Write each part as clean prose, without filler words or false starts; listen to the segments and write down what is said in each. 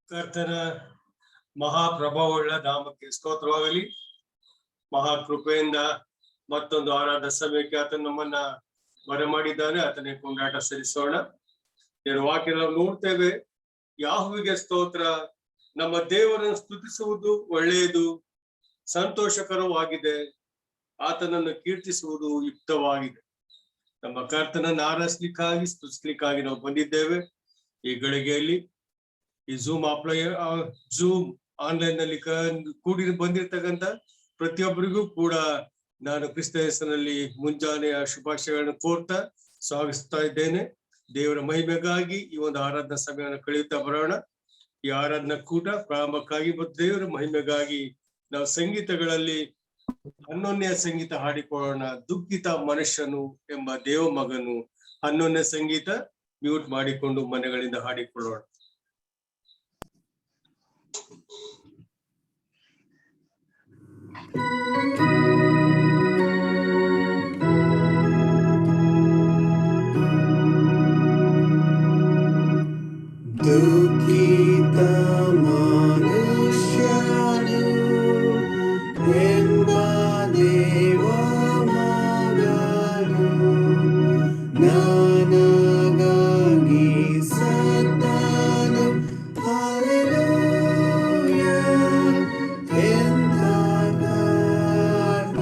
ಕರ್ತನ ಮಹಾಪ್ರಭಾವವುಳ್ಳ ನಾಮಕ್ಕೆ ಸ್ತೋತ್ರವಾಗಲಿ. ಮಹಾಕೃಪೆಯಿಂದ ಮತ್ತೊಂದು ಆರಾಧ ಸಮಯಕ್ಕೆ ಆತನು ನಮ್ಮನ್ನ ಬರಮಾಡಿದ್ದಾನೆ. ಆತನೇ ಕೊಂಡಾಟ ಸಲ್ಲಿಸೋಣ. ಏನು ವಾಕ್ಯ ನಾವು ನೋಡ್ತೇವೆ, ಯಾಹುವಿಗೆ ಸ್ತೋತ್ರ, ನಮ್ಮ ದೇವರನ್ನು ಸ್ತುತಿಸುವುದು ಒಳ್ಳೆಯದು, ಸಂತೋಷಕರವಾಗಿದೆ, ಆತನನ್ನು ಕೀರ್ತಿಸುವುದು ಯುಕ್ತವಾಗಿದೆ. ನಮ್ಮ ಕರ್ತನನ್ನು ಆರೈಸ್ಲಿಕ್ಕಾಗಿ ಸ್ತುತಿಸ್ಲಿಕ್ಕಾಗಿ ನಾವು ಬಂದಿದ್ದೇವೆ. ಈ ಗಳಿಗೆಯಲ್ಲಿ ಈ ಝೂಮ್ ಆನ್ಲೈನ್ ನಲ್ಲಿ ಕೂಡಿ ಬಂದಿರ್ತಕ್ಕಂಥ ಪ್ರತಿಯೊಬ್ಬರಿಗೂ ಕೂಡ ನಾನು ಕ್ರಿಸ್ತ ಹೆಸರಿನಲ್ಲಿ ಮುಂಜಾನೆಯ ಶುಭಾಶಯಗಳನ್ನು ಕೋರ್ತಾ ಸ್ವಾಗತಿಸ್ತಾ ಇದ್ದೇನೆ. ದೇವರ ಮಹಿಮೆಗಾಗಿ ಈ ಒಂದು ಆರಾಧನಾ ಸಮಯವನ್ನು ಕಳೆಯುತ್ತಾ ಬರೋಣ. ಈ ಆರಾಧನಾ ಕೂಟ ಪ್ರಾರಂಭಕ್ಕಾಗಿ ಮತ್ತು ದೇವರ ಮಹಿಮೆಗಾಗಿ ನಾವು ಸಂಗೀತಗಳಲ್ಲಿ 11ನೇ ಸಂಗೀತ ಹಾಡಿಕೊಳ್ಳೋಣ. ದುಃಖಿತ ಮನುಷ್ಯನು ಎಂಬ ದೇವ ಮಗನು. 11ನೇ ಸಂಗೀತ ಮ್ಯೂಟ್ ಮಾಡಿಕೊಂಡು ಮನೆಗಳಿಂದ ಹಾಡಿಕೊಳ್ಳೋಣ. ದುಃಖಿತ ಮನುಷ್ಯನು ಎಂಬ ದೇವ ಮಗನು ನನಗಾಗಿ ಸತ್ತನು. ಹಲ್ಲೆಲೂಯಾ, ಎಂಥ ಕರ್ತನು.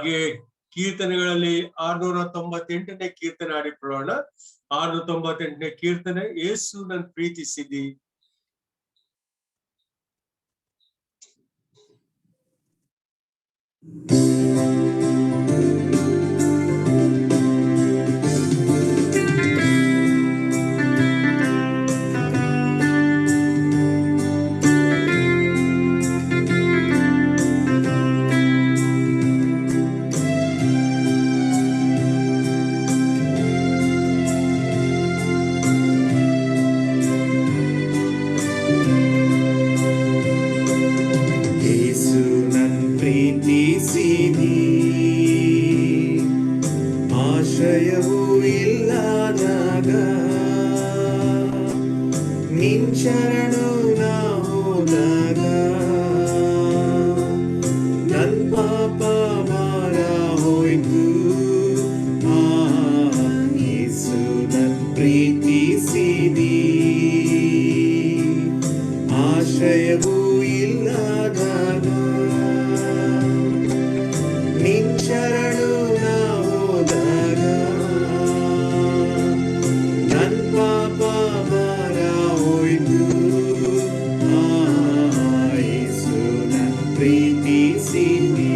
ಹಾಗೆ ಕೀರ್ತನೆಗಳಲ್ಲಿ 698ನೇ ಕೀರ್ತನೆ ಹಾಡಿಕೊಳ್ಳೋಣ. 698ನೇ ಕೀರ್ತನೆ, ಯೇಸು ನನ್ ಪ್ರೀತಿಸಿದಿ. ಆಶ್ರಯವೂ ಇಲ್ಲದಾಗ ನಿನ್ ಶರಣು ನಾ ಹೋದಾಗ ನನ್ ಪಾಪ ಭಾರ ಹೋಯ್ತು. ಯೇಸು ನನ್ ಪ್ರೀತಿಸಿದಿ. ಆಶ್ರಯವೂ ಇಲ್ಲದಾಗ ನಿನ್ ಶರಣು ನಾ ಹೋದಾಗ ನನ್ ಪಾಪ ಭಾರ ಹೋಯ್ತು. ಯೇಸು ನನ್ ಪ್ರೀತಿಸಿದಿ.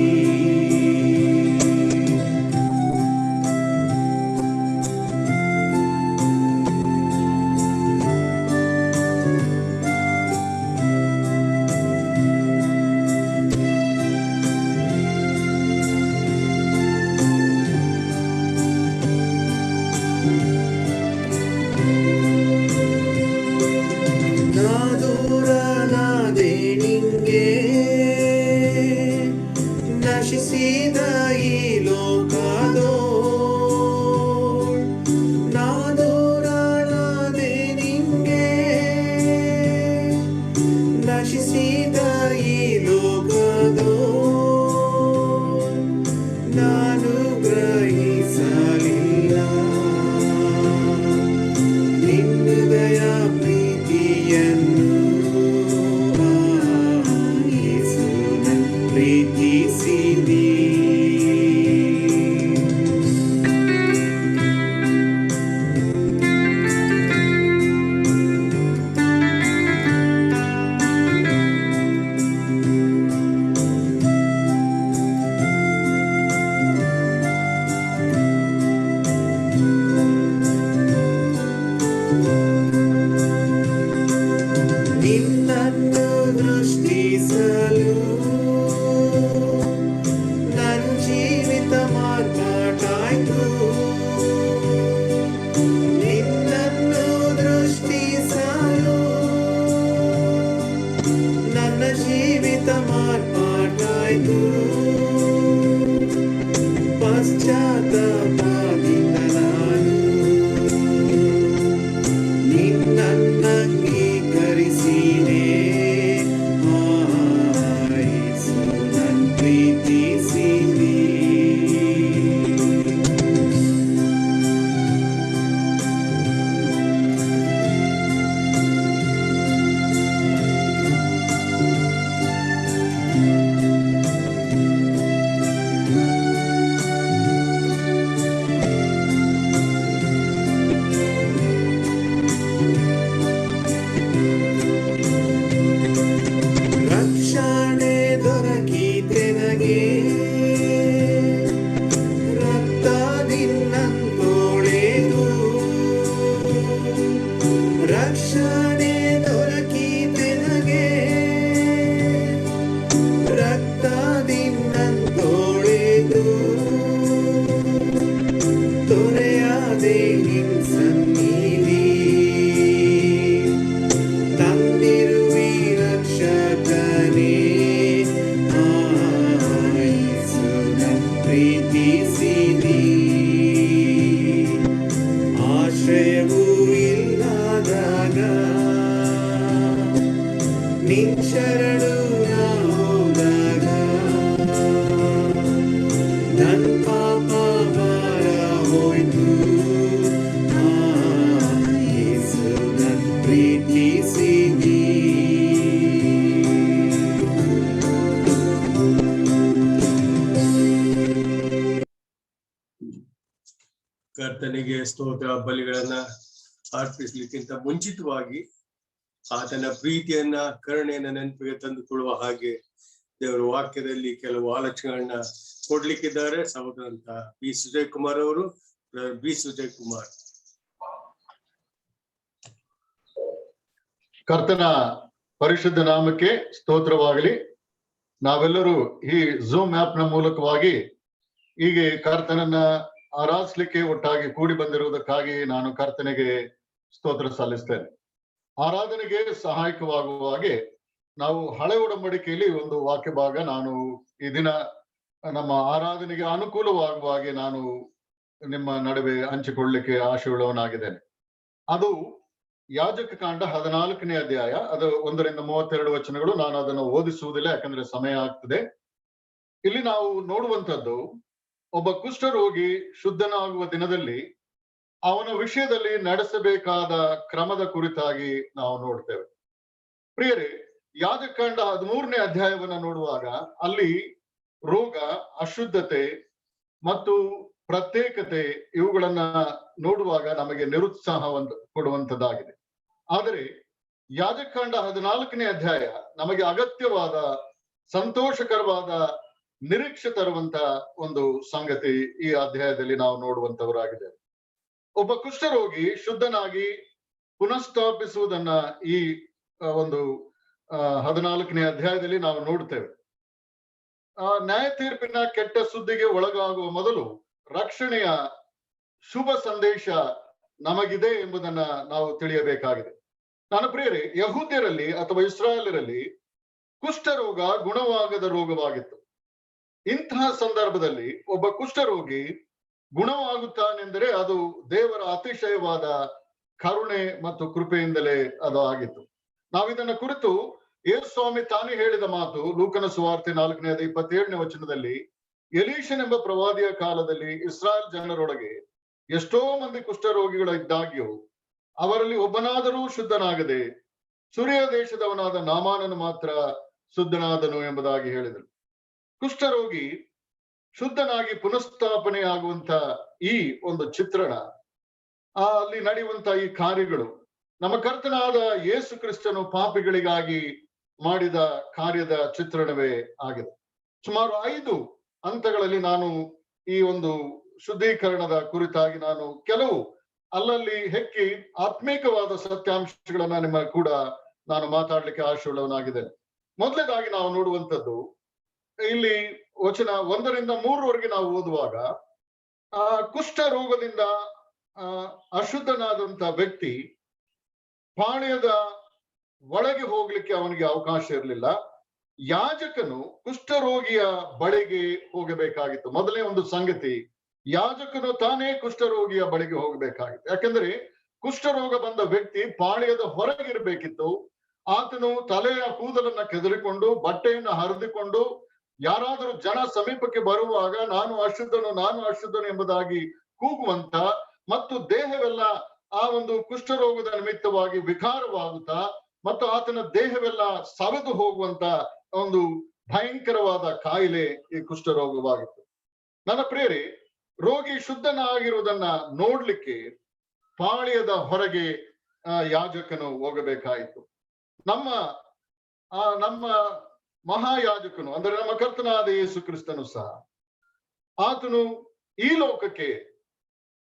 ನಶಿಸಿದ ಈ ಲೋಕದೋ ನಾ ದೂರನಾದೆ ನಿಂಗೆ. ನಶಿಸಿದ ಈ ಲೋಕದೋ ನಾನು ಗ್ರಹಿಸಲಿಲ್ಲ ನಿನ್ನದಯ ಪ್ರೀತಿಯನ್ನು. ಯೇಸು ನನ್ ಪ್ರೀತಿಸಿದಿ. ನಿನ್ನನ್ನು ದೃಷ್ಟಿಸಲು ನನ್ನ ಜೀವಿತ ಮಾರ್ಪಾಟಾಯ್ತು. ನಿನ್ನನ್ನು ದೃಷ್ಟಿಸಲು ನನ್ನ ಜೀವಿತ ಮಾರ್ಪಾಟಾಯ್ತು. ಪಶ್ಚಾತ್ತಾಪದಿಂದ ನಾನು ನಿನ್ನಂಗೀಕರಿಸಿದೆ. ಯೇಸು ನನ್ ಪ್ರೀತಿಸಿದಿ. ರಕ್ಷಣೆ ದೊರಕಿತೆ ನಗೆ ರಕ್ತದಿಂನಂತೊಳೆದು. ರಕ್ಷಣೆ ದೊರಕಿತೆ ನಗೆ ರಕ್ತದಿಂನಂತೊಳೆದು. ತೊರೆಯಾದೆ ನಿನ್ ಸನ್ನಿಧಿ ತಂದಿರುವಿ ರಕ್ಷಕನೇ. ಯೇಸು ನನ್ ಪ್ರೀತಿಸಿದಿ. ಆಶ್ರಯವೂ ಇಲ್ಲದಾಗ ನಿನ್ ಶರಣು ನಾ ಹೋದಾಗ ನನ್ ಪಾಪ ಭಾರ ಹೋಯ್ತು. ಯೇಸು ನನ್ ಪ್ರೀತಿಸಿದಿ. ಆತನಿಗೆ ಸ್ತೋತ್ರ ಬಲಿಗಳನ್ನ ಅರ್ಪಿಸ್ಲಿಕ್ಕಿಂತ ಮುಂಚಿತವಾಗಿ ಆತನ ಪ್ರೀತಿಯನ್ನ ಕರುಣೆಯನ್ನ ನೆನಪಿಗೆ ತಂದುಕೊಳ್ಳುವ ಹಾಗೆ ದೇವರ ವಾಕ್ಯದಲ್ಲಿ ಕೆಲವು ಆಲೋಚನೆಗಳನ್ನ ಕೊಡ್ಲಿಕ್ಕಿದ್ದಾರೆ. ಸಹೋದರಂತ ಬಿ ಸುಜಯ್ ಕುಮಾರ್ ಅವರು. ಬಿ ಸುಜಯ್ ಕುಮಾರ್. ಕರ್ತನ ಪರಿಶುದ್ಧ ನಾಮಕ್ಕೆ ಸ್ತೋತ್ರವಾಗಲಿ. ನಾವೆಲ್ಲರೂ ಈ ಝೂಮ್ ಆಪ್ ನ ಮೂಲಕವಾಗಿ ಹೀಗೆ ಕರ್ತನನ್ನ ಆರಾಧಿಸ್ಲಿಕ್ಕೆ ಒಟ್ಟಾಗಿ ಕೂಡಿ ಬಂದಿರುವುದಕ್ಕಾಗಿ ನಾನು ಕರ್ತನಿಗೆ ಸ್ತೋತ್ರ ಸಲ್ಲಿಸ್ತೇನೆ. ಆರಾಧನೆಗೆ ಸಹಾಯಕವಾಗುವ ಹಾಗೆ ನಾವು ಹಳೆ ಒಡಂಬಡಿಕೆಯಲ್ಲಿ ಒಂದು ವಾಕ್ಯ ಭಾಗ ನಾನು ಈ ದಿನ ನಮ್ಮ ಆರಾಧನೆಗೆ ಅನುಕೂಲವಾಗುವ ಹಾಗೆ ನಾನು ನಿಮ್ಮ ನಡುವೆ ಹಂಚಿಕೊಳ್ಳಲಿಕ್ಕೆ ಆಶೆಯುಳ್ಳವನಾಗಿದ್ದೇನೆ. ಅದು ಯಾಜಕ ಕಾಂಡ 14ನೇ ಅಧ್ಯಾಯ, ಅದು 1-32 ವಚನಗಳು. ನಾನು ಅದನ್ನು ಓದಿಸುವುದಿಲ್ಲ, ಯಾಕಂದ್ರೆ ಸಮಯ ಆಗ್ತದೆ. ಇಲ್ಲಿ ನಾವು ನೋಡುವಂಥದ್ದು ಒಬ್ಬ ಕುಷ್ಠರೋಗಿ ಶುದ್ಧನಾಗುವ ದಿನದಲ್ಲಿ ಅವನ ವಿಷಯದಲ್ಲಿ ನಡೆಸಬೇಕಾದ ಕ್ರಮದ ಕುರಿತಾಗಿ ನಾವು ನೋಡ್ತೇವೆ. ಪ್ರಿಯರೇ, ಯಾಜಕಾಂಡ 13ನೇ ಅಧ್ಯಾಯವನ್ನ ನೋಡುವಾಗ ಅಲ್ಲಿ ರೋಗ, ಅಶುದ್ಧತೆ ಮತ್ತು ಪ್ರತ್ಯೇಕತೆ ಇವುಗಳನ್ನ ನೋಡುವಾಗ ನಮಗೆ ನಿರುತ್ಸಾಹ ಕೊಡುವಂಥದ್ದಾಗಿದೆ. ಆದರೆ ಯಾಜಕಾಂಡ 14ನೇ ಅಧ್ಯಾಯ ನಮಗೆ ಅಗತ್ಯವಾದ, ಸಂತೋಷಕರವಾದ, ನಿರೀಕ್ಷೆ ತರುವಂತ ಒಂದು ಸಂಗತಿ ಈ ಅಧ್ಯಾಯದಲ್ಲಿ ನಾವು ನೋಡುವಂತವರಾಗಿದ್ದೇವೆ. ಒಬ್ಬ ಕುಷ್ಠರೋಗಿ ಶುದ್ಧನಾಗಿ ಪುನಃಸ್ಥಾಪಿಸುವುದನ್ನ ಈ ಒಂದು 14ನೇ ಅಧ್ಯಾಯದಲ್ಲಿ ನಾವು ನೋಡ್ತೇವೆ. ನ್ಯಾಯ ತೀರ್ಪಿನ ಕೆಟ್ಟ ಸುದ್ದಿಗೆ ಒಳಗಾಗುವ ಮೊದಲು ರಕ್ಷಣೆಯ ಶುಭ ಸಂದೇಶ ನಮಗಿದೆ ಎಂಬುದನ್ನ ನಾವು ತಿಳಿಯಬೇಕಾಗಿದೆ. ನನ್ನ ಪ್ರಿಯರೇ, ಯಹೂದ್ಯರಲ್ಲಿ ಅಥವಾ ಇಸ್ರಾಯೇಲರಲ್ಲಿ ಕುಷ್ಠರೋಗ ಗುಣವಾಗದ ರೋಗವಾಗಿತ್ತು. ಇಂತಹ ಸಂದರ್ಭದಲ್ಲಿ ಒಬ್ಬ ಕುಷ್ಠರೋಗಿ ಗುಣವಾಗುತ್ತಾನೆಂದರೆ ಅದು ದೇವರ ಅತಿಶಯವಾದ ಕರುಣೆ ಮತ್ತು ಕೃಪೆಯಿಂದಲೇ ಅದು ಆಗಿತ್ತು. ನಾವಿದನ್ನ ಕುರಿತು ಯೇಸು ಸ್ವಾಮಿ ತಾನೇ ಹೇಳಿದ ಮಾತು ಲೂಕನ ಸುವಾರ್ತೆ 4ನೇ ಅಧ್ಯಾಯ 27ನೇ ವಚನದಲ್ಲಿ, ಎಲೀಷನೆಂಬ ಪ್ರವಾದಿಯ ಕಾಲದಲ್ಲಿ ಇಸ್ರಾಯೇಲ್ ಜನರೊಳಗೆ ಎಷ್ಟೋ ಮಂದಿ ಕುಷ್ಠರೋಗಿಗಳಿದ್ದಾಗ್ಯೂ ಅವರಲ್ಲಿ ಒಬ್ಬನಾದರೂ ಶುದ್ಧನಾಗದೆ ಸುರಿಯ ದೇಶದವನಾದ ನಾಮಾನನು ಮಾತ್ರ ಶುದ್ಧನಾದನು ಎಂಬುದಾಗಿ ಹೇಳಿದರು. ಕುಷ್ಠರೋಗಿ ಶುದ್ಧನಾಗಿ ಪುನಃಸ್ಥಾಪನೆ ಆಗುವಂತ ಈ ಒಂದು ಚಿತ್ರಣ, ಅಲ್ಲಿ ನಡೆಯುವಂತ ಈ ಕಾರ್ಯಗಳು ನಮ್ಮ ಕರ್ತನಾದ ಯೇಸು ಕ್ರಿಸ್ತನು ಪಾಪಿಗಳಿಗಾಗಿ ಮಾಡಿದ ಕಾರ್ಯದ ಚಿತ್ರಣವೇ ಆಗಿದೆ. ಸುಮಾರು 5 ಹಂತಗಳಲ್ಲಿ ನಾನು ಈ ಒಂದು ಶುದ್ಧೀಕರಣದ ಕುರಿತಾಗಿ ನಾನು ಕೆಲವು ಅಲ್ಲಲ್ಲಿ ಹೆಕ್ಕಿ ಆತ್ಮೀಕವಾದ ಸತ್ಯಾಂಶಗಳನ್ನ ನಿಮ್ಮ ಕೂಡ ನಾನು ಮಾತಾಡ್ಲಿಕ್ಕೆ ಆಶೆಯುಳ್ಳವನಾಗಿದ್ದೇನೆ. ಮೊದಲನೇದಾಗಿ ನಾವು ನೋಡುವಂಥದ್ದು, ಇಲ್ಲಿ ವಚನ 1-3 ನಾವು ಓದುವಾಗ, ಕುಷ್ಠ ರೋಗದಿಂದ ಅಶುದ್ಧನಾದಂತ ವ್ಯಕ್ತಿ ಪಾಳ್ಯದ ಒಳಗೆ ಹೋಗ್ಲಿಕ್ಕೆ ಅವನಿಗೆ ಅವಕಾಶ ಇರಲಿಲ್ಲ. ಯಾಜಕನು ಕುಷ್ಠರೋಗಿಯ ಬಳಿಗೆ ಹೋಗಬೇಕಾಗಿತ್ತು. ಮೊದಲನೇ ಒಂದು ಸಂಗತಿ, ಯಾಜಕನು ತಾನೇ ಕುಷ್ಠರೋಗಿಯ ಬಳಿಗೆ ಹೋಗಬೇಕಾಗಿತ್ತು. ಯಾಕಂದ್ರೆ ಕುಷ್ಠರೋಗ ಬಂದ ವ್ಯಕ್ತಿ ಪಾಳ್ಯದ ಹೊರಗಿರ್ಬೇಕಿತ್ತು. ಆತನು ತಲೆಯ ಕೂದಲನ್ನ ಕೆದರಿಕೊಂಡು ಬಟ್ಟೆಯನ್ನು ಹರಿದುಕೊಂಡು ಯಾರಾದರೂ ಜನ ಸಮೀಪಕ್ಕೆ ಬರುವಾಗ ನಾನು ಅಶುದ್ಧನು ಎಂಬುದಾಗಿ ಕೂಗುವಂತ ಮತ್ತು ದೇಹವೆಲ್ಲ ಆ ಒಂದು ಕುಷ್ಠರೋಗದ ನಿಮಿತ್ತವಾಗಿ ವಿಕಾರವಾಗುತ್ತಾ ಮತ್ತು ಆತನ ದೇಹವೆಲ್ಲ ಸವೆದು ಹೋಗುವಂತ ಒಂದು ಭಯಂಕರವಾದ ಕಾಯಿಲೆ ಈ ಕುಷ್ಠರೋಗವಾಗಿತ್ತು. ನನ್ನ ಪ್ರಿಯರೇ, ರೋಗಿ ಶುದ್ಧನಾಗಿರುವುದನ್ನ ನೋಡ್ಲಿಕ್ಕೆ ಪಾಳ್ಯದ ಹೊರಗೆ ಯಾಜಕನು ಹೋಗಬೇಕಾಯಿತು. ನಮ್ಮ ಮಹಾಯಾಜಕನು ಅಂದರೆ ನಮ್ಮ ಕರ್ತನಾದ ಯೇಸು ಕ್ರಿಸ್ತನು ಸಹ ಆತನು ಈ ಲೋಕಕ್ಕೆ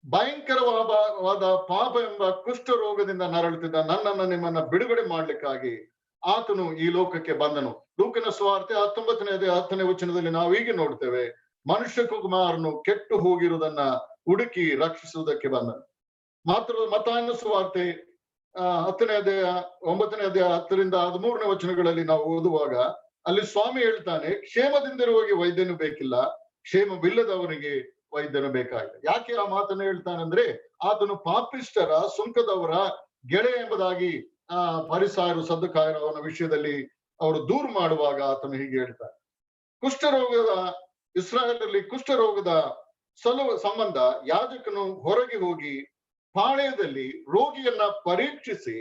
ಭಯಂಕರವಾದ ಪಾಪ ಎಂಬ ಕುಷ್ಠ ರೋಗದಿಂದ ನರಳುತ್ತಿದ್ದ ನನ್ನನ್ನು ನಿಮ್ಮನ್ನ ಬಿಡುಗಡೆ ಮಾಡ್ಲಿಕ್ಕಾಗಿ ಆತನು ಈ ಲೋಕಕ್ಕೆ ಬಂದನು. ಲೂಕನ ಸುವಾರ್ತೆ 19ನೇ ಅಧ್ಯಾಯ 10ನೇ ವಚನದಲ್ಲಿ ನಾವು ಹೀಗೆ ನೋಡ್ತೇವೆ, ಮನುಷ್ಯ ಕುಮಾರನು ಕೆಟ್ಟು ಹೋಗಿರುವುದನ್ನ ಹುಡುಕಿ ರಕ್ಷಿಸುವುದಕ್ಕೆ ಬಂದನು. ಮಾತ್ರ ಮತ್ತಾಯನ ಸುವಾರ್ತೆ 10ನೇ ಅಧ್ಯಾಯ 9ನೇ ಅಧ್ಯಾಯ 10-13ನೇ ವಚನಗಳಲ್ಲಿ ನಾವು ಓದುವಾಗ ಅಲ್ಲಿ ಸ್ವಾಮಿ ಹೇಳ್ತಾನೆ, ಕ್ಷೇಮದಿಂದಿರುವವರಿಗೆ ವೈದ್ಯನು ಬೇಕಿಲ್ಲ, ಕ್ಷೇಮವಿಲ್ಲದವರಿಗೆ ವೈದ್ಯನು ಬೇಕಾಗಿದೆ. ಯಾಕೆ ಆ ಮಾತನ್ನು ಹೇಳ್ತಾನಂದ್ರೆ, ಆತನು ಪಾಪಿಷ್ಟರ ಸುಂಕದವರ ಗೆಳೆ ಎಂಬುದಾಗಿ ಪರಿಸಾಯರು ಸದ್ದುಕಾಯರು ಅವನ ವಿಷಯದಲ್ಲಿ ಅವರು ದೂರು ಮಾಡುವಾಗ ಆತನು ಹೀಗೆ ಹೇಳ್ತಾನೆ. ಇಸ್ರಾಯೇಲಲ್ಲಿ ಕುಷ್ಠರೋಗದ ಸಂಬಂಧ ಯಾಜಕನು ಹೊರಗೆ ಹೋಗಿ ಪಾಳ್ಯದಲ್ಲಿ ರೋಗಿಯನ್ನ ಪರೀಕ್ಷಿಸಿ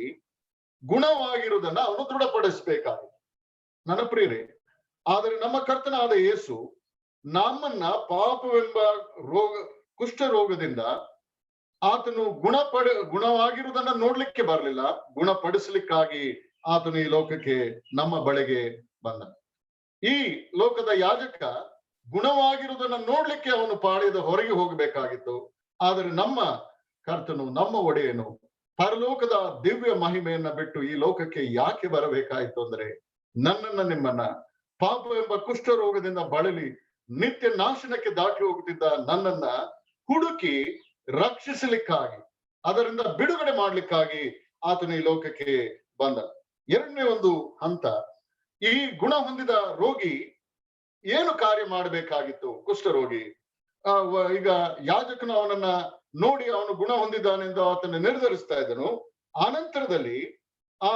ಗುಣವಾಗಿರುವುದನ್ನ ಅವನು ದೃಢಪಡಿಸಬೇಕಾಗಿದೆ. ನನ್ನ ಪ್ರಿಯರೇ, ಆದರೆ ನಮ್ಮ ಕರ್ತನಾದ ಯೇಸು ನಮ್ಮನ್ನ ಪಾಪವೆಂಬ ಕುಷ್ಠರೋಗದಿಂದ ಆತನು ಗುಣವಾಗಿರುವುದನ್ನ ನೋಡ್ಲಿಕ್ಕೆ ಬರಲಿಲ್ಲ, ಗುಣಪಡಿಸ್ಲಿಕ್ಕಾಗಿ ಆತನು ಈ ಲೋಕಕ್ಕೆ ನಮ್ಮ ಬಳಿಗೆ ಬಂದ. ಈ ಲೋಕದ ಯಾಜಕ ಗುಣವಾಗಿರುವುದನ್ನ ನೋಡ್ಲಿಕ್ಕೆ ಅವನು ಪಾಳ್ಯದ ಹೊರಗೆ ಹೋಗಬೇಕಾಗಿತ್ತು. ಆದರೆ ನಮ್ಮ ಕರ್ತನು, ನಮ್ಮ ಒಡೆಯನು ಪರಲೋಕದ ದಿವ್ಯ ಮಹಿಮೆಯನ್ನ ಬಿಟ್ಟು ಈ ಲೋಕಕ್ಕೆ ಯಾಕೆ ಬರಬೇಕಾಯ್ತು ಅಂದ್ರೆ, ನನ್ನನ್ನ ನಿಮ್ಮನ್ನ ಪಾಪ ಎಂಬ ಕುಷ್ಠರೋಗದಿಂದ ಬಳಲಿ ನಿತ್ಯ ನಾಶನಕ್ಕೆ ದಾಟಿ ಹೋಗುತ್ತಿದ್ದ ನನ್ನನ್ನ ಹುಡುಕಿ ರಕ್ಷಿಸಲಿಕ್ಕಾಗಿ, ಅದರಿಂದ ಬಿಡುಗಡೆ ಮಾಡ್ಲಿಕ್ಕಾಗಿ ಆತನು ಈ ಲೋಕಕ್ಕೆ ಬಂದ. ಎರಡನೇ ಒಂದು ಹಂತ, ಈ ಗುಣ ಹೊಂದಿದ ರೋಗಿ ಏನು ಕಾರ್ಯ ಮಾಡಬೇಕಾಗಿತ್ತು? ಕುಷ್ಠರೋಗಿ ಈಗ ಯಾಜಕನು ಅವನನ್ನ ನೋಡಿ ಅವನು ಗುಣ ಹೊಂದಿದ್ದಾನೆಂದು ಆತನ ನಿರ್ಧರಿಸ್ತಾ ಇದ್ದನು. ಆನಂತರದಲ್ಲಿ ಆ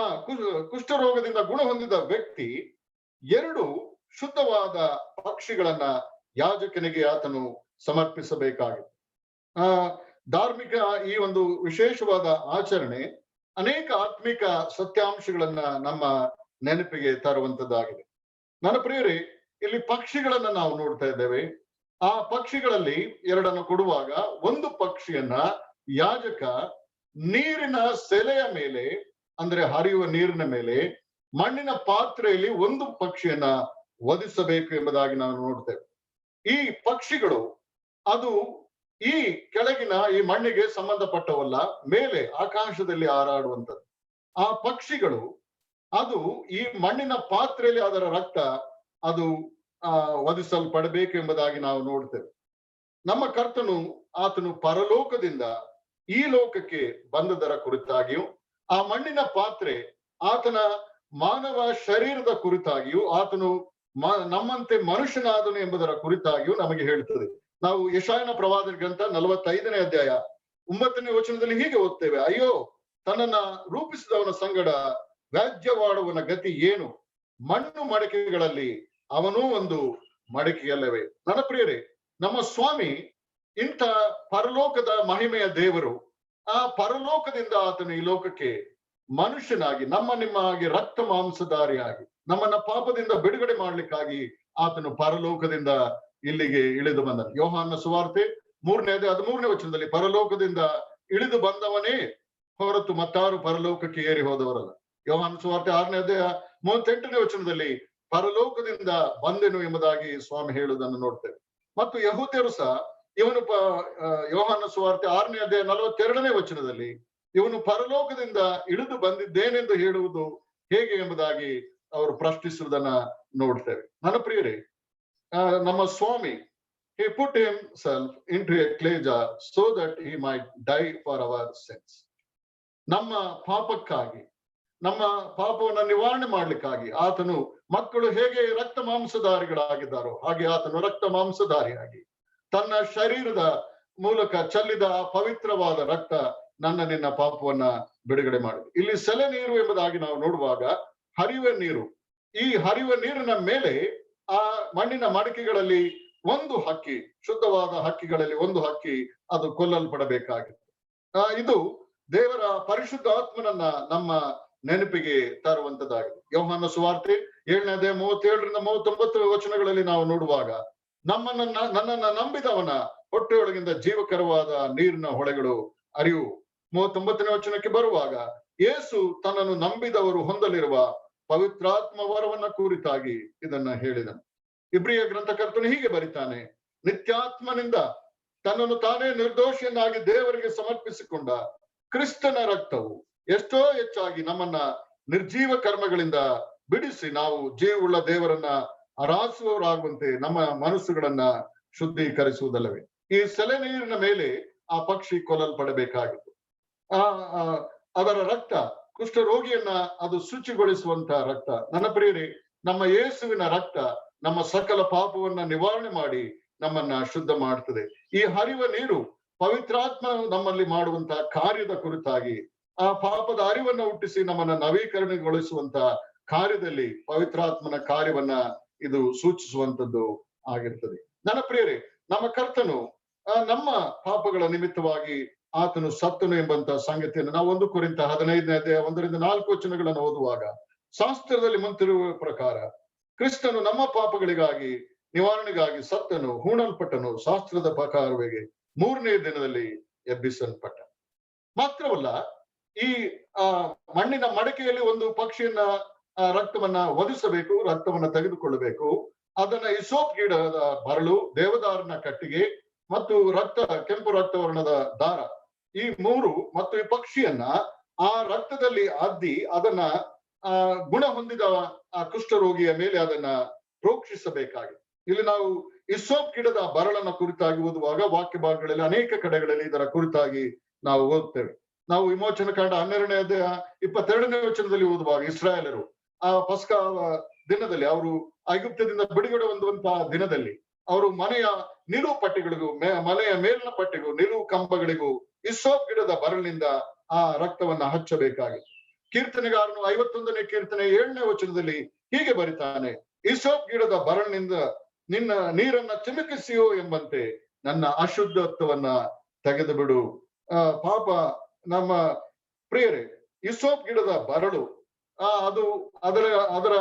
ಕುಷ್ಠರೋಗದಿಂದ ಗುಣ ಹೊಂದಿದ ವ್ಯಕ್ತಿ 2 ಶುದ್ಧವಾದ ಪಕ್ಷಿಗಳನ್ನ ಯಾಜಕನಿಗೆ ಆತನು ಸಮರ್ಪಿಸಬೇಕಾಗಿತ್ತು. ಧಾರ್ಮಿಕ ಈ ಒಂದು ವಿಶೇಷವಾದ ಆಚರಣೆ ಅನೇಕ ಆತ್ಮಿಕ ಸತ್ಯಾಂಶಗಳನ್ನ ನಮ್ಮ ನೆನಪಿಗೆ ತರುವಂತದ್ದಾಗಿದೆ. ನನ್ನ ಪ್ರಿಯರೇ, ಇಲ್ಲಿ ಪಕ್ಷಿಗಳನ್ನ ನಾವು ನೋಡ್ತಾ ಇದ್ದೇವೆ. ಆ ಪಕ್ಷಿಗಳಲ್ಲಿ 2 ಕೊಡುವಾಗ ಒಂದು ಪಕ್ಷಿಯನ್ನ ಯಾಜಕ ನೀರಿನ ಸೆಲೆಯ ಮೇಲೆ, ಅಂದ್ರೆ ಹರಿಯುವ ನೀರಿನ ಮೇಲೆ ಮಣ್ಣಿನ ಪಾತ್ರೆಯಲ್ಲಿ ಒಂದು ಪಕ್ಷಿಯನ್ನ ವಧಿಸಬೇಕು ಎಂಬುದಾಗಿ ನಾವು ನೋಡ್ತೇವೆ. ಈ ಪಕ್ಷಿಗಳು ಅದು ಈ ಕೆಳಗಿನ ಈ ಮಣ್ಣಿಗೆ ಸಂಬಂಧಪಟ್ಟವಲ್ಲ, ಮೇಲೆ ಆಕಾಶದಲ್ಲಿ ಹಾರಾಡುವಂಥದ್ದು. ಆ ಪಕ್ಷಿಗಳು ಅದು ಈ ಮಣ್ಣಿನ ಪಾತ್ರೆಯಲ್ಲಿ ಅದರ ರಕ್ತ ಅದು ವಧಿಸಲ್ಪಡಬೇಕು ಎಂಬುದಾಗಿ ನಾವು ನೋಡ್ತೇವೆ. ನಮ್ಮ ಕರ್ತನು ಆತನು ಪರಲೋಕದಿಂದ ಈ ಲೋಕಕ್ಕೆ ಬಂದದರ ಕುರಿತಾಗಿಯೂ, ಆ ಮಣ್ಣಿನ ಪಾತ್ರೆ ಆತನ ಮಾನವ ಶರೀರದ ಕುರಿತಾಗಿಯೂ, ಆತನು ನಮ್ಮಂತೆ ಮನುಷ್ಯನಾದನು ಎಂಬುದರ ಕುರಿತಾಗಿಯೂ ನಮಗೆ ಹೇಳ್ತದೆ. ನಾವು ಯೆಶಾಯನ ಪ್ರವಾದನ ಗ್ರಂಥ 45ನೇ ಅಧ್ಯಾಯ 9ನೇ ವಚನದಲ್ಲಿ ಹೀಗೆ ಓದ್ತೇವೆ, ಅಯ್ಯೋ ತನ್ನನ್ನ ರೂಪಿಸಿದವನ ಸಂಗಡ ವ್ಯಾಜ್ಯವಾಡುವನ ಗತಿ ಏನು? ಮಣ್ಣು ಮಡಕೆಗಳಲ್ಲಿ ಅವನೂ ಒಂದು ಮಡಕೆಯಲ್ಲವೇ? ನನ್ನ ಪ್ರಿಯರೇ, ನಮ್ಮ ಸ್ವಾಮಿ ಇಂಥ ಪರಲೋಕದ ಮಹಿಮೆಯ ದೇವರು, ಆ ಪರಲೋಕದಿಂದ ಆತನು ಈ ಲೋಕಕ್ಕೆ ಮನುಷ್ಯನಾಗಿ ನಮ್ಮ ನಿಮ್ಮ ಹಾಗೆ ರಕ್ತ ಮಾಂಸಧಾರಿಯಾಗಿ ನಮ್ಮನ್ನ ಪಾಪದಿಂದ ಬಿಡುಗಡೆ ಮಾಡ್ಲಿಕ್ಕಾಗಿ ಆತನು ಪರಲೋಕದಿಂದ ಇಲ್ಲಿಗೆ ಇಳಿದು ಬಂದನು. ಯೋಹಾನ ಸುವಾರ್ತೆ 3ನೇ ಅಧ್ಯಾಯ 13ನೇ ವಚನದಲ್ಲಿ ಪರಲೋಕದಿಂದ ಇಳಿದು ಬಂದವನೇ ಹೊರತು ಮತ್ತಾರು ಪರಲೋಕಕ್ಕೆ ಏರಿ ಹೋದವರಲ್ಲ. ಯೋಹಾನ ಸುವಾರ್ತೆ 6ನೇ ಅಧ್ಯಾಯ 38ನೇ ವಚನದಲ್ಲಿ ಪರಲೋಕದಿಂದ ಬಂದೆನು ಎಂಬುದಾಗಿ ಸ್ವಾಮಿ ಹೇಳುವುದನ್ನು ನೋಡ್ತೇವೆ. ಮತ್ತು ಯಹೂದ್ಯರು ಸಹ ಇವನು ಯೋಹಾನ ಸುವಾರ್ತೆ 6ನೇ ಅಧ್ಯಾಯ 42ನೇ ವಚನದಲ್ಲಿ ಇವನು ಪರಲೋಕದಿಂದ ಇಳಿದು ಬಂದಿದ್ದೇನೆಂದು ಹೇಳುವುದು ಹೇಗೆ ಎಂಬುದಾಗಿ ಅವರು ಪ್ರಶ್ನಿಸುವುದನ್ನ ನೋಡ್ತೇವೆ. ನನ್ನ ಪ್ರಿಯರೇ, ನಮ್ಮ ಸ್ವಾಮಿ he put himself into a clay jar so that he might die for our sins. ನಮ್ಮ ಪಾಪಕ್ಕಾಗಿ, ನಮ್ಮ ಪಾಪವನ್ನು ನಿವಾರಣೆ ಮಾಡ್ಲಿಕ್ಕಾಗಿ ಆತನು, ಮಕ್ಕಳು ಹೇಗೆ ರಕ್ತ ಮಾಂಸಧಾರಿಗಳಾಗಿದ್ದಾರೋ ಹಾಗೆ ಆತನು ರಕ್ತ ಮಾಂಸಧಾರಿಯಾಗಿ ತನ್ನ ಶರೀರದ ಮೂಲಕ ಚೆಲ್ಲಿದ ಪವಿತ್ರವಾದ ರಕ್ತ ನನ್ನ ನಿನ್ನ ಪಾಪವನ್ನ ಬಿಡುಗಡೆ ಮಾಡಿದೆ. ಇಲ್ಲಿ ಸೆಲೆ ನೀರು ಎಂಬುದಾಗಿ ನಾವು ನೋಡುವಾಗ ಹರಿಯುವ ನೀರು, ಈ ಹರಿಯುವ ನೀರಿನ ಮೇಲೆ ಆ ಮಣ್ಣಿನ ಮಡಕೆಗಳಲ್ಲಿ ಒಂದು ಹಕ್ಕಿ, ಶುದ್ಧವಾದ ಹಕ್ಕಿಗಳಲ್ಲಿ ಒಂದು ಹಕ್ಕಿ ಅದು ಕೊಲ್ಲಲ್ಪಡಬೇಕಾಗಿತ್ತು. ಇದು ದೇವರ ಪರಿಶುದ್ಧ ಆತ್ಮನನ್ನ ನಮ್ಮ ನೆನಪಿಗೆ ತರುವಂತದ್ದಾಗಿದೆ. ಯೋಹಾನ ಸುವಾರ್ತೆ 7ನೇ ಅಧ್ಯಾಯ 37ರಿಂದ 39 ವಚನಗಳಲ್ಲಿ ನಾವು ನೋಡುವಾಗ ನನ್ನನ್ನ ನಂಬಿದವನ ಹೊಟ್ಟೆಯೊಳಗಿಂದ ಜೀವಕರವಾದ ನೀರಿನ ಹೊಳೆಗಳು ಹರಿಯುವು. 39ನೇ ವಚನಕ್ಕೆ ಬರುವಾಗ ಯೇಸು ತನ್ನನ್ನು ನಂಬಿದವರು ಹೊಂದಲಿರುವ ಪವಿತ್ರಾತ್ಮ ವರವನ್ನ ಕುರಿತಾಗಿ ಇದನ್ನ ಹೇಳಿದನು. ಇಬ್ರಿಯ ಗ್ರಂಥಕರ್ತನು ಹೀಗೆ ಬರಿತಾನೆ, ನಿತ್ಯಾತ್ಮನಿಂದ ತನ್ನನ್ನು ತಾನೇ ನಿರ್ದೋಷಿಯನ್ನಾಗಿ ದೇವರಿಗೆ ಸಮರ್ಪಿಸಿಕೊಂಡ ಕ್ರಿಸ್ತನ ರಕ್ತವು ಎಷ್ಟೋ ಹೆಚ್ಚಾಗಿ ನಮ್ಮನ್ನ ನಿರ್ಜೀವ ಕರ್ಮಗಳಿಂದ ಬಿಡಿಸಿ ನಾವು ಜೀವವುಳ್ಳ ದೇವರನ್ನ ಆರಾಧಿಸುವವರಾಗುವಂತೆ ನಮ್ಮ ಮನಸ್ಸುಗಳನ್ನ ಶುದ್ಧೀಕರಿಸುವುದಲ್ಲವೇ? ಈ ಸೆಲೆ ನೀರಿನ ಮೇಲೆ ಆ ಪಕ್ಷಿ ಕೊಲ್ಲಲ್ಪಡಬೇಕಾಗಿತ್ತು. ಅದರ ರಕ್ತ ಕುಷ್ಠರೋಗಿಯನ್ನ ಅದು ಶುಚಿಗೊಳಿಸುವಂತ ರಕ್ತ. ನನ್ನ ಪ್ರಿಯರೇ, ನಮ್ಮ ಯೇಸುವಿನ ರಕ್ತ ನಮ್ಮ ಸಕಲ ಪಾಪವನ್ನ ನಿವಾರಣೆ ಮಾಡಿ ನಮ್ಮನ್ನ ಶುದ್ಧ ಮಾಡ್ತದೆ. ಈ ಹರಿಯುವ ನೀರು ಪವಿತ್ರಾತ್ಮ ನಮ್ಮಲ್ಲಿ ಮಾಡುವಂತ ಕಾರ್ಯದ ಕುರಿತಾಗಿ, ಆ ಪಾಪದ ಅರಿವನ್ನ ಹುಟ್ಟಿಸಿ ನಮ್ಮನ್ನ ನವೀಕರಣಗೊಳಿಸುವಂತ ಕಾರ್ಯದಲ್ಲಿ ಪವಿತ್ರಾತ್ಮನ ಕಾರ್ಯವನ್ನ ಇದು ಸೂಚಿಸುವಂತದ್ದು ಆಗಿರ್ತದೆ. ನನ್ನ ಪ್ರಿಯರೇ, ನಮ್ಮ ಕರ್ತನು ನಮ್ಮ ಪಾಪಗಳ ನಿಮಿತ್ತವಾಗಿ ಆತನು ಸತ್ತನು ಎಂಬಂತ ಸಂಗತಿಯನ್ನು ನಾವು 1 ಕೊರಿಂಥ 15ನೇ ಅಧ್ಯಾಯ 1ರಿಂದ 4 ವಚನಗಳನ್ನು ಓದುವಾಗ ಶಾಸ್ತ್ರದಲ್ಲಿ ಮುಂತಿರುವ ಪ್ರಕಾರ ಕ್ರಿಸ್ತನು ನಮ್ಮ ಪಾಪಗಳಿಗಾಗಿ ನಿವಾರಣೆಗಾಗಿ ಸತ್ತನು, ಹೂಣಲ್ಪಟ್ಟನು, ಶಾಸ್ತ್ರದ ಪ್ರಕಾರವಾಗಿ 3ನೇ ದಿನದಲ್ಲಿ ಎಬ್ಬಿಸಲ್ಪಟ್ಟ. ಮಾತ್ರವಲ್ಲ, ಈ ಮಣ್ಣಿನ ಮಡಕೆಯಲ್ಲಿ ಒಂದು ಪಕ್ಷಿಯನ್ನ ರಕ್ತವನ್ನ ಒದಿಸಬೇಕು, ರಕ್ತವನ್ನ ತೆಗೆದುಕೊಳ್ಳಬೇಕು. ಅದನ್ನ ಇಸೋಪ್ ಗಿಡದ ಬರಳು, ದೇವದಾರನ ಕಟ್ಟಿಗೆ ಮತ್ತು ಕೆಂಪು ರಕ್ತವರ್ಣದ ದಾರ, ಈ ಮೂರು ಮತ್ತು ಈ ಪಕ್ಷಿಯನ್ನ ಆ ರಕ್ತದಲ್ಲಿ ಅದ್ದಿ ಅದನ್ನ ಗುಣ ಹೊಂದಿದ ಆ ಕುಷ್ಠರೋಗಿಯ ಮೇಲೆ ಅದನ್ನ ಪ್ರೋಕ್ಷಿಸಬೇಕಾಗಿದೆ. ಇಲ್ಲಿ ನಾವು ಇಸೋಪ್ ಗಿಡದ ಬರಳನ್ನ ಕುರಿತಾಗಿ ಓದುವಾಗ ವಾಕ್ಯ ಭಾಗಗಳಲ್ಲಿ ಅನೇಕ ಕಡೆಗಳಲ್ಲಿ ಇದರ ಕುರಿತಾಗಿ ನಾವು ಓದ್ತೇವೆ. ನಾವು ವಿಮೋಚನ ಕಾಂಡ 12ನೇ ಅಧ್ಯಾಯ 22ನೇ ವಚನದಲ್ಲಿ ಓದುವಾಗ ಇಸ್ರಾಯೇಲರು ಆ ಪಸ್ಕಾ ದಿನದಲ್ಲಿ, ಅವರು ಐಗುಪ್ತದಿಂದ ಬಿಡುಗಡೆ ಹೊಂದುವಂತಹ ದಿನದಲ್ಲಿ, ಅವರು ಮನೆಯ ನಿಲುವು ಪಟ್ಟಿಗಳಿಗೂ ಮನೆಯ ಮೇಲಿನ ಪಟ್ಟಿಗೂ ನಿಲುವು ಕಂಬಗಳಿಗೂ ಇಸೋಪ್ ಗಿಡದ ಬರಳಿನಿಂದ ಆ ರಕ್ತವನ್ನ ಹಚ್ಚಬೇಕಾಗಿತ್ತು. ಕೀರ್ತನೆಗಾರನು 51ನೇ ಕೀರ್ತನೆ 7ನೇ ವಚನದಲ್ಲಿ ಹೀಗೆ ಬರಿತಾನೆ, ಇಸೋಪ್ ಗಿಡದ ಬರಳಿನಿಂದ ನಿನ್ನ ನೀರನ್ನ ಚಿಮುಕಿಸಿಯೋ ಎಂಬಂತೆ ನನ್ನ ಅಶುದ್ಧತ್ವವನ್ನ ತೆಗೆದು ಬಿಡು. ಪಾಪ ನಮ್ಮ ಪ್ರಿಯರೇ, ಇಸೋಪ್ ಗಿಡದ ಬರಳು ಅದು ಅದರ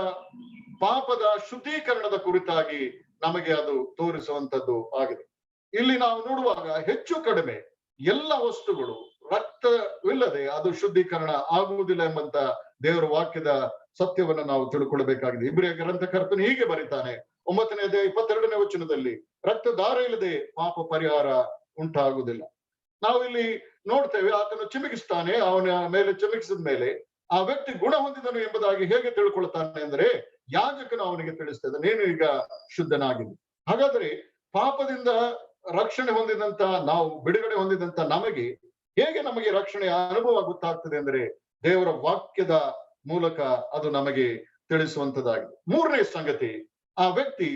ಪಾಪದ ಶುದ್ಧೀಕರಣದ ಕುರಿತಾಗಿ ನಮಗೆ ಅದು ತೋರಿಸುವಂತದ್ದು ಆಗಿದೆ. ಇಲ್ಲಿ ನಾವು ನೋಡುವಾಗ ಹೆಚ್ಚು ಕಡಿಮೆ ಎಲ್ಲ ವಸ್ತುಗಳು ರಕ್ತವಿಲ್ಲದೆ ಅದು ಶುದ್ಧೀಕರಣ ಆಗುವುದಿಲ್ಲ ಎಂಬಂತ ದೇವರ ವಾಕ್ಯದ ಸತ್ಯವನ್ನ ನಾವು ತಿಳ್ಕೊಳ್ಬೇಕಾಗಿದೆ. ಇಬ್ರಿಯ ಗ್ರಂಥಕರ್ತನು ಹೀಗೆ ಬರೀತಾನೆ 9ನೇ ಅಧ್ಯಾಯ 22ನೇ ವಚನದಲ್ಲಿ, ರಕ್ತದಾರ ಇಲ್ಲದೆ ಪಾಪ ಪರಿಹಾರ ಉಂಟಾಗುವುದಿಲ್ಲ. ನಾವು ಇಲ್ಲಿ ನೋಡ್ತೇವೆ, ಆತನು ಚಿಮುಕಿಸ್ತಾನೆ, ಅವನ ಮೇಲೆ ಚಿಮುಕಿಸಿದ ಮೇಲೆ ಆ ವ್ಯಕ್ತಿ ಗುಣ ಹೊಂದಿದನು ಎಂಬುದಾಗಿ ಹೇಗೆ ತಿಳ್ಕೊಳ್ತಾನೆ ಅಂದ್ರೆ, ಯಾಜಕನು ಅವನಿಗೆ ತಿಳಿಸ್ತದೆ, ನೀನು ಈಗ ಶುದ್ಧನಾಗಿದ್ದಿ. ಹಾಗಾದ್ರೆ ಪಾಪದಿಂದ ರಕ್ಷಣೆ ಹೊಂದಿದಂತ ನಾವು, ಬಿಡುಗಡೆ ಹೊಂದಿದಂತ ನಮಗೆ ಹೇಗೆ ನಮಗೆ ರಕ್ಷಣೆಯ ಅನುಭವ ಗೊತ್ತಾಗ್ತದೆ ಅಂದ್ರೆ, ದೇವರ ವಾಕ್ಯದ ಮೂಲಕ ಅದು ನಮಗೆ ತಿಳಿಸುವಂತದ್ದಾಗಿದೆ. ಮೂರನೇ ಸಂಗತಿ, ಆ ವ್ಯಕ್ತಿ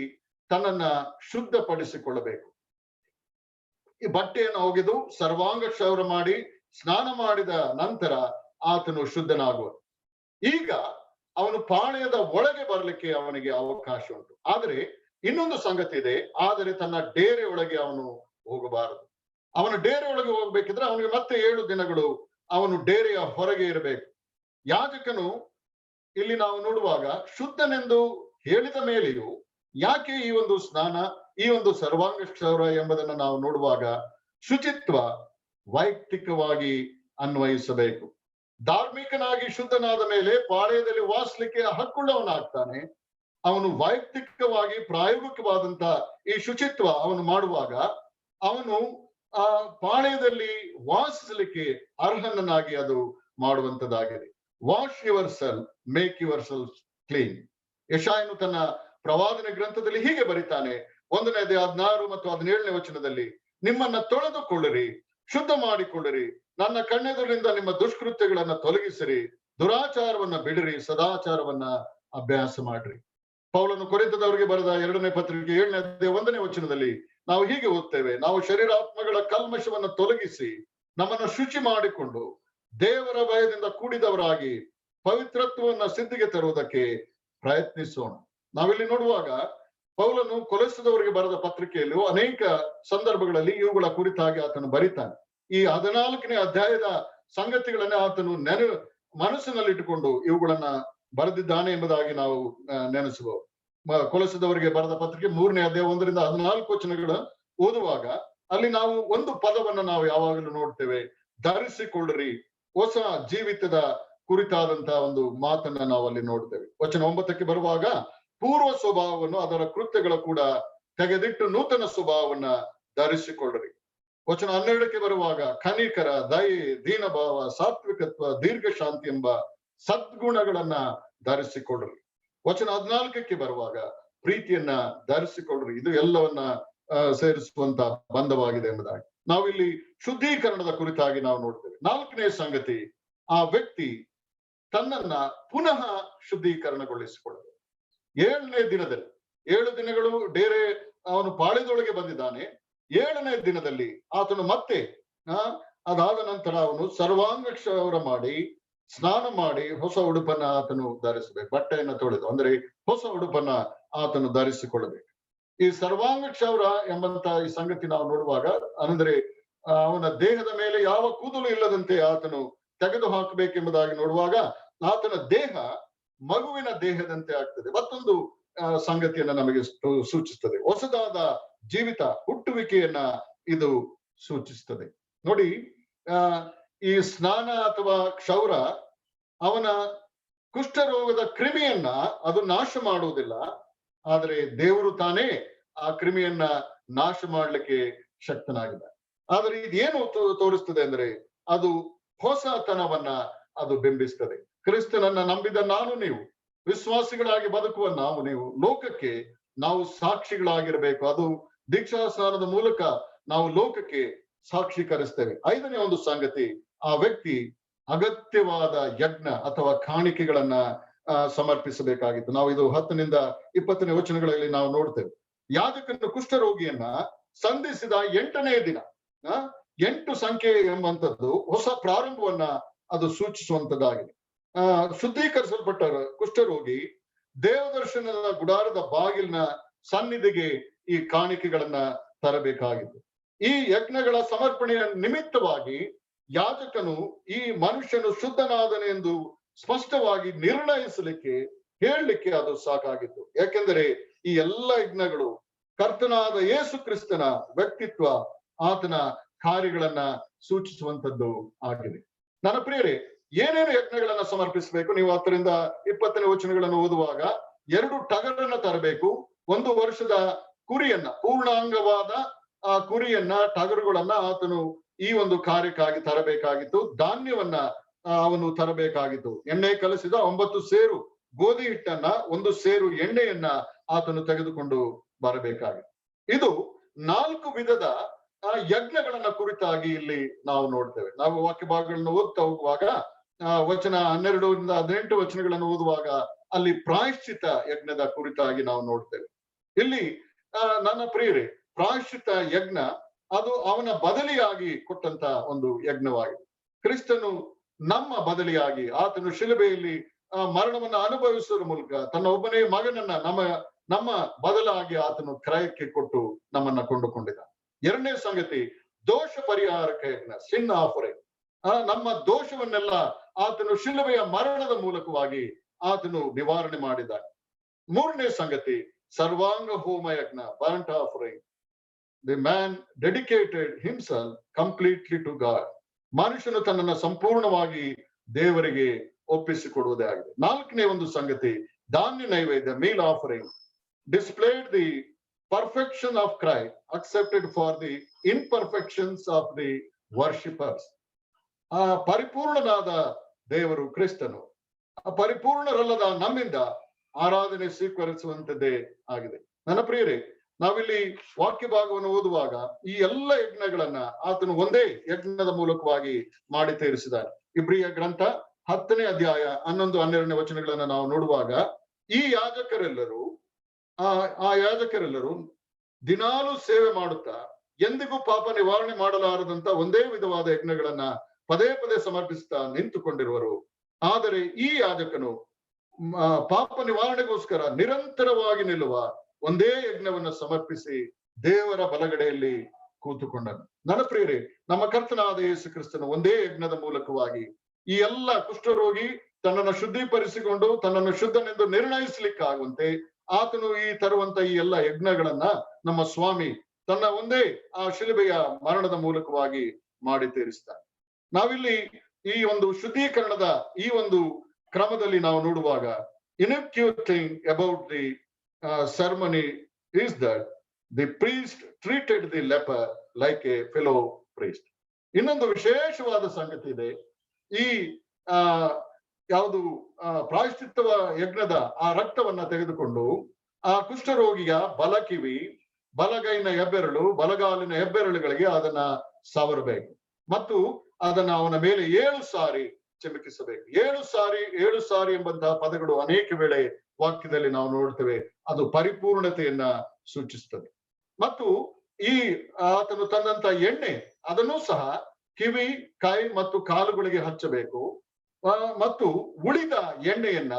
ತನ್ನನ್ನ ಶುದ್ಧಪಡಿಸಿಕೊಳ್ಳಬೇಕು. ಈ ಬಟ್ಟೆಯನ್ನು ಒಗೆದು ಸರ್ವಾಂಗ ಕ್ಷೌರ ಮಾಡಿ ಸ್ನಾನ ಮಾಡಿದ ನಂತರ ಆತನು ಶುದ್ಧನಾಗುವ. ಈಗ ಅವನು ಪಾಳೆಯದ ಒಳಗೆ ಬರಲಿಕ್ಕೆ ಅವನಿಗೆ ಅವಕಾಶ ಉಂಟು. ಆದರೆ ಇನ್ನೊಂದು ಸಂಗತಿ ಇದೆ, ಆದರೆ ತನ್ನ ಡೇರೆ ಒಳಗೆ ಅವನು ಹೋಗಬಾರದು. ಅವನು ಡೇರೆ ಒಳಗೆ ಹೋಗ್ಬೇಕಿದ್ರೆ ಅವನಿಗೆ ಮತ್ತೆ 7 ದಿನಗಳು ಅವನು ಡೇರೆಯ ಹೊರಗೆ ಇರಬೇಕು. ಯಾಜಕನು ಇಲ್ಲಿ ನಾವು ನೋಡುವಾಗ ಶುದ್ಧನೆಂದು ಹೇಳಿದ ಮೇಲೆಯೂ ಯಾಕೆ ಈ ಒಂದು ಸ್ನಾನ, ಈ ಒಂದು ಸರ್ವಾಂಗ ಕ್ಷೌರ ಎಂಬುದನ್ನು ನಾವು ನೋಡುವಾಗ ಶುಚಿತ್ವ ವೈಯಕ್ತಿಕವಾಗಿ ಅನ್ವಯಿಸಬೇಕು. ಧಾರ್ಮಿಕನಾಗಿ ಶುದ್ಧನಾದ ಮೇಲೆ ಪಾಳೆಯದಲ್ಲಿ ವಾಸಿಸಲಿಕ್ಕೆ ಹಕ್ಕುಳ್ಳವನಾಗ್ತಾನೆ. ಅವನು ವೈಯಕ್ತಿಕವಾಗಿ ಪ್ರಾಯೋಗಿಕವಾದಂತ ಈ ಶುಚಿತ್ವ ಅವನು ಮಾಡುವಾಗ ಅವನು ಆ ಪಾಳೆಯದಲ್ಲಿ ವಾಸಿಸಲಿಕ್ಕೆ ಅರ್ಹನನ್ನಾಗಿ ಅದು ಮಾಡುವಂತದ್ದಾಗಿದೆ. Wash yourself, make yourself clean. ಯೆಶಾಯನು ತನ್ನ ಪ್ರವಾದನೆ ಗ್ರಂಥದಲ್ಲಿ ಹೀಗೆ ಬರೀತಾನೆ, 1ನೇ ಅಧ್ಯಾಯ 16 ಮತ್ತು 17ನೇ ವಚನದಲ್ಲಿ, ನಿಮ್ಮನ್ನ ತೊಳೆದುಕೊಳ್ಳಿರಿ, ಶುದ್ಧ ಮಾಡಿಕೊಳ್ಳಿರಿ, ನನ್ನ ಕಣ್ಣೆದುರಿನಿಂದ ನಿಮ್ಮ ದುಷ್ಕೃತ್ಯಗಳನ್ನ ತೊಲಗಿಸಿರಿ, ದುರಾಚಾರವನ್ನ ಬಿಡಿರಿ, ಸದಾಚಾರವನ್ನ ಅಭ್ಯಾಸ ಮಾಡ್ರಿ. ಪೌಲನು ಕೊರಿಂಥದವರಿಗೆ ಬರೆದ 2ನೇ ಪತ್ರಿಕೆ 7ನೇ ಅಧ್ಯಾಯ 1ನೇ ವಚನದಲ್ಲಿ ನಾವು ಹೀಗೆ ಓದ್ತೇವೆ, ನಾವು ಶರೀರಾತ್ಮಗಳ ಕಲ್ಮಶವನ್ನು ತೊಲಗಿಸಿ ನಮ್ಮನ್ನು ಶುಚಿ ಮಾಡಿಕೊಂಡು ದೇವರ ಭಯದಿಂದ ಕೂಡಿದವರಾಗಿ ಪವಿತ್ರತ್ವವನ್ನ ಸಿದ್ಧಿಗೆ ತರುವುದಕ್ಕೆ ಪ್ರಯತ್ನಿಸೋಣ. ನಾವಿಲ್ಲಿ ನೋಡುವಾಗ ಪೌಲನು ಕೊಲೊಸ್ಸದವರಿಗೆ ಬರೆದ ಪತ್ರಿಕೆಯಲ್ಲೂ ಅನೇಕ ಸಂದರ್ಭಗಳಲ್ಲಿ ಇವುಗಳ ಕುರಿತಾಗಿ ಆತನು ಬರೀತಾನೆ. ಈ 14ನೇ ಅಧ್ಯಾಯದ ಸಂಗತಿಗಳನ್ನ ಆತನು ಮನಸ್ಸಿನಲ್ಲಿಟ್ಟುಕೊಂಡು ಇವುಗಳನ್ನ ಬರೆದಿದ್ದಾನೆ ಎಂಬುದಾಗಿ ನಾವು ನೆನೆಸಬಹುದು. ಕೊಲೊಸ್ಸದವರಿಗೆ ಬರೆದ ಪತ್ರಿಕೆ 3ನೇ ಅಧ್ಯಾಯ 1ರಿಂದ 14 ವಚನಗಳ ಓದುವಾಗ ಅಲ್ಲಿ ನಾವು ಒಂದು ಪದವನ್ನ ನಾವು ಯಾವಾಗಲೂ ನೋಡ್ತೇವೆ, ಧರಿಸಿಕೊಳ್ಳ್ರಿ. ಹೊಸ ಜೀವಿತದ ಕುರಿತಾದಂತಹ ಒಂದು ಮಾತನ್ನ ನಾವು ಅಲ್ಲಿ ನೋಡ್ತೇವೆ. ವಚನ 9ಕ್ಕೆ ಬರುವಾಗ, ಪೂರ್ವ ಸ್ವಭಾವವನ್ನು ಅದರ ಕೃತ್ಯಗಳ ಕೂಡ ತೆಗೆದಿಟ್ಟು ನೂತನ ಸ್ವಭಾವವನ್ನ ಧರಿಸಿಕೊಳ್ಳ್ರಿ. ವಚನ 12ಕ್ಕೆ ಬರುವಾಗ, ಕನಿಕರ, ದಯೆ, ದೀನಭಾವ, ಸಾತ್ವಿಕತ್ವ, ದೀರ್ಘ ಶಾಂತಿ ಎಂಬ ಸದ್ಗುಣಗಳನ್ನ ಧರಿಸಿಕೊಳ್ಳ್ರಿ. ವಚನ 14ಕ್ಕೆ ಬರುವಾಗ, ಪ್ರೀತಿಯನ್ನ ಧರಿಸಿಕೊಳ್ಳ್ರಿ. ಇದು ಎಲ್ಲವನ್ನ ಸೇರಿಸುವಂತ ಬಂಧವಾಗಿದೆ ಎಂಬುದಾಗಿ ನಾವಿಲ್ಲಿ ಶುದ್ಧೀಕರಣದ ಕುರಿತಾಗಿ ನಾವು ನೋಡ್ತೇವೆ. 4ನೇ ಸಂಗತಿ, ಆ ವ್ಯಕ್ತಿ ತನ್ನನ್ನ ಪುನಃ ಶುದ್ಧೀಕರಣಗೊಳಿಸಿಕೊಳ್ಳಬೇಕು. 7ನೇ ದಿನದಲ್ಲಿ, 7 ದಿನಗಳು ಡೇರೆ ಅವನು ಪಾಳೆದೊಳಗೆ ಬಂದಿದ್ದಾನೆ. 7ನೇ ದಿನದಲ್ಲಿ ಆತನು ಮತ್ತೆ ಅದಾದ ನಂತರ ಅವನು ಸರ್ವಾಂಗ ಕ್ಷೌರ ಮಾಡಿ ಸ್ನಾನ ಮಾಡಿ ಹೊಸ ಉಡುಪನ್ನ ಆತನು ಧರಿಸಬೇಕು. ಬಟ್ಟೆಯನ್ನ ತೊಳೆದು, ಅಂದ್ರೆ ಹೊಸ ಉಡುಪನ್ನ ಆತನು ಧರಿಸಿಕೊಳ್ಳಬೇಕು. ಈ ಸರ್ವಾಂಗ ಕ್ಷೌರ ಎಂಬಂತ ಈ ಸಂಗತಿ ನಾವು ನೋಡುವಾಗ, ಅಂದ್ರೆ ಅವನ ದೇಹದ ಮೇಲೆ ಯಾವ ಕೂದಲು ಇಲ್ಲದಂತೆ ಆತನು ತೆಗೆದು ಹಾಕಬೇಕೆಂಬುದಾಗಿ ನೋಡುವಾಗ ಆತನ ದೇಹ ಮಗುವಿನ ದೇಹದಂತೆ ಆಗ್ತದೆ. ಮತ್ತೊಂದು ಸಂಗತಿಯನ್ನ ನಮಗೆ ಸೂಚಿಸ್ತದೆ. ಹೊಸದಾದ ಜೀವಿತ ಹುಟ್ಟುವಿಕೆಯನ್ನ ಇದು ಸೂಚಿಸ್ತದೆ. ನೋಡಿ, ಈ ಸ್ನಾನ ಅಥವಾ ಕ್ಷೌರ ಅವನ ಕುಷ್ಠರೋಗದ ಕ್ರಿಮಿಯನ್ನ ಅದು ನಾಶ ಮಾಡುವುದಿಲ್ಲ, ಆದರೆ ದೇವರು ತಾನೇ ಆ ಕ್ರಿಮಿಯನ್ನ ನಾಶ ಮಾಡ್ಲಿಕ್ಕೆ ಶಕ್ತನಾಗಿದೆ. ಆದರೆ ಇದೇನು ತೋರಿಸ್ತದೆ ಅಂದ್ರೆ ಅದು ಹೊಸತನವನ್ನ ಅದು ಬಿಂಬಿಸ್ತದೆ. ಕ್ರಿಸ್ತನನ್ನ ನಂಬಿದ ನಾನು ನೀವು, ವಿಶ್ವಾಸಿಗಳಾಗಿ ಬದುಕುವ ನಾವು ನೀವು, ಲೋಕಕ್ಕೆ ನಾವು ಸಾಕ್ಷಿಗಳಾಗಿರ್ಬೇಕು. ಅದು ದೀಕ್ಷಾ ಸ್ನಾನದ ಮೂಲಕ ನಾವು ಲೋಕಕ್ಕೆ ಸಾಕ್ಷೀಕರಿಸ್ತೇವೆ. ಐದನೇ ಒಂದು ಸಂಗತಿ, ಆ ವ್ಯಕ್ತಿ ಅಗತ್ಯವಾದ ಯಜ್ಞ ಅಥವಾ ಕಾಣಿಕೆಗಳನ್ನ ಸಮರ್ಪಿಸಬೇಕಾಗಿತ್ತು. ನಾವು ಇದು 10ನಿಂದ 20ನೇ ವಚನಗಳಲ್ಲಿ ನಾವು ನೋಡ್ತೇವೆ. ಯಾಜಕನ ಕುಷ್ಠರೋಗಿಯನ್ನ ಸಂಧಿಸಿದ 8ನೇ ದಿನ, 8 ಸಂಖ್ಯೆ ಎಂಬಂತದ್ದು ಹೊಸ ಪ್ರಾರಂಭವನ್ನ ಅದು ಸೂಚಿಸುವಂತದ್ದಾಗಿದೆ. ಶುದ್ಧೀಕರಿಸಲ್ಪಟ್ಟ ಕುಷ್ಠರೋಗಿ ದೇವದರ್ಶನದ ಗುಡಾರದ ಬಾಗಿಲಿನ ಸನ್ನಿಧಿಗೆ ಈ ಕಾಣಿಕೆಗಳನ್ನ ತರಬೇಕಾಗಿತ್ತು. ಈ ಯಜ್ಞಗಳ ಸಮರ್ಪಣೆಯ ನಿಮಿತ್ತವಾಗಿ ಯಾಜಕನು ಈ ಮನುಷ್ಯನು ಶುದ್ಧನಾದನೆಂದು ಸ್ಪಷ್ಟವಾಗಿ ನಿರ್ಣಯಿಸಲಿಕ್ಕೆ ಹೇಳಲಿಕ್ಕೆ ಅದು ಸಾಕಾಗಿತ್ತು. ಯಾಕೆಂದರೆ ಈ ಎಲ್ಲ ಯಜ್ಞಗಳು ಕರ್ತನಾದ ಯೇಸು ಕ್ರಿಸ್ತನ ವ್ಯಕ್ತಿತ್ವ, ಆತನ ಕಾರ್ಯಗಳನ್ನ ಸೂಚಿಸುವಂತದ್ದು ಆಗಿದೆ. ನನ್ನ ಪ್ರಿಯರೇ, ಏನೇನು ಯಜ್ಞಗಳನ್ನ ಸಮರ್ಪಿಸಬೇಕು? ನೀವು 10ರಿಂದ 20ನೇ ವಚನಗಳನ್ನು ಓದುವಾಗ 2 ಟಗರನ್ನ ತರಬೇಕು, 1 ವರ್ಷದ ಕುರಿಯನ್ನ, ಪೂರ್ಣಾಂಗವಾದ ಆ ಕುರಿಯನ್ನ, ಟಗರುಗಳನ್ನ ಆತನು ಈ ಒಂದು ಕಾರ್ಯಕ್ಕಾಗಿ ತರಬೇಕಾಗಿತ್ತು. ಧಾನ್ಯವನ್ನ ಅವನು ತರಬೇಕಾಗಿತ್ತು. ಎಣ್ಣೆ ಕಲಸಿದ 9 ಸೇರು ಗೋಧಿ ಹಿಟ್ಟನ್ನ, 1 ಸೇರು ಎಣ್ಣೆಯನ್ನ ಆತನು ತೆಗೆದುಕೊಂಡು ಬರಬೇಕಾಗಿತ್ತು. ಇದು 4 ವಿಧದ ಯಜ್ಞಗಳನ್ನ ಕುರಿತಾಗಿ ಇಲ್ಲಿ ನಾವು ನೋಡ್ತೇವೆ. ನಾವು ವಾಕ್ಯ ಭಾಗಗಳನ್ನು ಓದ್ತಾ ಹೋಗುವಾಗ ವಚನ 12ರಿಂದ 18 ವಚನಗಳನ್ನು ಓದುವಾಗ ಅಲ್ಲಿ ಪ್ರಾಯಶ್ಚಿತ ಯಜ್ಞದ ಕುರಿತಾಗಿ ನಾವು ನೋಡ್ತೇವೆ. ಇಲ್ಲಿ ನನ್ನ ಪ್ರಿಯರೇ, ಪ್ರಾಯಶ್ಚಿತ ಯಜ್ಞ ಅದು ಅವನ ಬದಲಿಯಾಗಿ ಕೊಟ್ಟಂತ ಒಂದು ಯಜ್ಞವಾಗಿದೆ. ಕ್ರಿಸ್ತನು ನಮ್ಮ ಬದಲಿಯಾಗಿ ಆತನು ಶಿಲುಬೆಯಲ್ಲಿ ಮರಣವನ್ನ ಅನುಭವಿಸುವ ಮೂಲಕ ತನ್ನ ಒಬ್ಬನೇ ಮಗನನ್ನ ನಮ್ಮ ಬದಲಾಗಿ ಆತನು ಕ್ರಯಕ್ಕೆ ಕೊಟ್ಟು ನಮ್ಮನ್ನ ಕೊಂಡುಕೊಂಡಿದ್ದ. 2ನೇ ಸಂಗತಿ, ದೋಷ ಪರಿಹಾರಕ ಯಜ್ಞ, ಸಿನ್ ಆಫರಿಂಗ್. ನಮ್ಮ ದೋಷವನ್ನೆಲ್ಲ ಆತನು ಶಿಲುಬೆಯ ಮರಣದ ಮೂಲಕವಾಗಿ ಆತನು ನಿವಾರಣೆ ಮಾಡಿದ್ದಾನೆ. 3ನೇ ಸಂಗತಿ, ಸರ್ವಾಂಗ ಹೋಮ ಯಜ್ಞ, burnt offering. The man dedicated himself completely to God. ಮನುಷ್ಯನು ತನ್ನನ್ನು ಸಂಪೂರ್ಣವಾಗಿ ದೇವರಿಗೆ ಒಪ್ಪಿಸಿಕೊಡುವುದೇ ಆಗಿದೆ. 4ನೇ ಒಂದು ಸಂಗತಿ, ಧಾನ್ಯ ನೈವೇದ್ಯ, meal offering, displayed the perfection of Christ, accepted for the imperfections of the worshippers. ಪರಿಪೂರ್ಣನಾದ ದೇವರು ಕ್ರಿಸ್ತನು ಪರಿಪೂರ್ಣರಲ್ಲದ ನಮ್ಮಿಂದ ಆರಾಧನೆ ಸ್ವೀಕರಿಸುವಂತದ್ದೇ ಆಗಿದೆ. ನನ್ನ ಪ್ರಿಯರೇ, ನಾವಿಲ್ಲಿ ವಾಕ್ಯ ಭಾಗವನ್ನು ಓದುವಾಗ ಈ ಎಲ್ಲ ಯಜ್ಞಗಳನ್ನ ಆತನು ಒಂದೇ ಯಜ್ಞದ ಮೂಲಕವಾಗಿ ಮಾಡಿ ತೀರಿಸಿದ್ದಾನೆ. ಇಬ್ರಿಯ ಗ್ರಂಥ 10ನೇ ಅಧ್ಯಾಯ 11, 12ನೇ ವಚನಗಳನ್ನ ನಾವು ನೋಡುವಾಗ ಈ ಯಾಜಕರೆಲ್ಲರೂ ದಿನಾಲು ಸೇವೆ ಮಾಡುತ್ತಾ ಎಂದಿಗೂ ಪಾಪ ನಿವಾರಣೆ ಮಾಡಲಾರದಂತ ಒಂದೇ ವಿಧವಾದ ಯಜ್ಞಗಳನ್ನ ಪದೇ ಪದೇ ಸಮರ್ಪಿಸುತ್ತಾ ನಿಂತುಕೊಂಡಿರುವರು. ಆದರೆ ಈ ಯಾಜಕನು ಪಾಪ ನಿವಾರಣೆಗೋಸ್ಕರ ನಿರಂತರವಾಗಿ ನಿಲ್ಲುವ ಒಂದೇ ಯಜ್ಞವನ್ನ ಸಮರ್ಪಿಸಿ ದೇವರ ಬಲಗಡೆಯಲ್ಲಿ ಕೂತುಕೊಂಡನು. ನನ್ನ ಪ್ರಿಯರೇ, ನಮ್ಮ ಕರ್ತನಾದ ಯೇಸು ಕ್ರಿಸ್ತನು ಒಂದೇ ಯಜ್ಞದ ಮೂಲಕವಾಗಿ ಈ ಎಲ್ಲ ಕುಷ್ಠರೋಗಿ ತನ್ನನ್ನು ಶುದ್ಧೀಕರಿಸಿಕೊಂಡು ತನ್ನನ್ನು ಶುದ್ಧನೆಂದು ನಿರ್ಣಯಿಸಲಿಕ್ಕಾಗುವಂತೆ ಆತನು ತರುವಂತ ಈ ಎಲ್ಲ ಯಜ್ಞಗಳನ್ನ ನಮ್ಮ ಸ್ವಾಮಿ ತನ್ನ ಒಂದೇ ಆ ಶಿಲುಬೆಯ ಮರಣದ ಮೂಲಕವಾಗಿ ಮಾಡಿ ತೀರಿಸ್ತಾನೆ. ನಾವಿಲ್ಲಿ ಈ ಒಂದು ಶುದ್ಧೀಕರಣದ ಈ ಒಂದು ಕ್ರಮದಲ್ಲಿ ನಾವು ನೋಡುವಾಗ ಇನ್ನೊಂದು thing about the ceremony is that the priest treated the leper like a fellow priest. ಇನ್ನೊಂದು ವಿಶೇಷವಾದ ಸಂಗತಿ ಇದೆ. ಈ ಯಾವುದು ಪ್ರಾಯಶ್ಚಿತ್ತ ಯಜ್ಞದ ಆ ರಕ್ತವನ್ನ ತೆಗೆದುಕೊಂಡು ಆ ಕುಷ್ಠರೋಗಿಯ ಬಲಕಿವಿ, ಬಲಗೈನ ಹೆಬ್ಬೆರಳು, ಬಲಗಾಲಿನ ಹೆಬ್ಬೆರಳುಗಳಿಗೆ ಅದನ್ನ ಸವರಬೇಕು ಮತ್ತು ಅದನ್ನ ಅವನ ಮೇಲೆ 7 ಸಾರಿ ಚಿಮುಕಿಸಬೇಕು. 7 ಸಾರಿ ಎಂಬಂತಹ ಪದಗಳು ಅನೇಕ ವೇಳೆ ವಾಕ್ಯದಲ್ಲಿ ನಾವು ನೋಡ್ತೇವೆ. ಅದು ಪರಿಪೂರ್ಣತೆಯನ್ನ ಸೂಚಿಸ್ತದೆ. ಮತ್ತು ಈ ಆತನು ತಂದಂತ ಎಣ್ಣೆ ಅದನ್ನು ಸಹ ಕಿವಿ, ಕೈ ಮತ್ತು ಕಾಲುಗಳಿಗೆ ಹಚ್ಚಬೇಕು. ಮತ್ತು ಉಳಿದ ಎಣ್ಣೆಯನ್ನ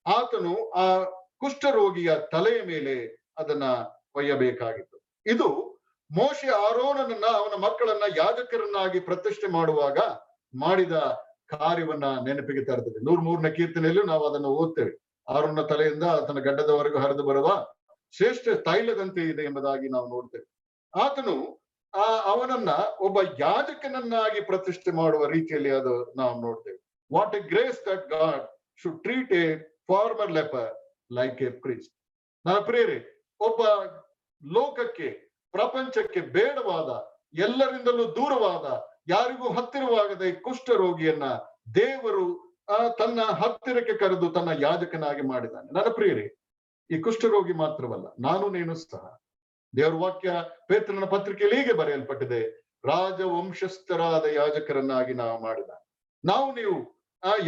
ಆತನು ಆ ಕುಷ್ಠರೋಗಿಯ ತಲೆಯ ಮೇಲೆ ಅದನ್ನ ಒಯ್ಯಬೇಕಾಗಿತ್ತು. ಇದು ಮೋಶೆ ಆರೋನನನ್ನ ಅವನ ಮಕ್ಕಳನ್ನ ಯಾಜಕರನ್ನಾಗಿ ಪ್ರತಿಷ್ಠೆ ಮಾಡುವಾಗ ಮಾಡಿದ ಕಾರ್ಯವನ್ನ ನೆನಪಿಗೆ ತರ್ತದೆ. 103ನೇ ಕೀರ್ತನೆಯಲ್ಲೂ ನಾವು ಅದನ್ನು ಓದ್ತೇವೆ. ಆರೋನ ತಲೆಯಿಂದ ಆತನ ಗಡ್ಡದವರೆಗೂ ಹರಿದು ಬರುವ ಶ್ರೇಷ್ಠ ತೈಲದಂತೆ ಇದೆ ಎಂಬುದಾಗಿ ನಾವು ನೋಡ್ತೇವೆ. ಆತನು ಅವನನ್ನ ಒಬ್ಬ ಯಾಜಕನನ್ನಾಗಿ ಪ್ರತಿಷ್ಠೆ ಮಾಡುವ ರೀತಿಯಲ್ಲಿ ಅದು ನಾವು ನೋಡ್ತೇವೆ. What a grace that God should treat a former leper like a priest. ನನ್ನ ಪ್ರಿಯರೇ, ಒಬ್ಬ ಲೋಕಕ್ಕೆ ಪ್ರಪಂಚಕ್ಕೆ ಬೇಡವಾದ, ಎಲ್ಲರಿಂದಲೂ ದೂರವಾದ, ಯಾರಿಗೂ ಹತ್ತಿರವಾಗದೆ ಕುಷ್ಠ ರೋಗಿಯನ್ನ ದೇವರು ತನ್ನ ಹತ್ತಿರಕ್ಕೆ ಕರೆದು ತನ್ನ ಯಾಜಕನಾಗಿ ಮಾಡಿದ್ದಾನೆ. ನನ್ನ ಪ್ರಿಯರೇ, ಈ ಕುಷ್ಠರೋಗಿ ಮಾತ್ರವಲ್ಲ, ನಾನು ನೀನು ಸಹ ದೇವರ ವಾಕ್ಯ ಪೇತ್ರನ ಪತ್ರಿಕೆಯಲ್ಲಿ ಹೀಗೆ ಬರೆಯಲ್ಪಟ್ಟಿದೆ, ರಾಜವಂಶಸ್ಥರಾದ ಯಾಜಕರನ್ನಾಗಿ ನಾವು ಮಾಡಿದ. ನಾವು ನೀವು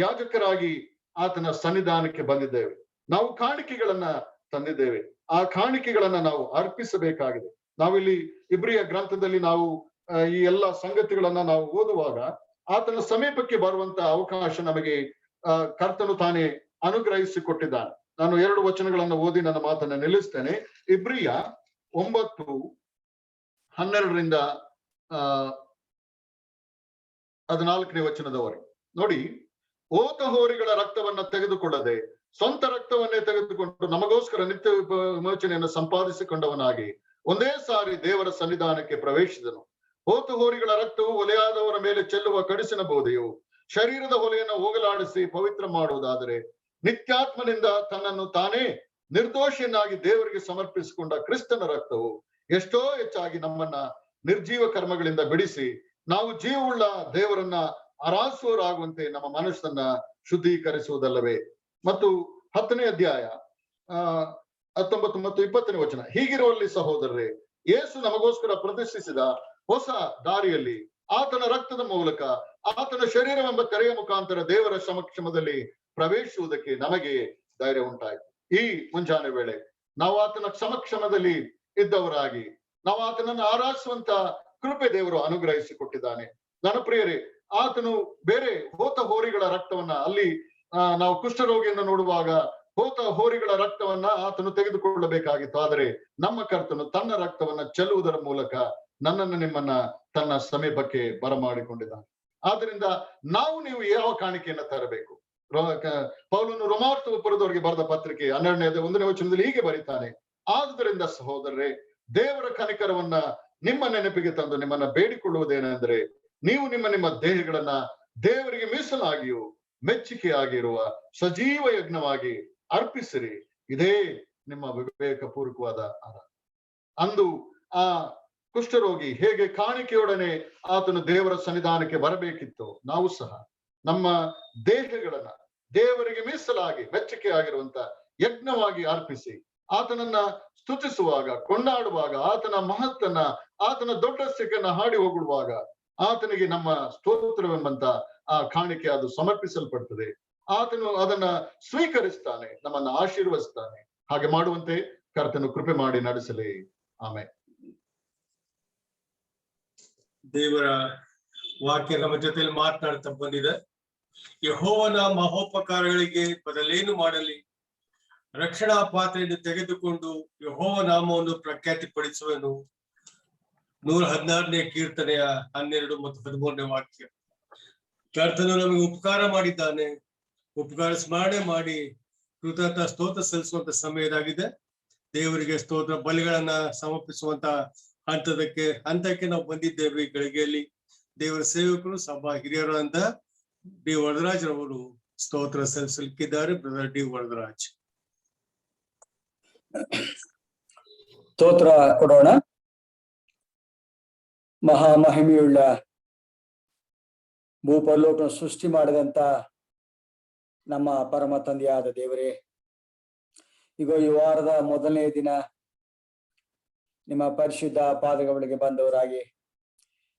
ಯಾಜಕರಾಗಿ ಆತನ ಸನ್ನಿಧಾನಕ್ಕೆ ಬಂದಿದ್ದೇವೆ. ನಾವು ಕಾಣಿಕೆಗಳನ್ನ ತಂದಿದ್ದೇವೆ. ಆ ಕಾಣಿಕೆಗಳನ್ನ ನಾವು ಅರ್ಪಿಸಬೇಕಾಗಿದೆ. ನಾವಿಲ್ಲಿ ಇಬ್ರಿಯ ಗ್ರಂಥದಲ್ಲಿ ನಾವು ಈ ಎಲ್ಲ ಸಂಗತಿಗಳನ್ನ ನಾವು ಓದುವಾಗ ಆತನ ಸಮೀಪಕ್ಕೆ ಬರುವಂತ ಅವಕಾಶ ನಮಗೆ ಕರ್ತನು ತಾನೇ ಅನುಗ್ರಹಿಸಿಕೊಟ್ಟಿದ್ದಾನೆ. ನಾನು 2 ವಚನಗಳನ್ನ ಓದಿ ನನ್ನ ಮಾತನ್ನ ನಿಲ್ಲಿಸ್ತೇನೆ. ಇಬ್ರಿಯ 9:12 14ನೇ ವಚನದವರೆಗೆ ನೋಡಿ. ಓತ ಹೋರಿಗಳ ರಕ್ತವನ್ನ ತೆಗೆದುಕೊಳ್ಳದೆ ಸ್ವಂತ ರಕ್ತವನ್ನೇ ತೆಗೆದುಕೊಂಡು ನಮಗೋಸ್ಕರ ನಿತ್ಯ ವಿಮೋಚನೆಯನ್ನು ಸಂಪಾದಿಸಿಕೊಂಡವನಾಗಿ ಒಂದೇ ಸಾರಿ ದೇವರ ಸನ್ನಿಧಾನಕ್ಕೆ ಪ್ರವೇಶಿಸಿದನು. ಓತ ಹೋರಿಗಳ ರಕ್ತವು ಒಲೆಯಾದವರ ಮೇಲೆ ಚೆಲ್ಲುವ ಕಡಿಸಿನ ಬೋಧೆಯು ಶರೀರದ ಹೊಲೆಯನ್ನು ಹೋಗಲಾಡಿಸಿ ಪವಿತ್ರ ಮಾಡುವುದಾದರೆ, ನಿತ್ಯಾತ್ಮನಿಂದ ತನ್ನನ್ನು ತಾನೇ ನಿರ್ದೋಷಿಯನ್ನಾಗಿ ದೇವರಿಗೆ ಸಮರ್ಪಿಸಿಕೊಂಡ ಕ್ರಿಸ್ತನ ರಕ್ತವು ಎಷ್ಟೋ ಹೆಚ್ಚಾಗಿ ನಮ್ಮನ್ನ ನಿರ್ಜೀವ ಕರ್ಮಗಳಿಂದ ಬಿಡಿಸಿ ನಾವು ಜೀವವುಳ್ಳ ದೇವರನ್ನ ಆರಾಧಿಸುವವರಾಗುವಂತೆ ನಮ್ಮ ಮನಸ್ಸನ್ನ ಶುದ್ಧೀಕರಿಸುವುದಲ್ಲವೇ. ಮತ್ತು 10ನೇ ಅಧ್ಯಾಯ 19 ಮತ್ತು 20ನೇ ವಚನ, ಹೀಗಿರುವಲ್ಲಿ ಸಹೋದರರೇ, ಯೇಸು ನಮಗೋಸ್ಕರ ಪ್ರತಿಷ್ಠಿಸಿದ ಹೊಸ ದಾರಿಯಲ್ಲಿ ಆತನ ರಕ್ತದ ಮೂಲಕ ಆತನ ಶರೀರವೆಂಬ ಕರೆಯ ಮುಖಾಂತರ ದೇವರ ಸಮಕ್ಷಮದಲ್ಲಿ ಪ್ರವೇಶಿಸುವುದಕ್ಕೆ ನಮಗೆ ಧೈರ್ಯ ಉಂಟಾಯಿತು. ಈ ಮುಂಜಾನೆ ವೇಳೆ ನಾವು ಆತನ ಸಮಕ್ಷಮದಲ್ಲಿ ಇದ್ದವರಾಗಿ ನಾವು ಆತನನ್ನು ಆರಾಧಿಸುವಂತ ಕೃಪೆ ದೇವರು ಅನುಗ್ರಹಿಸಿಕೊಟ್ಟಿದ್ದಾನೆ. ನನ್ನ ಪ್ರಿಯರೇ, ಆತನು ಬೇರೆ ಹೋತ ಹೋರಿಗಳ ರಕ್ತವನ್ನ, ಅಲ್ಲಿ ನಾವು ಕುಷ್ಠರೋಗಿಯನ್ನು ನೋಡುವಾಗ ಹೋತ ಹೋರಿಗಳ ರಕ್ತವನ್ನ ಆತನು ತೆಗೆದುಕೊಳ್ಳಬೇಕಾಗಿತ್ತು. ಆದರೆ ನಮ್ಮ ಕರ್ತನು ತನ್ನ ರಕ್ತವನ್ನ ಚೆಲ್ಲುವುದರ ಮೂಲಕ ನನ್ನನ್ನು ನಿಮ್ಮನ್ನ ತನ್ನ ಸಮೀಪಕ್ಕೆ ಬರಮಾಡಿಕೊಂಡಿದ್ದಾನೆ. ಆದ್ರಿಂದ ನಾವು ನೀವು ಯಾವ ಕಾಣಿಕೆಯನ್ನ ತರಬೇಕು? ಪೌಲನು ರೋಮಾಪುರದವರಿಗೆ ಬರೆದ ಪತ್ರಿಕೆ 12ನೇ ವಚನದಲ್ಲಿ ಹೀಗೆ ಬರೀತಾನೆ, ಆದುದರಿಂದ ಸಹೋದರರೇ, ದೇವರ ಕನಿಕರವನ್ನ ನಿಮ್ಮ ನೆನಪಿಗೆ ತಂದು ನಿಮ್ಮನ್ನ ಬೇಡಿಕೊಳ್ಳುವುದೇನೆಂದರೆ, ನೀವು ನಿಮ್ಮ ದೇಹಗಳನ್ನ ದೇವರಿಗೆ ಮೀಸಲಾಗಿಯೂ ಮೆಚ್ಚುಗೆಯಾಗಿರುವ ಸಜೀವ ಯಜ್ಞವಾಗಿ ಅರ್ಪಿಸಿರಿ, ಇದೇ ನಿಮ್ಮ ವಿವೇಕಪೂರ್ವಕವಾದ ಆರಾಧನೆ. ಅಂದು ಆ ಕುಷ್ಠರೋಗಿ ಹೇಗೆ ಕಾಣಿಕೆಯೊಡನೆ ಆತನು ದೇವರ ಸನ್ನಿಧಾನಕ್ಕೆ ಬರಬೇಕಿತ್ತು, ನಾವು ಸಹ ನಮ್ಮ ದೇಹಗಳನ್ನ ದೇವರಿಗೆ ಮೀಸಲಾಗಿ ಮೆಚ್ಚುಗೆಯಾಗಿರುವಂತ ಯಜ್ಞವಾಗಿ ಅರ್ಪಿಸಿ ಆತನನ್ನ ಸ್ತುತಿಸುವಾಗ, ಕೊಂಡಾಡುವಾಗ, ಆತನ ಮಹತ್ತನ್ನ, ಆತನ ದೊಡ್ಡ ಸ್ಥಿತಿಯನ್ನ ಹಾಡಿ ಹೋಗುವಾಗ ಆತನಿಗೆ ನಮ್ಮ ಸ್ತೋತ್ರವೆಂಬಂತ ಆ ಕಾಣಿಕೆ ಅದು ಸಮರ್ಪಿಸಲ್ಪಡ್ತದೆ. ಆತನು ಅದನ್ನ ಸ್ವೀಕರಿಸ್ತಾನೆ, ನಮ್ಮನ್ನ ಆಶೀರ್ವದಿಸ್ತಾನೆ. ಹಾಗೆ ಮಾಡುವಂತೆ ಕರ್ತನು ಕೃಪೆ ಮಾಡಿ ನಡೆಸಲಿ. ಆಮೇಲೆ ದೇವರ ವಾಕ್ಯ ನಮ್ಮ ಜೊತೆಯಲ್ಲಿ ಮಾತನಾಡ್ತಾ ಬಂದಿದೆ. ಯೆಹೋವನ ಮಹೋಪಕಾರಗಳಿಗೆ ಬದಲೇನು ಮಾಡಲಿ? ರಕ್ಷಣಾ ಪಾತ್ರೆಯನ್ನು ತೆಗೆದುಕೊಂಡು ಯೆಹೋವ ನಾಮವನ್ನು ಪ್ರಖ್ಯಾತಿಪಡಿಸುವನು. 116ನೇ ಕೀರ್ತನೆಯ 12 ಮತ್ತು 13ನೇ ವಾಕ್ಯ. ಕರ್ತನು ನಮಗೆ ಉಪಕಾರ ಮಾಡಿದ್ದಾನೆ. ಉಪಕಾರ ಸ್ಮರಣೆ ಮಾಡಿ ಕೃತಜ್ಞತಾ ಸ್ತೋತ್ರ ಸಲ್ಲಿಸುವಂತ ಸಮಯದಾಗಿದೆ. ದೇವರಿಗೆ ಸ್ತೋತ್ರ ಬಲಿಗಳನ್ನ ಸಮರ್ಪಿಸುವಂತ ಹಂತಕ್ಕೆ ನಾವು ಬಂದಿದ್ದೇವೆ. ಈ ಗಳಿಗೆಯಲ್ಲಿ ದೇವರ ಸೇವಕರು, ಸಭಾ ಹಿರಿಯರು ಅಂತ ಡಿ ವರದರಾಜ್ ರವರು ಸ್ತೋತ್ರ ಸಲ್ಲಿಸಲಿಕ್ಕಿದ್ದಾರೆ. Brother D Varadaraj. ಸ್ತೋತ್ರ ಕೊಡೋಣ. ಮಹಾಮಹಿಮೆಯುಳ್ಳ ಭೂಪರಲೋಕ ಸೃಷ್ಟಿ ಮಾಡಿದಂತ ನಮ್ಮ ಪರಮ ತಂದೆಯಾದ ದೇವರೇ, ಈಗ ಈ ವಾರದ ಮೊದಲನೇ ದಿನ ನಿಮ್ಮ ಪರಿಶುದ್ಧ ಪಾದಗಳಿಗೆ ಬಂದವರಾಗಿ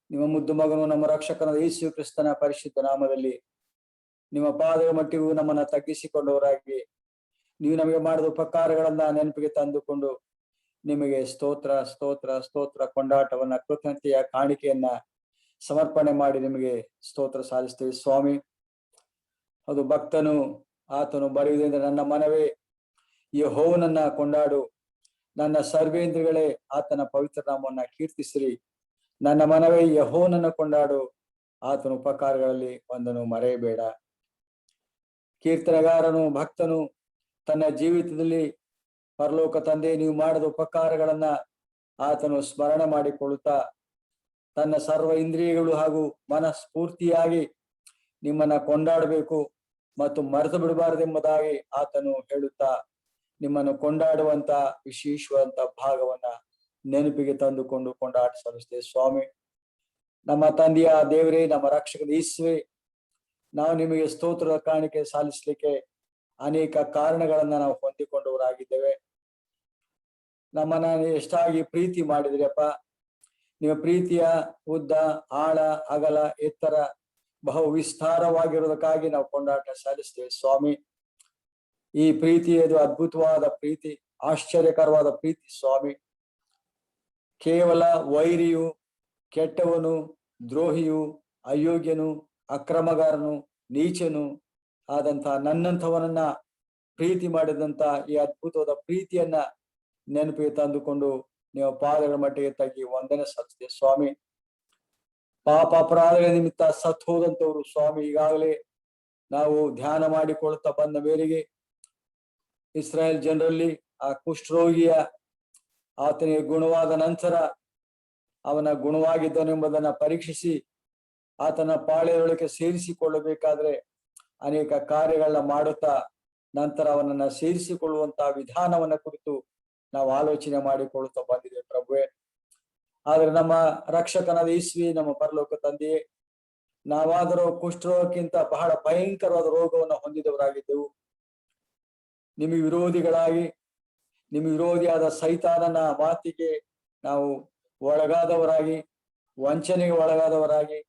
ನಿಮ್ಮ ಮುದ್ದು ಮಗನು ನಮ್ಮ ರಕ್ಷಕನಾದ ಯೇಸು ಕ್ರಿಸ್ತನ ಪರಿಶುದ್ಧ ನಾಮದಲ್ಲಿ ನಿಮ್ಮ ಪಾದಗಳ ಮಟ್ಟಿಗೂ ನಮ್ಮನ್ನ ತಗ್ಗಿಸಿಕೊಂಡವರಾಗಿ ನೀವು ನಮಗೆ ಮಾಡಿದ ಉಪಕಾರಗಳನ್ನ ನೆನಪಿಗೆ ತಂದುಕೊಂಡು ನಿಮಗೆ ಸ್ತೋತ್ರ ಸ್ತೋತ್ರ ಸ್ತೋತ್ರ ಕೊಂಡಾಟವನ್ನ, ಕೃತಜ್ಞತೆಯ ಕಾಣಿಕೆಯನ್ನ ಸಮರ್ಪಣೆ ಮಾಡಿ ನಿಮಗೆ ಸ್ತೋತ್ರ ಸಾಧಿಸ್ತೇವೆ ಸ್ವಾಮಿ. ಅದು ಭಕ್ತನು ಆತನು ಬರೆಯುವುದರಿಂದ ನನ್ನ ಮನವೇ ಯೆಹೋವನನ್ನ ಕೊಂಡಾಡು, ನನ್ನ ಸರ್ವೇಂದ್ರಗಳೇ ಆತನ ಪವಿತ್ರ ನಾಮವನ್ನ ಕೀರ್ತಿಸಿರಿ. ನನ್ನ ಮನವೇ ಯೆಹೋವನನ್ನ ಕೊಂಡಾಡು, ಆತನ ಉಪಕಾರಗಳಲ್ಲಿ ಒಂದನ್ನು ಮರೆಯಬೇಡ. ಕೀರ್ತನಗಾರನು ಭಕ್ತನು ತನ್ನ ಜೀವಿತದಲ್ಲಿ ಪರಲೋಕ ತಂದೆ ನೀವು ಮಾಡಿದ ಉಪಕಾರಗಳನ್ನ ಆತನು ಸ್ಮರಣೆ ಮಾಡಿಕೊಳ್ಳುತ್ತಾ ತನ್ನ ಸರ್ವ ಇಂದ್ರಿಯಗಳು ಹಾಗೂ ಮನಸ್ಫೂರ್ತಿಯಾಗಿ ನಿಮ್ಮನ್ನ ಕೊಂಡಾಡಬೇಕು ಮತ್ತು ಮರೆತು ಬಿಡಬಾರದೆಂಬುದಾಗಿ ಆತನು ಹೇಳುತ್ತಾ ನಿಮ್ಮನ್ನು ಕೊಂಡಾಡುವಂತ ವಿಶೇಷವಾದಂತ ಭಾಗವನ್ನ ನೆನಪಿಗೆ ತಂದುಕೊಂಡು ಕೊಂಡಾಟ ಸಲ್ಲಿಸ್ತೇವೆ. ಸ್ವಾಮಿ, ನಮ್ಮ ತಂದೆಯ ದೇವರೇ, ನಮ್ಮ ರಕ್ಷಕನ ಯೇಸುವೇ, ನಾವು ನಿಮಗೆ ಸ್ತೋತ್ರದ ಕಾಣಿಕೆ ಸಲ್ಲಿಸಲಿಕ್ಕೆ ಅನೇಕ ಕಾರಣಗಳನ್ನ ನಾವು ಹೊಂದಿಕೊಂಡವರಾಗಿದ್ದೇವೆ. ನಮ್ಮನ್ನ ಎಷ್ಟಾಗಿ ಪ್ರೀತಿ ಮಾಡಿದ್ರಿ ಅಪ್ಪ. ನಿಮ್ಮ ಪ್ರೀತಿಯ ಉದ್ದ, ಆಳ, ಅಗಲ, ಎತ್ತರ ಬಹು ವಿಸ್ತಾರವಾಗಿರೋದಕ್ಕಾಗಿ ನಾವು ಕೊಂಡಾಟ ಸಲ್ಲಿಸ್ತೇವೆ. ಸ್ವಾಮಿ, ಈ ಪ್ರೀತಿ ಅದು ಅದ್ಭುತವಾದ ಪ್ರೀತಿ, ಆಶ್ಚರ್ಯಕರವಾದ ಪ್ರೀತಿ ಸ್ವಾಮಿ. ಕೇವಲ ವೈರಿಯು, ಕೆಟ್ಟವನು, ದ್ರೋಹಿಯು, ಅಯೋಗ್ಯನು, ಅಕ್ರಮಗಾರನು, ನೀಚನು ಆದಂತ ನನ್ನಂಥವನನ್ನ ಪ್ರೀತಿ ಮಾಡಿದಂತ ಈ ಅದ್ಭುತವಾದ ಪ್ರೀತಿಯನ್ನ ನೆನಪಿಗೆ ತಂದುಕೊಂಡು ನೀವು ಪಾದಗಳ ಮಟ್ಟಿಗೆ ತಗ್ಗಿ ವಂದನೆ ಸಲ್ಲಿಸ್ತೇವೆ. ಸ್ವಾಮಿ, ಪಾಪ ಅಪರಾಧಗಳ ನಿಮಿತ್ತ ಸತ್ ಹೋದಂತವ್ರು ಸ್ವಾಮಿ, ಈಗಾಗಲೇ ನಾವು ಧ್ಯಾನ ಮಾಡಿಕೊಳ್ತಾ ಬಂದ ಮೇರೆಗೆ ಇಸ್ರಾಯೇಲ್ ಜನರಲ್ಲಿ ಆ ಕುಷ್ಠರೋಗಿಯ ಆತನಿಗೆ ಗುಣವಾದ ನಂತರ ಅವನ ಗುಣವಾಗಿದ್ದನೆಂಬುದನ್ನ ಪರೀಕ್ಷಿಸಿ ಆತನ ಪಾಳೆಯೊಳಗೆ ಸೇರಿಸಿಕೊಳ್ಳಬೇಕಾದ್ರೆ ಅನೇಕ ಕಾರ್ಯಗಳನ್ನ ಮಾಡುತ್ತಾ ನಂತರ ಅವನನ್ನ ಸೇರಿಸಿಕೊಳ್ಳುವಂತಹ ವಿಧಾನವನ್ನ ಕುರಿತು ನಾವು ಆಲೋಚನೆ ಮಾಡಿಕೊಳ್ಳುತ್ತಾ ಬಂದಿದ್ದೇವೆ ಪ್ರಭುವೆ. ಆದ್ರೆ ನಮ್ಮ ರಕ್ಷಕನಾದ ಯೇಸುವೆ, ನಮ್ಮ ಪರಲೋಕ ತಂದೆಯೇ, ನಾವಾದರೂ ಕುಷ್ಠರೋಗಕ್ಕಿಂತ ಬಹಳ ಭಯಂಕರವಾದ ರೋಗವನ್ನು ಹೊಂದಿದವರಾಗಿದ್ದೆವು. ನಿಮ್ಮ ವಿರೋಧಿಗಳಾಗಿ, ನಿಮ್ಮ ವಿರೋಧಿಯಾದ ಸೈತಾನನ ಮಾತಿಗೆ ನಾವು ಒಳಗಾದವರಾಗಿ, ವಂಚನೆಗೆ ಒಳಗಾದವರಾಗಿ,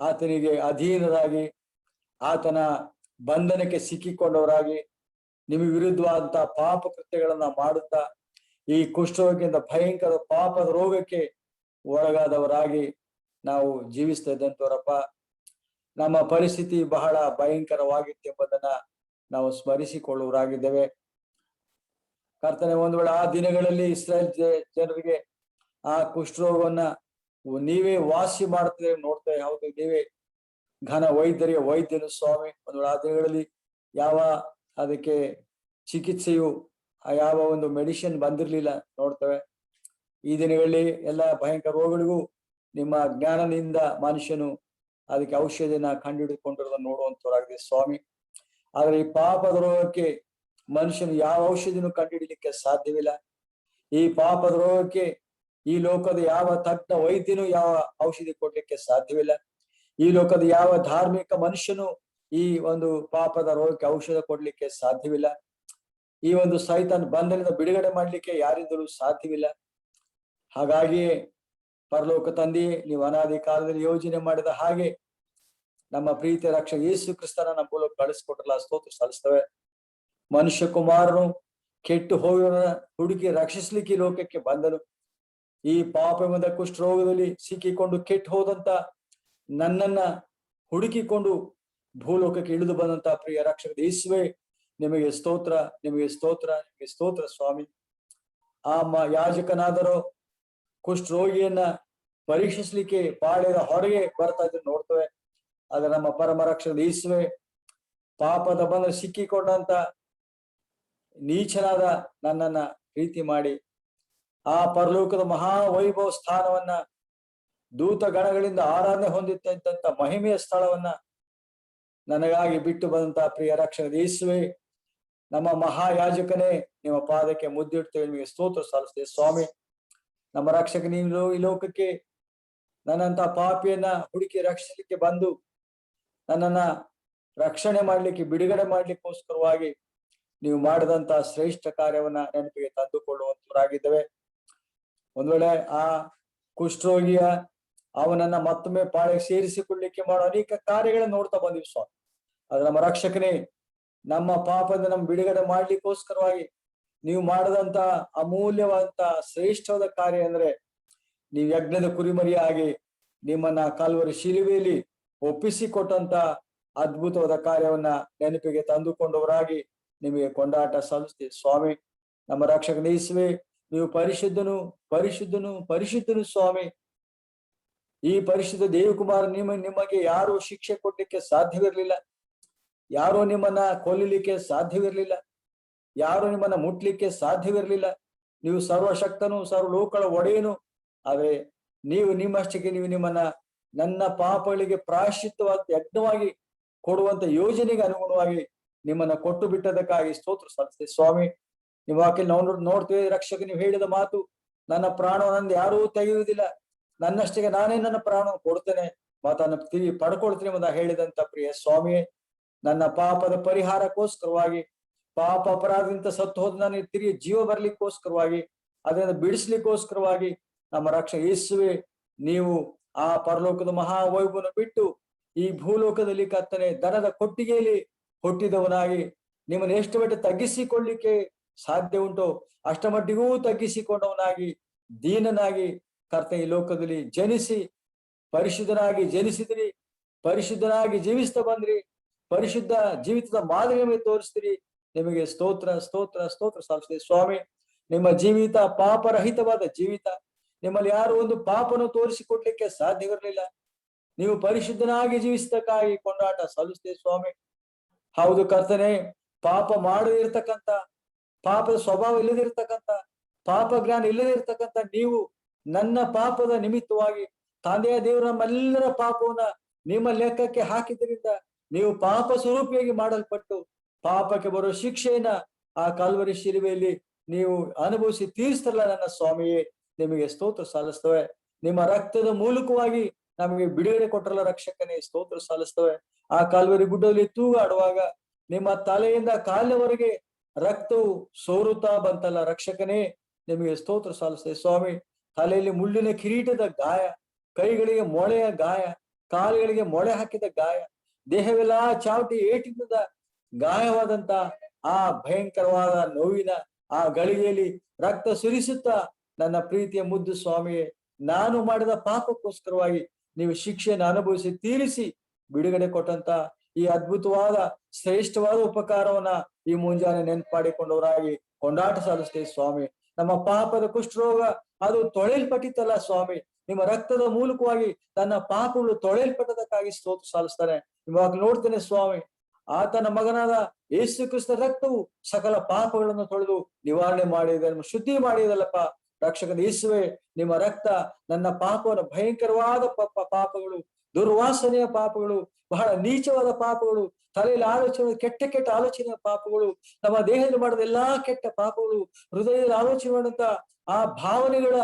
ಆತನಿಗೆ ಅಧೀನರಾಗಿ, ಆತನ ಬಂಧನಕ್ಕೆ ಸಿಕ್ಕಿಕೊಂಡವರಾಗಿ, ನಿಮ್ಮ ವಿರುದ್ಧವಾದಂತಹ ಪಾಪ ಕೃತ್ಯಗಳನ್ನ ಮಾಡುತ್ತಾ ಈ ಕುಷ್ಠರೋಗಕ್ಕಿಂತ ಭಯಂಕರ ಪಾಪದ ರೋಗಕ್ಕೆ ಒಳಗಾದವರಾಗಿ ನಾವು ಜೀವಿಸ್ತಾ ಇದ್ದಂತವರಪ್ಪ. ನಮ್ಮ ಪರಿಸ್ಥಿತಿ ಬಹಳ ಭಯಂಕರವಾಗಿತ್ತು ಎಂಬುದನ್ನ ನಾವು ಸ್ಮರಿಸಿಕೊಳ್ಳುವರಾಗಿದ್ದೇವೆ. ಕರ್ತನೆ, ಒಂದು ವೇಳೆ ಆ ದಿನಗಳಲ್ಲಿ ಇಸ್ರಾಯೇಲ್ ಜನರಿಗೆ ಆ ಕುಷ್ಠರೋಗವನ್ನ ನೀವೇ ವಾಸಿ ಮಾಡ್ತಿದ್ರೆ ನೋಡ್ತೇವೆ. ಹೌದು, ನೀವೇ ಘನ ವೈದ್ಯರಿಗೆ ವೈದ್ಯನು ಸ್ವಾಮಿ. ಒಂದು ವೇಳೆ ಆ ದಿನಗಳಲ್ಲಿ ಯಾವ ಅದಕ್ಕೆ ಚಿಕಿತ್ಸೆಯು ಯಾವ ಒಂದು ಮೆಡಿಸಿನ್ ಬಂದಿರ್ಲಿಲ್ಲ ನೋಡ್ತೇವೆ. ಈ ದಿನಗಳಲ್ಲಿ ಎಲ್ಲ ಭಯಂಕರ ರೋಗಗಳಿಗೂ ನಿಮ್ಮ ಜ್ಞಾನದಿಂದ ಮನುಷ್ಯನು ಅದಕ್ಕೆ ಔಷಧಿನ ಕಂಡುಹಿಡಿದುಕೊಂಡಿರೋದನ್ನು ನೋಡುವಂತವರಾಗಿದೆ ಸ್ವಾಮಿ. ಆದ್ರೆ ಈ ಪಾಪದ ರೋಗಕ್ಕೆ ಮನುಷ್ಯನು ಯಾವ ಔಷಧಿನೂ ಕಂಡುಹಿಡಿಯಲಿಕ್ಕೆ ಸಾಧ್ಯವಿಲ್ಲ. ಈ ಪಾಪದ ರೋಗಕ್ಕೆ ಈ ಲೋಕದ ಯಾವ ತಜ್ಞ ವೈದ್ಯನು ಯಾವ ಔಷಧಿ ಕೊಡ್ಲಿಕ್ಕೆ ಸಾಧ್ಯವಿಲ್ಲ. ಈ ಲೋಕದ ಯಾವ ಧಾರ್ಮಿಕ ಮನುಷ್ಯನು ಈ ಒಂದು ಪಾಪದ ರೋಗಕ್ಕೆ ಔಷಧ ಕೊಡ್ಲಿಕ್ಕೆ ಸಾಧ್ಯವಿಲ್ಲ. ಈ ಒಂದು ಸೈತಾನ್ ಬಂಧನದಿಂದ ಬಿಡುಗಡೆ ಮಾಡ್ಲಿಕ್ಕೆ ಯಾರಿಂದಲೂ ಸಾಧ್ಯವಿಲ್ಲ. ಹಾಗಾಗಿಯೇ ಪರಲೋಕ ತಂದೆಯೇ, ನೀವು ಅನಾದಿ ಕಾಲದಲ್ಲಿ ಯೋಜನೆ ಮಾಡಿದ ಹಾಗೆ ನಮ್ಮ ಪ್ರೀತಿಯ ರಕ್ಷಕ ಯೇಸು ಕ್ರಿಸ್ತನ ನಮ್ಮ ಮೂಲಕ ಕಳಿಸ್ಕೊಟ್ರಲ್ಲ, ಸ್ತೋತ್ರ ಸಲ್ಲಿಸ್ತೇವೆ. ಮನುಷ್ಯ ಕುಮಾರನು ಕೆಟ್ಟು ಹೋಗಿರೋ ಹುಡುಕಿ ರಕ್ಷಿಸ್ಲಿಕ್ಕೆ ಈ ಲೋಕಕ್ಕೆ ಬಂದನು. ಈ ಪಾಪವೆಂಬ ಕುಷ್ಠರೋಗದಲ್ಲಿ ಸಿಕ್ಕಿಕೊಂಡು ಕೆಟ್ಟು ಹೋದಂತ ನನ್ನನ್ನ ಹುಡುಕಿಕೊಂಡು ಭೂಲೋಕಕ್ಕೆ ಇಳಿದು ಬಂದಂತ ಪ್ರಿಯ ರಕ್ಷಕ ಯೇಸುವೇ, ನಿಮಗೆ ಸ್ತೋತ್ರ, ನಿಮಗೆ ಸ್ತೋತ್ರ, ನಿಮಗೆ ಸ್ತೋತ್ರ ಸ್ವಾಮಿ. ಆ ಯಾಜಕನಾದರೂ ಕುಷ್ಠರೋಗಿಯನ್ನ ಪರೀಕ್ಷಿಸ್ಲಿಕ್ಕೆ ಪಾಳೆಯ ಹೊರಗೆ ಬರ್ತಾ ಇದ್ರು ನೋಡ್ತೇವೆ. ಆದ್ರೆ ನಮ್ಮ ಪರಮ ರಕ್ಷಕ ಯೇಸುವೇ, ಪಾಪದ ಬಂದ ಸಿಕ್ಕಿಕೊಂಡಂತ ನೀಚನಾದ ನನ್ನನ್ನ ಪ್ರೀತಿ ಮಾಡಿ ಆ ಪರಲೋಕದ ಮಹಾವೈಭವ ಸ್ಥಾನವನ್ನ, ದೂತ ಗಣಗಳಿಂದ ಆರಾಧನೆ ಹೊಂದಿದ್ದಂತ ಮಹಿಮೆಯ ಸ್ಥಳವನ್ನ ನನಗಾಗಿ ಬಿಟ್ಟು ಬಂದಂತ ಪ್ರಿಯ ರಕ್ಷಕ ಯೇಸುವೇ, ನಮ್ಮ ಮಹಾಯಾಜಕನೇ, ನಿಮ್ಮ ಪಾದಕ್ಕೆ ಮುದ್ದಿಡ್ತೇವೆ, ನಿಮಗೆ ಸ್ತೋತ್ರ ಸಲ್ಲಿಸ್ತೇವೆ ಸ್ವಾಮಿ. ನಮ್ಮ ರಕ್ಷಕ ನೀವು ಈ ಲೋಕಕ್ಕೆ ನನ್ನಂತ ಪಾಪಿಯನ್ನ ಹುಡುಕಿ ರಕ್ಷಿಸಲಿಕ್ಕೆ ಬಂದು ನನ್ನನ್ನ ರಕ್ಷಣೆ ಮಾಡ್ಲಿಕ್ಕೆ, ಬಿಡುಗಡೆ ಮಾಡ್ಲಿಕ್ಕೋಸ್ಕರವಾಗಿ ನೀವು ಮಾಡಿದಂತ ಶ್ರೇಷ್ಠ ಕಾರ್ಯವನ್ನ ನೆನಪಿಗೆ ತಂದುಕೊಳ್ಳುವಂತವರಾಗಿದ್ದೇವೆ. ಒಂದ್ ವೇಳೆ ಆ ಕುಷ್ಠರೋಗಿಯ ಅವನನ್ನ ಮತ್ತೊಮ್ಮೆ ಪಾಳೆ ಸೇರಿಸಿಕೊಳ್ಳಿಕ್ಕೆ ಮಾಡೋ ಅನೇಕ ಕಾರ್ಯಗಳನ್ನ ನೋಡ್ತಾ ಬಂದಿವಿ ಸ್ವಾಮಿ. ಆದ್ರೆ ನಮ್ಮ ರಕ್ಷಕನೇ, ನಮ್ಮ ಪಾಪದಿಂದ ನಮ್ಮ ಬಿಡುಗಡೆ ಮಾಡ್ಲಿಕ್ಕೋಸ್ಕರವಾಗಿ ನೀವು ಮಾಡದಂತ ಅಮೂಲ್ಯವಾದಂತ ಶ್ರೇಷ್ಠವಾದ ಕಾರ್ಯ ಅಂದ್ರೆ ನೀವು ಯಜ್ಞದ ಕುರಿಮರಿಯಾಗಿ ನಿಮ್ಮನ್ನ ಕಲ್ವರಿ ಶಿಲುಬೆಯಲ್ಲಿ ಒಪ್ಪಿಸಿಕೊಟ್ಟಂತ ಅದ್ಭುತವಾದ ಕಾರ್ಯವನ್ನ ನೆನಪಿಗೆ ತಂದುಕೊಂಡವರಾಗಿ ನಿಮಗೆ ಕೊಂಡಾಟ ಸಲ್ಲಿಸ್ತೀವಿ ಸ್ವಾಮಿ. ನಮ್ಮ ರಕ್ಷಕನ ಯೇಸುವೇ, ನೀವು ಪರಿಶುದ್ಧನು, ಪರಿಶುದ್ಧನು, ಪರಿಶುದ್ಧನು ಸ್ವಾಮಿ. ಈ ಪರಿಶುದ್ಧ ದೇವಕುಮಾರ ನಿಮಗೆ ಯಾರು ಶಿಕ್ಷೆ ಕೊಡ್ಲಿಕ್ಕೆ ಸಾಧ್ಯವಿರ್ಲಿಲ್ಲ, ಯಾರು ನಿಮ್ಮನ್ನ ಕೊಲ್ಲಲಿಕ್ಕೆ ಸಾಧ್ಯವಿರ್ಲಿಲ್ಲ, ಯಾರು ನಿಮ್ಮನ್ನ ಮುಟ್ಲಿಕ್ಕೆ ಸಾಧ್ಯವಿರ್ಲಿಲ್ಲ. ನೀವು ಸರ್ವಶಕ್ತನು, ಸರ್ವಲೋಕಗಳ ಒಡೆಯನು. ಆದ್ರೆ ನೀವು ನಿಮ್ಮಷ್ಟಕ್ಕೆ ನೀವು ನನ್ನ ಪಾಪಗಳಿಗೆ ಪ್ರಾಯಶ್ಚಿತ್ತವಾದ ಯಜ್ಞವಾಗಿ ಕೊಡುವಂತ ಯೋಜನೆಗೆ ಅನುಗುಣವಾಗಿ ನಿಮ್ಮನ್ನ ಕೊಟ್ಟು ಬಿಟ್ಟದಕ್ಕಾಗಿ ಸ್ತೋತ್ರ ಸಲ್ಲಿಸ್ತೇವೆ ಸ್ವಾಮಿ. ನೀವು ವಾಕ್ಯ ನಾವು ನೋಡ್ತೇವೆ ರಕ್ಷಕ, ನೀವು ಹೇಳಿದ ಮಾತು, ನನ್ನ ಪ್ರಾಣವನ್ನಂದು ಯಾರೂ ತೆಗೆಯುವುದಿಲ್ಲ, ನನ್ನಷ್ಟಕ್ಕೆ ನಾನೇ ನನ್ನ ಪ್ರಾಣವನ್ನು ಕೊಡ್ತೇನೆ, ಮಾತನ್ನ ಪಡ್ಕೊಳ್ತೇನೆ ಎಂಬುದ ಹೇಳಿದಂತ ಪ್ರಿಯ ಸ್ವಾಮಿಯೇ, ನನ್ನ ಪಾಪದ ಪರಿಹಾರಕ್ಕೋಸ್ಕರವಾಗಿ, ಪಾಪ ಅಪರಾಧದಿಂದ ಸತ್ತು ಹೋದ ನನಗೆ ತಿರುಗಿ ಜೀವ ಬರ್ಲಿಕ್ಕೋಸ್ಕರವಾಗಿ, ಅದರಿಂದ ಬಿಡಿಸ್ಲಿಕ್ಕೋಸ್ಕರವಾಗಿ ನಮ್ಮ ರಕ್ಷಕ ಯೇಸುವೆ, ನೀವು ಆ ಪರಲೋಕದ ಮಹಾವೈಭವವನ್ನು ಬಿಟ್ಟು ಈ ಭೂಲೋಕದಲ್ಲಿ ಕರ್ತನೆ ದನದ ಕೊಟ್ಟಿಗೆಯಲ್ಲಿ ಹುಟ್ಟಿದವನಾಗಿ ನಿಮ್ಮನ್ನು ಎಷ್ಟು ಮಟ್ಟ ತಗ್ಗಿಸಿಕೊಳ್ಳಿಕ್ಕೆ ಸಾಧ್ಯ ಉಂಟೋ ಅಷ್ಟ ಮಟ್ಟಿಗೂ ತಗ್ಗಿಸಿಕೊಂಡವನಾಗಿ ದೀನನಾಗಿ ಕರ್ತನೆ ಈ ಲೋಕದಲ್ಲಿ ಜನಿಸಿ ಪರಿಶುದ್ಧನಾಗಿ ಜನಿಸಿದ್ರಿ, ಪರಿಶುದ್ಧನಾಗಿ ಜೀವಿಸ್ತಾ ಬಂದ್ರಿ, ಪರಿಶುದ್ಧ ಜೀವಿತದ ಮಾದರಿಯನ್ನು ತೋರಿಸ್ತೀರಿ. ನಿಮಗೆ ಸ್ತೋತ್ರ ಸ್ತೋತ್ರ ಸ್ತೋತ್ರ ಸಲ್ಲಿಸ್ತೇವೆ ಸ್ವಾಮಿ. ನಿಮ್ಮ ಜೀವಿತ ಪಾಪರಹಿತವಾದ ಜೀವಿತ, ನಿಮ್ಮಲ್ಲಿ ಯಾರು ಒಂದು ಪಾಪನು ತೋರಿಸಿಕೊಡ್ಲಿಕ್ಕೆ ಸಾಧ್ಯವಿರಲಿಲ್ಲ. ನೀವು ಪರಿಶುದ್ಧನಾಗಿ ಜೀವಿಸತಕ್ಕಾಗಿ ಕೊಂಡಾಟ ಸಲ್ಲಿಸ್ತೇವೆ ಸ್ವಾಮಿ. ಹೌದು ಕರ್ತನೆ, ಪಾಪ ಮಾಡದಿರ್ತಕ್ಕಂಥ, ಪಾಪದ ಸ್ವಭಾವ ಇಲ್ಲದಿರ್ತಕ್ಕಂಥ, ಪಾಪ ಜ್ಞಾನ ಇಲ್ಲದಿರ್ತಕ್ಕಂಥ ನೀವು ನನ್ನ ಪಾಪದ ನಿಮಿತ್ತವಾಗಿ ತಂದೆಯ ದೇವರು ನಮ್ಮೆಲ್ಲರ ಪಾಪವನ್ನ ನಿಮ್ಮ ಲೆಕ್ಕಕ್ಕೆ ಹಾಕಿದ್ರಿಂದ ನೀವು ಪಾಪ ಸ್ವರೂಪಿಯಾಗಿ ಮಾಡಲ್ಪಟ್ಟು ಪಾಪಕ್ಕೆ ಬರೋ ಶಿಕ್ಷೆಯನ್ನ ಆ ಕಲ್ವರಿ ಶಿಲುಬೆಯಲ್ಲಿ ನೀವು ಅನುಭವಿಸಿ ತೀರಿಸ್ತಲ್ಲ ನನ್ನ ಸ್ವಾಮಿಯೇ. ನಿಮಗೆ ಸ್ತೋತ್ರ ಸಲ್ಲಿಸ್ತವೆ. ನಿಮ್ಮ ರಕ್ತದ ಮೂಲಕವಾಗಿ ನಮಗೆ ಬಿಡುಗಡೆ ಕೊಟ್ಟರಲ್ಲ ರಕ್ಷಕನೇ, ಸ್ತೋತ್ರ ಸಲ್ಲಿಸ್ತವೆ. ಆ ಕಾಲ್ವರಿ ಗುಡ್ಡದಲ್ಲಿ ತೂಗಾಡುವಾಗ ನಿಮ್ಮ ತಲೆಯಿಂದ ಕಾಲಿನವರೆಗೆ ರಕ್ತವು ಸೋರುತ್ತಾ ಬಂತಲ್ಲ ರಕ್ಷಕನೇ, ನಿಮಗೆ ಸ್ತೋತ್ರ ಸಲ್ಲಿಸ್ತೇವೆ ಸ್ವಾಮಿ. ತಲೆಯಲ್ಲಿ ಮುಳ್ಳಿನ ಕಿರೀಟದ ಗಾಯ, ಕೈಗಳಿಗೆ ಮೊಳೆಯ ಗಾಯ, ಕಾಲುಗಳಿಗೆ ಮೊಳೆ ಹಾಕಿದ ಗಾಯ, ದೇಹವೆಲ್ಲ ಚಾವಟಿ ಏಟಿನಿಂದ ಗಾಯವಾದಂತ ಆ ಭಯಂಕರವಾದ ನೋವಿನ ಆ ಗಳಿಗೆಯಲ್ಲಿ ರಕ್ತ ಸುರಿಸುತ್ತಾ ನನ್ನ ಪ್ರೀತಿಯ ಮುದ್ದು ಸ್ವಾಮಿಯೇ, ನಾನು ಮಾಡಿದ ಪಾಪಕ್ಕೋಸ್ಕರವಾಗಿ ನೀವು ಶಿಕ್ಷೆಯನ್ನು ಅನುಭವಿಸಿ ತೀರಿಸಿ ಬಿಡುಗಡೆ ಕೊಟ್ಟಂತ ಈ ಅದ್ಭುತವಾದ ಶ್ರೇಷ್ಠವಾದ ಉಪಕಾರವನ್ನ ಈ ಮುಂಜಾನೆ ನೆನಪಾಡಿಕೊಂಡವರಾಗಿ ಕೊಂಡಾಟ ಸಲ್ಲಿಸ್ತೇವೆ ಸ್ವಾಮಿ. ನಮ್ಮ ಪಾಪದ ಕುಷ್ಠರೋಗ ಅದು ತೊಳೆಯಲ್ಪಟ್ಟಿತ್ತಲ್ಲ ಸ್ವಾಮಿ, ನಿಮ್ಮ ರಕ್ತದ ಮೂಲಕವಾಗಿ ನನ್ನ ಪಾಪಗಳು ತೊಳೆಯಲ್ಪಟ್ಟದಕ್ಕಾಗಿ ಸ್ತೋತ್ರ ಸಲ್ಲಿಸ್ತಾನೆ. ಇವಾಗ ನೋಡ್ತೇನೆ ಸ್ವಾಮಿ, ಆತನ ಮಗನಾದ ಯೇಸು ಕ್ರಿಸ್ತ ರಕ್ತವು ಸಕಲ ಪಾಪಗಳನ್ನು ತೊಳೆದು ನಿವಾರಣೆ ಮಾಡಿದೆ, ಶುದ್ಧಿ ಮಾಡಿದಲ್ಲಪ್ಪ ರಕ್ಷಕನ ಯೇಸುವೆ. ನಿಮ್ಮ ರಕ್ತ ನನ್ನ ಪಾಪವನ್ನು, ಭಯಂಕರವಾದ ಪಾಪಗಳು, ದುರ್ವಾಸನೆಯ ಪಾಪಗಳು, ಬಹಳ ನೀಚವಾದ ಪಾಪಗಳು, ತಲೆಯಲ್ಲಿ ಆಲೋಚನೆ ಕೆಟ್ಟ ಕೆಟ್ಟ ಆಲೋಚನೆಯ ಪಾಪಗಳು, ನಮ್ಮ ದೇಹದಲ್ಲಿ ಮಾಡಿದ ಎಲ್ಲಾ ಕೆಟ್ಟ ಪಾಪಗಳು, ಹೃದಯದಲ್ಲಿ ಆಲೋಚನೆ ಮಾಡಿದಂತ ಆ ಭಾವನೆಗಳ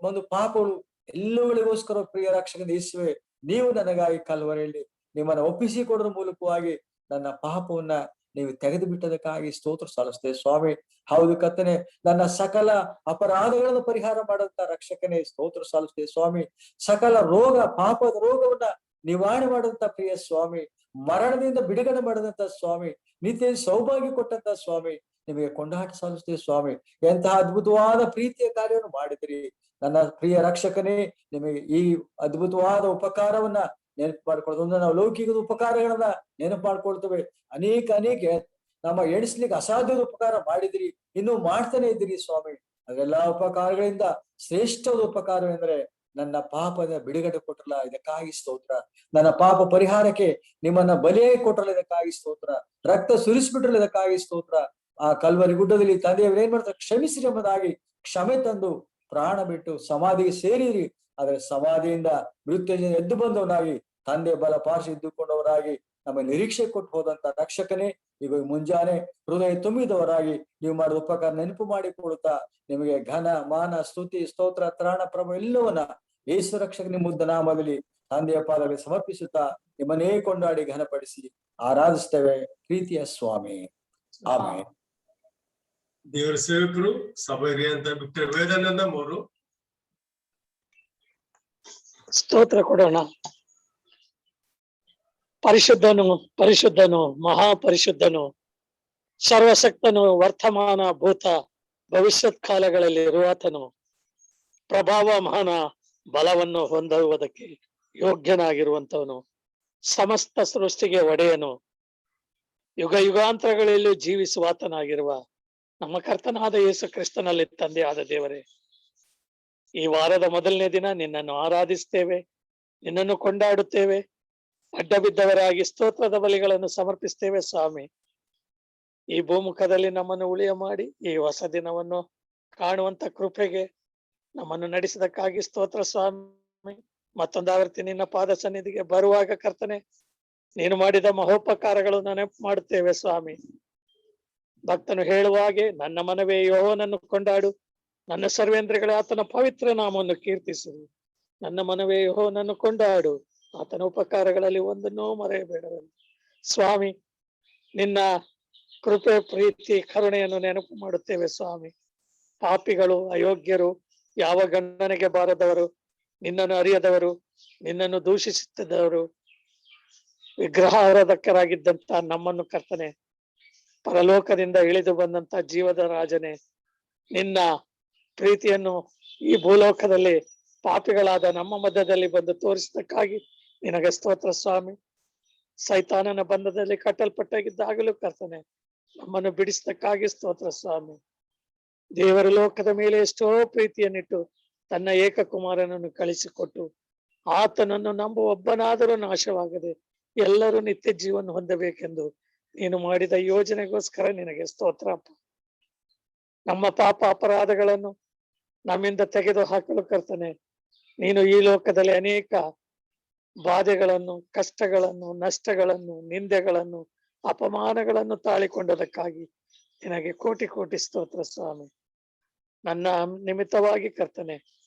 ಒಂದು ಪಾಪಗಳು ಎಲ್ಲವುಗಳಿಗೋಸ್ಕರ ಪ್ರಿಯ ರಕ್ಷಕನ ಯೇಸುವೆ, ನೀವು ನನಗಾಗಿ ಕಲ್ವರಿಯಲ್ಲಿ ನಿಮ್ಮನ್ನು ಒಪ್ಪಿಸಿಕೊಡೋದ್ರ ಮೂಲಕವಾಗಿ ನನ್ನ ಪಾಪವನ್ನ ನೀವು ತೆಗೆದು ಬಿಟ್ಟದಕ್ಕಾಗಿ ಸ್ತೋತ್ರ ಸಲ್ಲಿಸ್ತೇವೆ ಸ್ವಾಮಿ. ಹೌದು ಕರ್ತನೆ, ನನ್ನ ಸಕಲ ಅಪರಾಧಗಳನ್ನು ಪರಿಹಾರ ಮಾಡಂತ ರಕ್ಷಕನೇ ಸ್ತೋತ್ರ ಸಲ್ಲಿಸ್ತೇವೆ ಸ್ವಾಮಿ. ಸಕಲ ರೋಗ, ಪಾಪದ ರೋಗವನ್ನ ನಿವಾರಣೆ ಮಾಡಂತ ಪ್ರಿಯ ಸ್ವಾಮಿ, ಮರಣದಿಂದ ಬಿಡುಗಡೆ ಮಾಡದಂತ ಸ್ವಾಮಿ, ನಿತ್ಯ ಸೌಭಾಗ್ಯ ಕೊಟ್ಟಂತ ಸ್ವಾಮಿ, ನಿಮಗೆ ಕೊಂಡಾಟ ಸಲ್ಲಿಸ್ತೇವೆ ಸ್ವಾಮಿ. ಎಂತಹ ಅದ್ಭುತವಾದ ಪ್ರೀತಿಯ ಕಾರ್ಯವನ್ನು ಮಾಡಿದ್ರಿ ನನ್ನ ಪ್ರಿಯ ರಕ್ಷಕನೇ. ನಿಮಗೆ ಈ ಅದ್ಭುತವಾದ ಉಪಕಾರವನ್ನ ನೆನಪು ಮಾಡ್ಕೊಳ್ತೇವೆ. ನಾವು ಲೌಕಿಕದ ಉಪಕಾರಗಳನ್ನ ನೆನಪು ಮಾಡ್ಕೊಳ್ತೇವೆ. ಅನೇಕ ನಮ್ಮ ಎಣಿಸ್ಲಿಕ್ಕೆ ಅಸಾಧ್ಯದ ಉಪಕಾರ ಮಾಡಿದಿರಿ, ಇನ್ನೂ ಮಾಡ್ತಾನೆ ಇದ್ದೀರಿ ಸ್ವಾಮಿ. ಅದೆಲ್ಲಾ ಉಪಕಾರಗಳಿಂದ ಶ್ರೇಷ್ಠವಾದ ಉಪಕಾರವೆಂದ್ರೆ ನನ್ನ ಪಾಪದ ಬಿಡುಗಡೆ ಕೊಟ್ಟರಲ್ಲ, ಇದಕ್ಕಾಗಿ ಸ್ತೋತ್ರ. ನನ್ನ ಪಾಪ ಪರಿಹಾರಕ್ಕೆ ನಿಮ್ಮನ್ನ ಬಲಿಯಾಗಿ ಕೊಟ್ಟರಲ್ಲ, ಇದಕ್ಕಾಗಿ ಸ್ತೋತ್ರ. ರಕ್ತ ಸುರಿಸ್ಬಿಟ್ರಲ್ಲ, ಇದಕ್ಕಾಗಿ ಸ್ತೋತ್ರ. ಆ ಕಲ್ವರಿ ಗುಡ್ಡದಲ್ಲಿ ತಂದೆಯವರು ಏನ್ ಮಾಡ್ತಾರೆ, ಕ್ಷಮಿಸಿರಿ ಎಂಬುದಾಗಿ ಕ್ಷಮೆ ತಂದು ಪ್ರಾಣ ಬಿಟ್ಟು ಸಮಾಧಿಗೆ ಸೇರಿರಿ. ಆದ್ರೆ ಸಮಾಧಿಯಿಂದ ಮೃತ್ಯುಂಜಯ ಎದ್ದು ಬಂದವನಾಗಿ ತಂದೆ ಬಲ ಪಾರ್ಶ್ವ ಇದ್ದುಕೊಂಡವರಾಗಿ ನಮ್ಮ ನಿರೀಕ್ಷೆ ಕೊಟ್ಟು ಹೋದಂತ ರಕ್ಷಕನೇ, ಈಗ ಮುಂಜಾನೆ ಹೃದಯ ತುಂಬಿದವರಾಗಿ ನೀವು ಮಾಡಿದ ಉಪಕಾರ ನೆನಪು ಮಾಡಿಕೊಳ್ಳುತ್ತಾ ನಿಮಗೆ ಘನ ಮಾನ ಸ್ತುತಿ ಸ್ತೋತ್ರ ತ್ರಾಣ ಪ್ರಭು ಎಲ್ಲವನ್ನ ಯೇಸು ರಕ್ಷಕ ನಿಮ್ಮ ಮುದ್ದ ನಾಮದಲ್ಲಿ ತಂದೆಯ ಪಾದಗಳಿಗೆ ಸಮರ್ಪಿಸುತ್ತಾ ನಿಮ್ಮನ್ನೇ ಕೊಂಡಾಡಿ ಘನಪಡಿಸಿ ಆರಾಧಿಸ್ತೇವೆ ಪ್ರೀತಿಯ ಸ್ವಾಮಿ. ಆಮೇಲೆ ದೇವರ ಸೇವಕರು ಸಭೆ ಅಂತ ಬಿಟ್ಟರೆ ವೇದಾನಂದ ಅವರು ಸ್ತೋತ್ರ ಕೊಡೋಣ. ಪರಿಶುದ್ಧನು ಪರಿಶುದ್ಧನು ಮಹಾಪರಿಶುದ್ಧನು ಸರ್ವಶಕ್ತನು ವರ್ತಮಾನ ಭೂತ ಭವಿಷ್ಯತ್ ಕಾಲಗಳಲ್ಲಿ ಇರುವಾತನು ಪ್ರಭಾವಮಾನ ಬಲವನ್ನು ಹೊಂದುವುದಕ್ಕೆ ಯೋಗ್ಯನಾಗಿರುವಂತವನು ಸಮಸ್ತ ಸೃಷ್ಟಿಗೆ ಒಡೆಯನು ಯುಗ ಯುಗಾಂತರಗಳಲ್ಲಿ ಜೀವಿಸುವಾತನಾಗಿರುವ ನಮ್ಮ ಕರ್ತನಾದ ಯೇಸು ಕ್ರಿಸ್ತನಲ್ಲಿ ತಂದೆಯಾದ ದೇವರೇ, ಈ ವಾರದ ಮೊದಲನೇ ದಿನ ನಿನ್ನನ್ನು ಆರಾಧಿಸ್ತೇವೆ, ನಿನ್ನನ್ನು ಕೊಂಡಾಡುತ್ತೇವೆ, ಅಡ್ಡ ಬಿದ್ದವರಾಗಿ ಸ್ತೋತ್ರದ ಬಲಿಗಳನ್ನು ಸಮರ್ಪಿಸ್ತೇವೆ ಸ್ವಾಮಿ. ಈ ಭೂಮುಖದಲ್ಲಿ ನಮ್ಮನ್ನು ಉಳಿಯ ಮಾಡಿ ಈ ಹೊಸ ದಿನವನ್ನು ಕಾಣುವಂತ ಕೃಪೆಗೆ ನಮ್ಮನ್ನು ನಡೆಸಿದಕ್ಕಾಗಿ ಸ್ತೋತ್ರ ಸ್ವಾಮಿ. ಮತ್ತೊಂದಾವರ್ತಿ ನಿನ್ನ ಪಾದ ಸನ್ನಿಧಿಗೆ ಬರುವಾಗ ಕರ್ತನೆ, ನೀನು ಮಾಡಿದ ಮಹೋಪಕಾರಗಳು ನೆನಪು ಮಾಡುತ್ತೇವೆ ಸ್ವಾಮಿ. ಭಕ್ತನು ಹೇಳುವ ಹಾಗೆ ನನ್ನ ಮನವೇ ಯೆಹೋವನನ್ನು ಕೊಂಡಾಡು, ನನ್ನ ಸರ್ವೇಂದ್ರಿಗಳೇ ಆತನ ಪವಿತ್ರ ನಾಮವನ್ನು ಕೀರ್ತಿಸು. ನನ್ನ ಮನವೇ ಯೆಹೋವನನ್ನು ಕೊಂಡಾಡು, ಆತನ ಉಪಕಾರಗಳಲ್ಲಿ ಒಂದನ್ನೂ ಮರೆಯಬೇಡವೆಂದು. ಸ್ವಾಮಿ, ನಿನ್ನ ಕೃಪೆ, ಪ್ರೀತಿ, ಕರುಣೆಯನ್ನು ನೆನಪು ಮಾಡುತ್ತೇವೆ ಸ್ವಾಮಿ. ಪಾಪಿಗಳು, ಅಯೋಗ್ಯರು, ಯಾವ ಗಣನೆಗೆ ಬಾರದವರು, ನಿನ್ನನ್ನು ಅರಿಯದವರು, ನಿನ್ನನ್ನು ದೂಷಿಸುತ್ತಿದ್ದವರು, ವಿಗ್ರಹ ಆರಾಧಕರಾಗಿದ್ದಂತ ನಮ್ಮನ್ನು ಕರ್ತನೆ, ಪರಲೋಕದಿಂದ ಇಳಿದು ಬಂದಂತ ಜೀವದ ರಾಜನೇ, ನಿನ್ನ ಪ್ರೀತಿಯನ್ನು ಈ ಭೂಲೋಕದಲ್ಲಿ ಪಾಪಿಗಳಾದ ನಮ್ಮ ಮಧ್ಯದಲ್ಲಿ ಬಂದು ತೋರಿಸಿದಕ್ಕಾಗಿ ನಿನಗೆ ಸ್ತೋತ್ರ ಸ್ವಾಮಿ. ಸೈತಾನನ ಬಂಧದಲ್ಲಿ ಕಟ್ಟಲ್ಪಟ್ಟಾಗಿದ್ದಾಗಲೂ ಕರ್ತನೆ, ನಮ್ಮನ್ನು ಬಿಡಿಸಿದಕ್ಕಾಗಿ ಸ್ತೋತ್ರ ಸ್ವಾಮಿ. ದೇವರ ಲೋಕದ ಮೇಲೆ ಎಷ್ಟೋ ಪ್ರೀತಿಯನ್ನಿಟ್ಟು ತನ್ನ ಏಕಕುಮಾರನನ್ನು ಕಳಿಸಿಕೊಟ್ಟು, ಆತನನ್ನು ನಂಬುವ ಒಬ್ಬನಾದರೂ ನಾಶವಾಗದೆ ಎಲ್ಲರೂ ನಿತ್ಯ ಜೀವನ ಹೊಂದಬೇಕೆಂದು ನೀನು ಮಾಡಿದ ಯೋಜನೆಗೋಸ್ಕರ ನಿನಗೆ ಸ್ತೋತ್ರ. ನಮ್ಮ ಪಾಪ ಅಪರಾಧಗಳನ್ನು ನಮ್ಮಿಂದ ತೆಗೆದು ಹಾಕಲು ಕರ್ತನೆ, ನೀನು ಈ ಲೋಕದಲ್ಲಿ ಅನೇಕ ಬಾಧೆಗಳನ್ನು, ಕಷ್ಟಗಳನ್ನು, ನಷ್ಟಗಳನ್ನು, ನಿಂದೆಗಳನ್ನು, ಅಪಮಾನಗಳನ್ನು ತಾಳಿಕೊಂಡದಕ್ಕಾಗಿ ನಿನಗೆ ಕೋಟಿ ಕೋಟಿ ಸ್ತೋತ್ರ ಸ್ವಾಮಿ. ನನ್ನ ನಿಮಿತ್ತವಾಗಿ ಕರ್ತನೆ,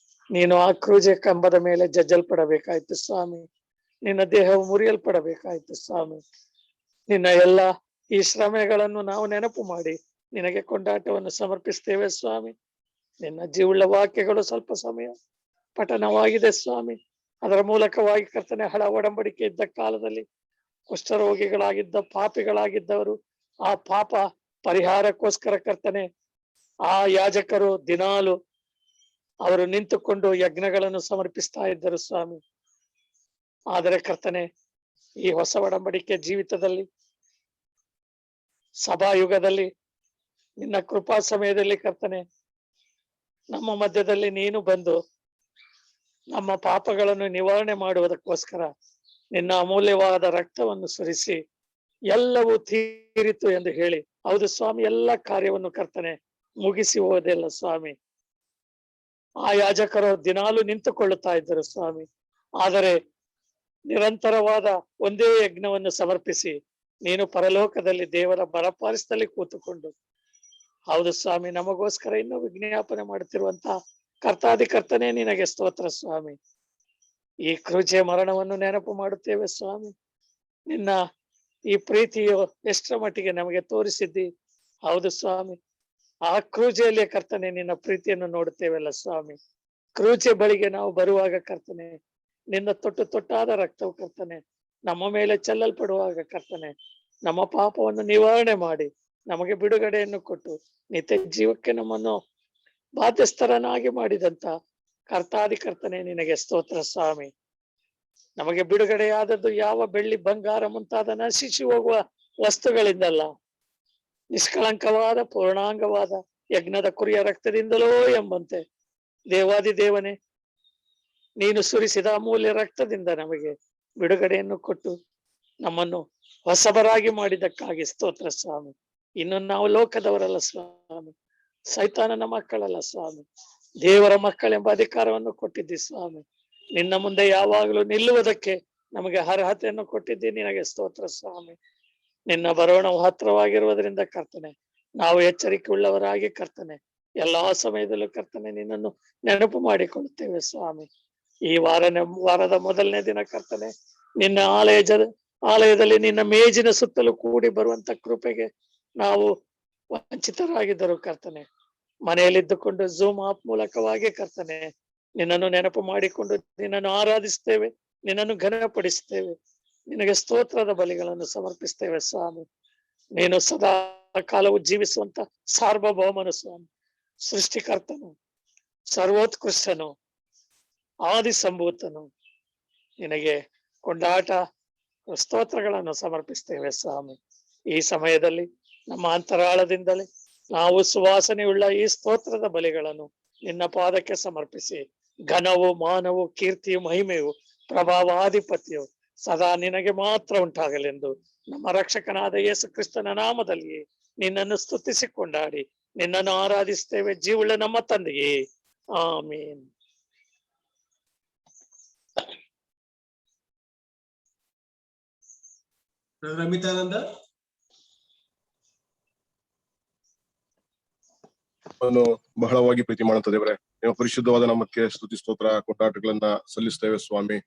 ನೀನು ಆ ಕ್ರೂಜೆ ಕಂಬದ ಮೇಲೆ ಜಜ್ಜಲ್ಪಡಬೇಕಾಯ್ತು ಸ್ವಾಮಿ. ನಿನ್ನ ದೇಹವು ಮುರಿಯಲ್ಪಡಬೇಕಾಯ್ತು ಸ್ವಾಮಿ. ನಿನ್ನ ಎಲ್ಲ ಈ ಶ್ರಮೆಗಳನ್ನು ನಾವು ನೆನಪು ಮಾಡಿ ನಿನಗೆ ಕೊಂಡಾಟವನ್ನು ಸಮರ್ಪಿಸ್ತೇವೆ ಸ್ವಾಮಿ. ನಿನ್ನ ಜೀವುಳ್ಳ ವಾಕ್ಯಗಳು ಸ್ವಲ್ಪ ಸಮಯ ಪಠನವಾಗಿದೆ ಸ್ವಾಮಿ. ಅದರ ಮೂಲಕವಾಗಿ ಕರ್ತನೆ, ಹಳ ಒಡಂಬಡಿಕೆ ಇದ್ದ ಕಾಲದಲ್ಲಿ ಕುಷ್ಠರೋಗಿಗಳಾಗಿದ್ದ ಪಾಪಿಗಳಾಗಿದ್ದವರು ಆ ಪಾಪ ಪರಿಹಾರಕ್ಕೋಸ್ಕರ ಕರ್ತನೆ, ಆ ಯಾಜಕರು ದಿನಾಲು ಅವರು ನಿಂತುಕೊಂಡು ಯಜ್ಞಗಳನ್ನು ಸಮರ್ಪಿಸ್ತಾ ಇದ್ದರು ಸ್ವಾಮಿ. ಆದರೆ ಕರ್ತನೆ, ಈ ಹೊಸ ಒಡಂಬಡಿಕೆ ಜೀವಿತದಲ್ಲಿ, ಸಭಾಯುಗದಲ್ಲಿ, ನಿನ್ನ ಕೃಪಾ ಸಮಯದಲ್ಲಿ ಕರ್ತನೆ, ನಮ್ಮ ಮಧ್ಯದಲ್ಲಿ ನೀನು ಬಂದು ನಮ್ಮ ಪಾಪಗಳನ್ನು ನಿವಾರಣೆ ಮಾಡುವುದಕ್ಕೋಸ್ಕರ ನಿನ್ನ ಅಮೂಲ್ಯವಾದ ರಕ್ತವನ್ನು ಸುರಿಸಿ ಎಲ್ಲವೂ ತೀರಿತು ಎಂದು ಹೇಳಿ, ಹೌದು ಸ್ವಾಮಿ, ಎಲ್ಲ ಕಾರ್ಯವನ್ನು ಕರ್ತನೆ ಮುಗಿಸಿ ಹೋದೆಲ್ಲ ಸ್ವಾಮಿ. ಆ ಯಾಜಕರು ದಿನಾಲು ನಿಂತುಕೊಳ್ಳುತ್ತಾ ಇದ್ದರು ಸ್ವಾಮಿ. ಆದರೆ ನಿರಂತರವಾದ ಒಂದೇ ಯಜ್ಞವನ್ನು ಸಮರ್ಪಿಸಿ ನೀನು ಪರಲೋಕದಲ್ಲಿ ದೇವರ ಬರಪಾಲಿಸದಲ್ಲಿ ಕೂತುಕೊಂಡು, ಹೌದು ಸ್ವಾಮಿ, ನಮಗೋಸ್ಕರ ಇನ್ನೂ ವಿಜ್ಞಾಪನೆ ಮಾಡುತ್ತಿರುವಂತ ಕರ್ತಾಧಿಕರ್ತನೇ ನಿನಗೆ ಸ್ತೋತ್ರ ಸ್ವಾಮಿ. ಈ ಕ್ರೂಜೆ ಮರಣವನ್ನು ನೆನಪು ಮಾಡುತ್ತೇವೆ ಸ್ವಾಮಿ. ನಿನ್ನ ಈ ಪ್ರೀತಿಯು ಎಷ್ಟರ ಮಟ್ಟಿಗೆ ನಮಗೆ ತೋರಿಸಿದ್ದಿ. ಹೌದು ಸ್ವಾಮಿ, ಆ ಕ್ರೂಜೆಯಲ್ಲಿ ಕರ್ತನೆ ನಿನ್ನ ಪ್ರೀತಿಯನ್ನು ನೋಡುತ್ತೇವಲ್ಲ ಸ್ವಾಮಿ. ಕ್ರೂಜೆ ಬಳಿಗೆ ನಾವು ಬರುವಾಗ ಕರ್ತನೆ, ನಿನ್ನ ತೊಟ್ಟಾದ ರಕ್ತವು ಕರ್ತನೆ ನಮ್ಮ ಮೇಲೆ ಚೆಲ್ಲಲ್ಪಡುವಾಗ ಕರ್ತನೆ, ನಮ್ಮ ಪಾಪವನ್ನು ನಿವಾರಣೆ ಮಾಡಿ ನಮಗೆ ಬಿಡುಗಡೆಯನ್ನು ಕೊಟ್ಟು ನಿತ್ಯ ಜೀವಕ್ಕೆ ನಮ್ಮನ್ನು ಬಾಧ್ಯಸ್ಥರನ್ನಾಗಿ ಮಾಡಿದಂತ ಕರ್ತಾಧಿಕರ್ತನೆ ನಿನಗೆ ಸ್ತೋತ್ರ ಸ್ವಾಮಿ. ನಮಗೆ ಬಿಡುಗಡೆಯಾದದ್ದು ಯಾವ ಬೆಳ್ಳಿ, ಬಂಗಾರ ಮುಂತಾದ ನಶಿಸಿ ಹೋಗುವ ವಸ್ತುಗಳಿಂದಲ್ಲ, ನಿಷ್ಕಳಂಕವಾದ ಪೂರ್ಣಾಂಗವಾದ ಯಜ್ಞದ ಕುರಿಯ ರಕ್ತದಿಂದಲೋ ಎಂಬಂತೆ ದೇವಾದಿ ದೇವನೇ, ನೀನು ಸುರಿಸಿದ ಅಮೂಲ್ಯ ರಕ್ತದಿಂದ ನಮಗೆ ಬಿಡುಗಡೆಯನ್ನು ಕೊಟ್ಟು ನಮ್ಮನ್ನು ಹೊಸಬರಾಗಿ ಮಾಡಿದ್ದಕ್ಕಾಗಿ ಸ್ತೋತ್ರ ಸ್ವಾಮಿ. ಇನ್ನು ನಾವು ಲೋಕದವರಲ್ಲ ಸ್ವಾಮಿ, ಸೈತಾನನ ಮಕ್ಕಳಲ್ಲ ಸ್ವಾಮಿ, ದೇವರ ಮಕ್ಕಳೆಂಬ ಅಧಿಕಾರವನ್ನು ಕೊಟ್ಟಿದ್ದಿ ಸ್ವಾಮಿ. ನಿನ್ನ ಮುಂದೆ ಯಾವಾಗಲೂ ನಿಲ್ಲುವುದಕ್ಕೆ ನಮಗೆ ಅರ್ಹತೆಯನ್ನು ಕೊಟ್ಟಿದ್ದಿ, ನಿನಗೆ ಸ್ತೋತ್ರ ಸ್ವಾಮಿ. ನಿನ್ನ ಬರೋಣವು ಹತ್ರವಾಗಿರುವುದರಿಂದ ಕರ್ತನೆ, ನಾವು ಎಚ್ಚರಿಕೆ ಉಳ್ಳವರಾಗಿ ಕರ್ತನೆ ಎಲ್ಲಾ ಸಮಯದಲ್ಲೂ ಕರ್ತನೆ ನಿನ್ನನ್ನು ನೆನಪು ಮಾಡಿಕೊಳ್ಳುತ್ತೇವೆ ಸ್ವಾಮಿ. ಈ ವಾರದ ಮೊದಲನೇ ದಿನ ಕರ್ತನೆ, ನಿನ್ನ ಆಲಯದಲ್ಲಿ ನಿನ್ನ ಮೇಜಿನ ಸುತ್ತಲೂ ಕೂಡಿ ಬರುವಂತ ಕೃಪೆಗೆ ನಾವು ವಂಚಿತರಾಗಿದ್ದರು ಕರ್ತನೆ. ಮನೆಯಲ್ಲಿದ್ದುಕೊಂಡು ಝೂಮ್ ಆಪ್ ಮೂಲಕವಾಗಿ ಕರ್ತನೆ ನಿನ್ನನ್ನು ನೆನಪು ಮಾಡಿಕೊಂಡು ನಿನ್ನನ್ನು ಆರಾಧಿಸ್ತೇವೆ, ನಿನ್ನನ್ನು ಘನಪಡಿಸ್ತೇವೆ, ನಿನಗೆ ಸ್ತೋತ್ರದ ಬಲಿಗಳನ್ನು ಸಮರ್ಪಿಸ್ತೇವೆ ಸ್ವಾಮಿ. ನೀನು ಸದಾ ಕಾಲವು ಜೀವಿಸುವಂತ ಸಾರ್ವಭೌಮನು ಸ್ವಾಮಿ, ಸೃಷ್ಟಿಕರ್ತನು, ಸರ್ವೋತ್ಕೃಷ್ಟನು, ಆದಿ ಸಂಭೂತನು. ನಿನಗೆ ಕೊಂಡಾಟ ಸ್ತೋತ್ರಗಳನ್ನು ಸಮರ್ಪಿಸ್ತೇವೆ ಸ್ವಾಮಿ. ಈ ಸಮಯದಲ್ಲಿ ನಮ್ಮ ಅಂತರಾಳದಿಂದಲೇ ನಾವು ಸುವಾಸನೆಯುಳ್ಳ ಈ ಸ್ತೋತ್ರದ ಬಲಿಗಳನ್ನು ನಿನ್ನ ಪಾದಕ್ಕೆ ಸಮರ್ಪಿಸಿ, ಘನವು, ಮಾನವು, ಕೀರ್ತಿಯು, ಮಹಿಮೆಯು, ಪ್ರಭಾವ, ಆಧಿಪತ್ಯವು ಸದಾ ನಿನಗೆ ಮಾತ್ರ ಉಂಟಾಗಲೆಂದು ನಮ್ಮ ರಕ್ಷಕನಾದ ಯೇಸು ಕ್ರಿಸ್ತನ ನಾಮದಲ್ಲಿ ನಿನ್ನನ್ನು ಸ್ತುತಿಸಿ ಕೊಂಡಾಡಿ ನಿನ್ನನ್ನು ಆರಾಧಿಸ್ತೇವೆ, ಜೀವುಳ್ಳ ನಮ್ಮ ತಂದೆಯೇ, ಆಮೇನ್. ರಮಿತಾನಂದ. ಬಹಳವಾಗಿ ಪ್ರೀತಿ ಮಾಡುತ್ತ ದೇವರೇ, ನಿಮ್ಮ ಪರಿಶುದ್ಧವಾದ ನಾಮಕ್ಕೆ ಸ್ತುತಿ ಸ್ತೋತ್ರ ಕೊಂಡಾಟಗಳನ್ನ ಸಲ್ಲಿಸ್ತೇವೆ ಸ್ವಾಮಿ.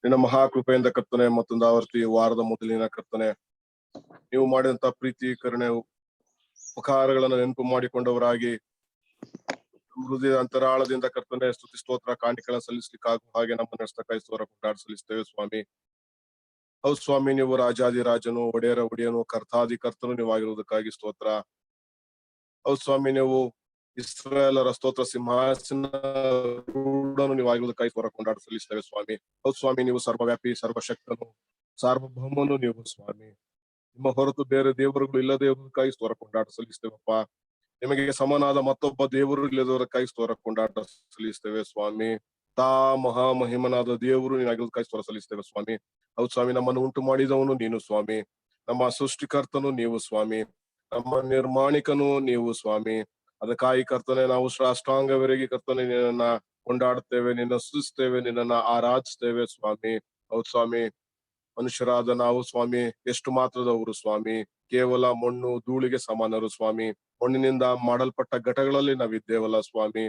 ನಿನ್ನ ಮಹಾಕೃಪೆಯಿಂದ ಕರ್ತನೆ ಮತ್ತೊಂದು ಆವರ್ತಿ ವಾರದ ಮೊದಲಿನ ಕರ್ತನೆ ನೀವು ಮಾಡಿದಂತ ಪ್ರೀತಿ ಕರುಣೆ ಉಪಕಾರಗಳನ್ನ ನೆನಪು ಮಾಡಿಕೊಂಡವರಾಗಿ ಹೃದಯ ಅಂತರಾಳದಿಂದ ಕರ್ತನೆ ಸ್ತುತಿ ಸ್ತೋತ್ರ ಕಾಣಿಕೆಗಳನ್ನ ಸಲ್ಲಿಸ್ಲಿಕ್ಕಾಗುವ ಹಾಗೆ ನಮ್ಮ ನಷ್ಟಕಾಯಿ ಸ್ತೋತ್ರ ಕೊಂಡಾಟ ಸಲ್ಲಿಸ್ತೇವೆ ಸ್ವಾಮಿ. ಹೌದು ಸ್ವಾಮಿ, ನೀವು ರಾಜಾದಿ ರಾಜನು ಒಡೆಯರ ಒಡೆಯನು ಕರ್ತಾದಿ ಕರ್ತನು ನೀವಾಗಿರುವುದಕ್ಕಾಗಿ ಸ್ತೋತ್ರ. ಹೌದು ಸ್ವಾಮಿ, ನೀವು ಇಸ್ರಾಯೇಲರ ಸ್ತೋತ್ರ ಸಿಂಹಾಸನ ನೀವಾಗಿರುವುದಕ್ಕಾಗಿ ಸ್ತೋತ್ರ ಕೊಂಡಾಟ ಸಲ್ಲಿಸ್ತೇವೆ ಸ್ವಾಮಿ. ಹೌದು ಸ್ವಾಮಿ, ನೀವು ಸರ್ವವ್ಯಾಪಿ ಸರ್ವಶಕ್ತನು ಸಾರ್ವಭೌಮನು ನೀವು ಸ್ವಾಮಿ. ನಿಮ್ಮ ಹೊರತು ಬೇರೆ ದೇವರುಗಳು ಇಲ್ಲದೆ ಇರುವುದಕ್ಕಾಗಿ ಸ್ತೋತ್ರ ಕೊಂಡಾಟ ಸಲ್ಲಿಸ್ತೇವಪ್ಪ. ನಿಮಗೆ ಸಮನಾದ ಮತ್ತೊಬ್ಬ ದೇವರು ಇಲ್ಲದವರಕ್ಕಾಗಿ ಸ್ತೋತ್ರ ಕೊಂಡಾಟ ಸಲ್ಲಿಸ್ತೇವೆ ಸ್ವಾಮಿ. ತಾ ಮಹಾಮಹಿಮನಾದ ದೇವರು ನೀನಾಗಿರುವುದಕ್ಕಾಗಿ ಸ್ತೋತ್ರ ಸಲ್ಲಿಸ್ತೇವೆ ಸ್ವಾಮಿ. ಹೌದು ಸ್ವಾಮಿ, ನಮ್ಮನ್ನು ಉಂಟು ಮಾಡಿದವನು ನೀನು ಸ್ವಾಮಿ. ನಮ್ಮ ಸೃಷ್ಟಿಕರ್ತನು ನೀವು ಸ್ವಾಮಿ. ನಮ್ಮ ನಿರ್ಮಾಣಿಕನು ನೀವು ಸ್ವಾಮಿ. ಅದಕ್ಕಾಗಿ ಕರ್ತನೆ ನಾವು ಅಷ್ಟಾಂಗವರೆಗೆ ಕರ್ತನೆ ನಿನ್ನನ್ನ ಕೊಂಡಾಡುತ್ತೇವೆ, ನಿನ್ನ ಸ್ತುತಿಸ್ತೇವೆ, ನಿನ್ನನ್ನ ಆರಾಧಿಸ್ತೇವೆ ಸ್ವಾಮಿ. ಹೌದು ಸ್ವಾಮಿ, ಮನುಷ್ಯರಾದ ನಾವು ಸ್ವಾಮಿ ಎಷ್ಟು ಮಾತ್ರದವರು ಸ್ವಾಮಿ. ಕೇವಲ ಮಣ್ಣು ಧೂಳಿಗೆ ಸಮಾನರು ಸ್ವಾಮಿ. ಮಣ್ಣಿನಿಂದ ಮಾಡಲ್ಪಟ್ಟ ಘಟಗಳಲ್ಲಿ ನಾವಿದ್ದೇವಲ್ಲ ಸ್ವಾಮಿ.